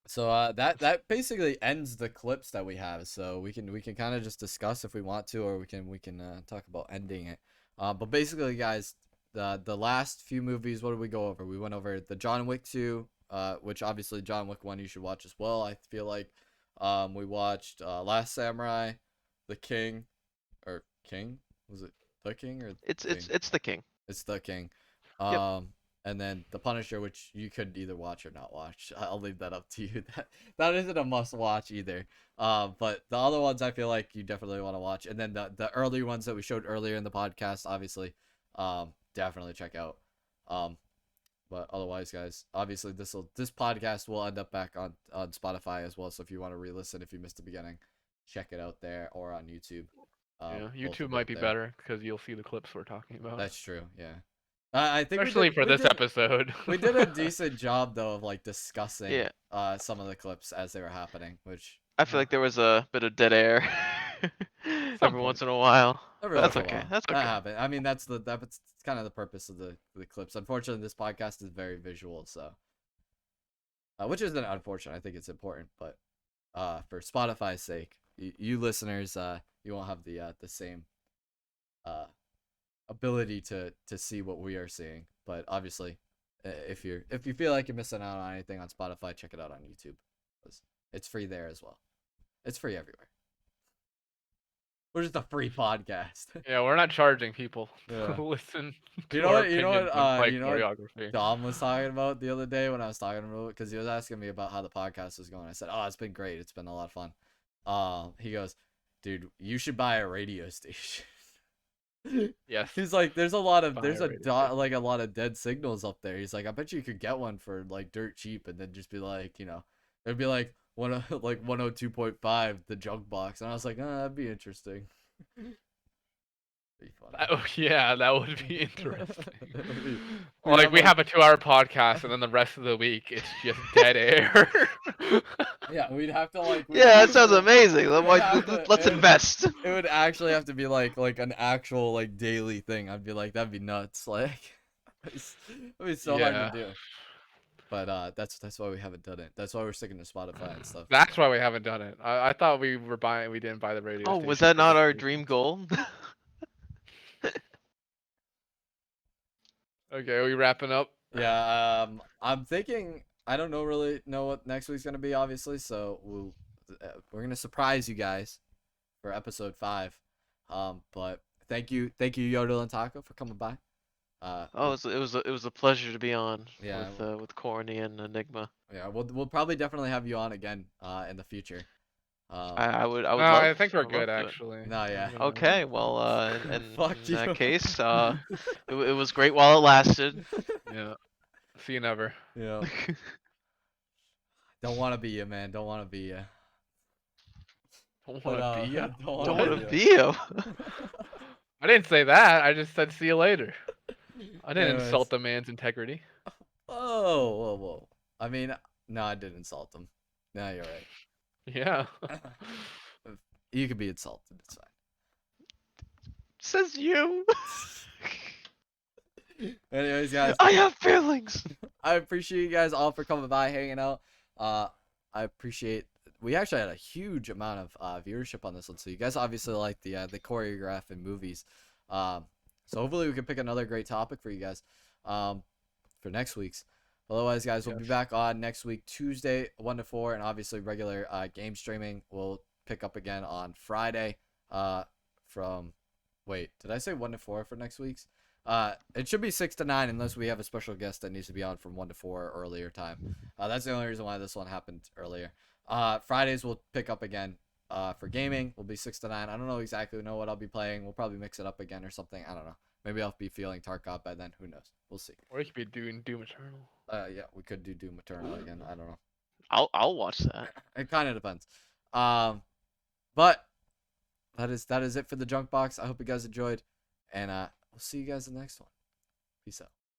So that basically ends the clips that we have. So we can kind of just discuss if we want to, or we can talk about ending it. But basically, guys, the last few movies, what did we go over? We went over the John Wick 2, which obviously John Wick 1 you should watch as well. I feel like we watched Last Samurai, The King, or King, was it The King or It's King? it's the king. It's The King. Yep. And then The Punisher, which you could either watch or not watch. I'll leave that up to you. That isn't a must watch either. But the other ones I feel like you definitely want to watch. And then the early ones that we showed earlier in the podcast, obviously, definitely check out. But otherwise, guys, obviously this podcast will end up back on Spotify as well. So if you want to re-listen if you missed the beginning, check it out there or on YouTube. Yeah, Both YouTube will might up be there. better because you'll see the clips we're talking about. That's true. Yeah. I think Especially for this episode. we did a decent job though of like discussing Yeah. some of the clips as they were happening, which I feel like there was a bit of dead air every point. once in a while. every But that's once in a okay. while, That's that okay. happened. I mean, that's kind of the purpose of the clips. Unfortunately, this podcast is very visual, so which isn't unfortunate. I think it's important, but for Spotify's sake, you listeners, you won't have the same ability to see what we are seeing. But obviously, if you feel like you're missing out on anything on Spotify, check it out on YouTube. It's free there as well. It's free everywhere. We're just a free podcast. Yeah, we're not charging people Yeah. to listen to You know our what? You know opinions what? on fight You know what choreography. Dom was talking about the other day when I was talking to him because he was asking me about how the podcast was going. I said, "Oh, it's been great. It's been a lot of fun." He goes, "Dude, you should buy a radio station." Yes. He's like, "There's a lot of Buy there's a a radio dot like a lot of dead signals up there." He's like, "I bet you could get one for like dirt cheap, and then just be like, it'd be like like 102.5 the junk box." And I was like, "Oh, that'd be interesting." Be funny. Oh yeah, that would be interesting. We Like have, we like- have a 2-hour podcast, and then the rest of the week it's just dead air. Yeah, we'd have to like. Yeah, that sounds amazing. have to- Let's it- invest. It would actually have to be like an actual like daily thing. I'd be like, that'd be nuts. Like, it'd be so hard Yeah. to do. But that's why we haven't done it. That's why we're sticking to Spotify and stuff. That's why we haven't done it. I thought we didn't buy the radio. Oh, was station that not for our this dream reason. goal? Okay, are we wrapping up? Yeah. I'm thinking. I don't really know what next week's gonna be, obviously. So we're gonna surprise you guys for episode 5. But thank you, Yodelling Taco, for coming by. Oh, it was a pleasure to be on Yeah. with Corny and Enigma. Yeah, we'll probably definitely have you on again in the future. I would No, love. I think we're I'd love good to. actually. No, yeah. You know. Okay, well, in Fuck you. that case, it was great while it lasted. Yeah. See you never. Yeah. Don't want to be you, man. Don't want to be you. Don't But, want to be ya. don't Don't wanna want to be be you. I didn't say that. I just said see you later. I didn't Anyways. insult the man's integrity. Whoa. I mean, no, I did insult him. No, you're right. Yeah. You could be insulted. It's fine. Says you. Anyways, guys. I have feelings. I appreciate you guys all for coming by, hanging out. I appreciate. We actually had a huge amount of viewership on this one, so you guys obviously like the choreograph and movies. So hopefully we can pick another great topic for you guys, for next week's. Otherwise, guys, we'll be back on next week, Tuesday, 1 to 4, and obviously regular game streaming will pick up again on Friday. From, wait, did I say 1 to 4 for next week's? It should be 6 to 9 unless we have a special guest that needs to be on from 1 to 4 earlier time. That's the only reason why this one happened earlier. Fridays will pick up again. For gaming, will be 6 to 9. I don't exactly know what I'll be playing. We'll probably mix it up again or something. I don't know. Maybe I'll be feeling Tarkov by then. Who knows? We'll see. Or you could be doing Doom Eternal. Yeah, we could do Doom Eternal again. I don't know. I'll watch that. It kind of depends. But that is it for the junk box. I hope you guys enjoyed, and we'll see you guys in the next one. Peace out.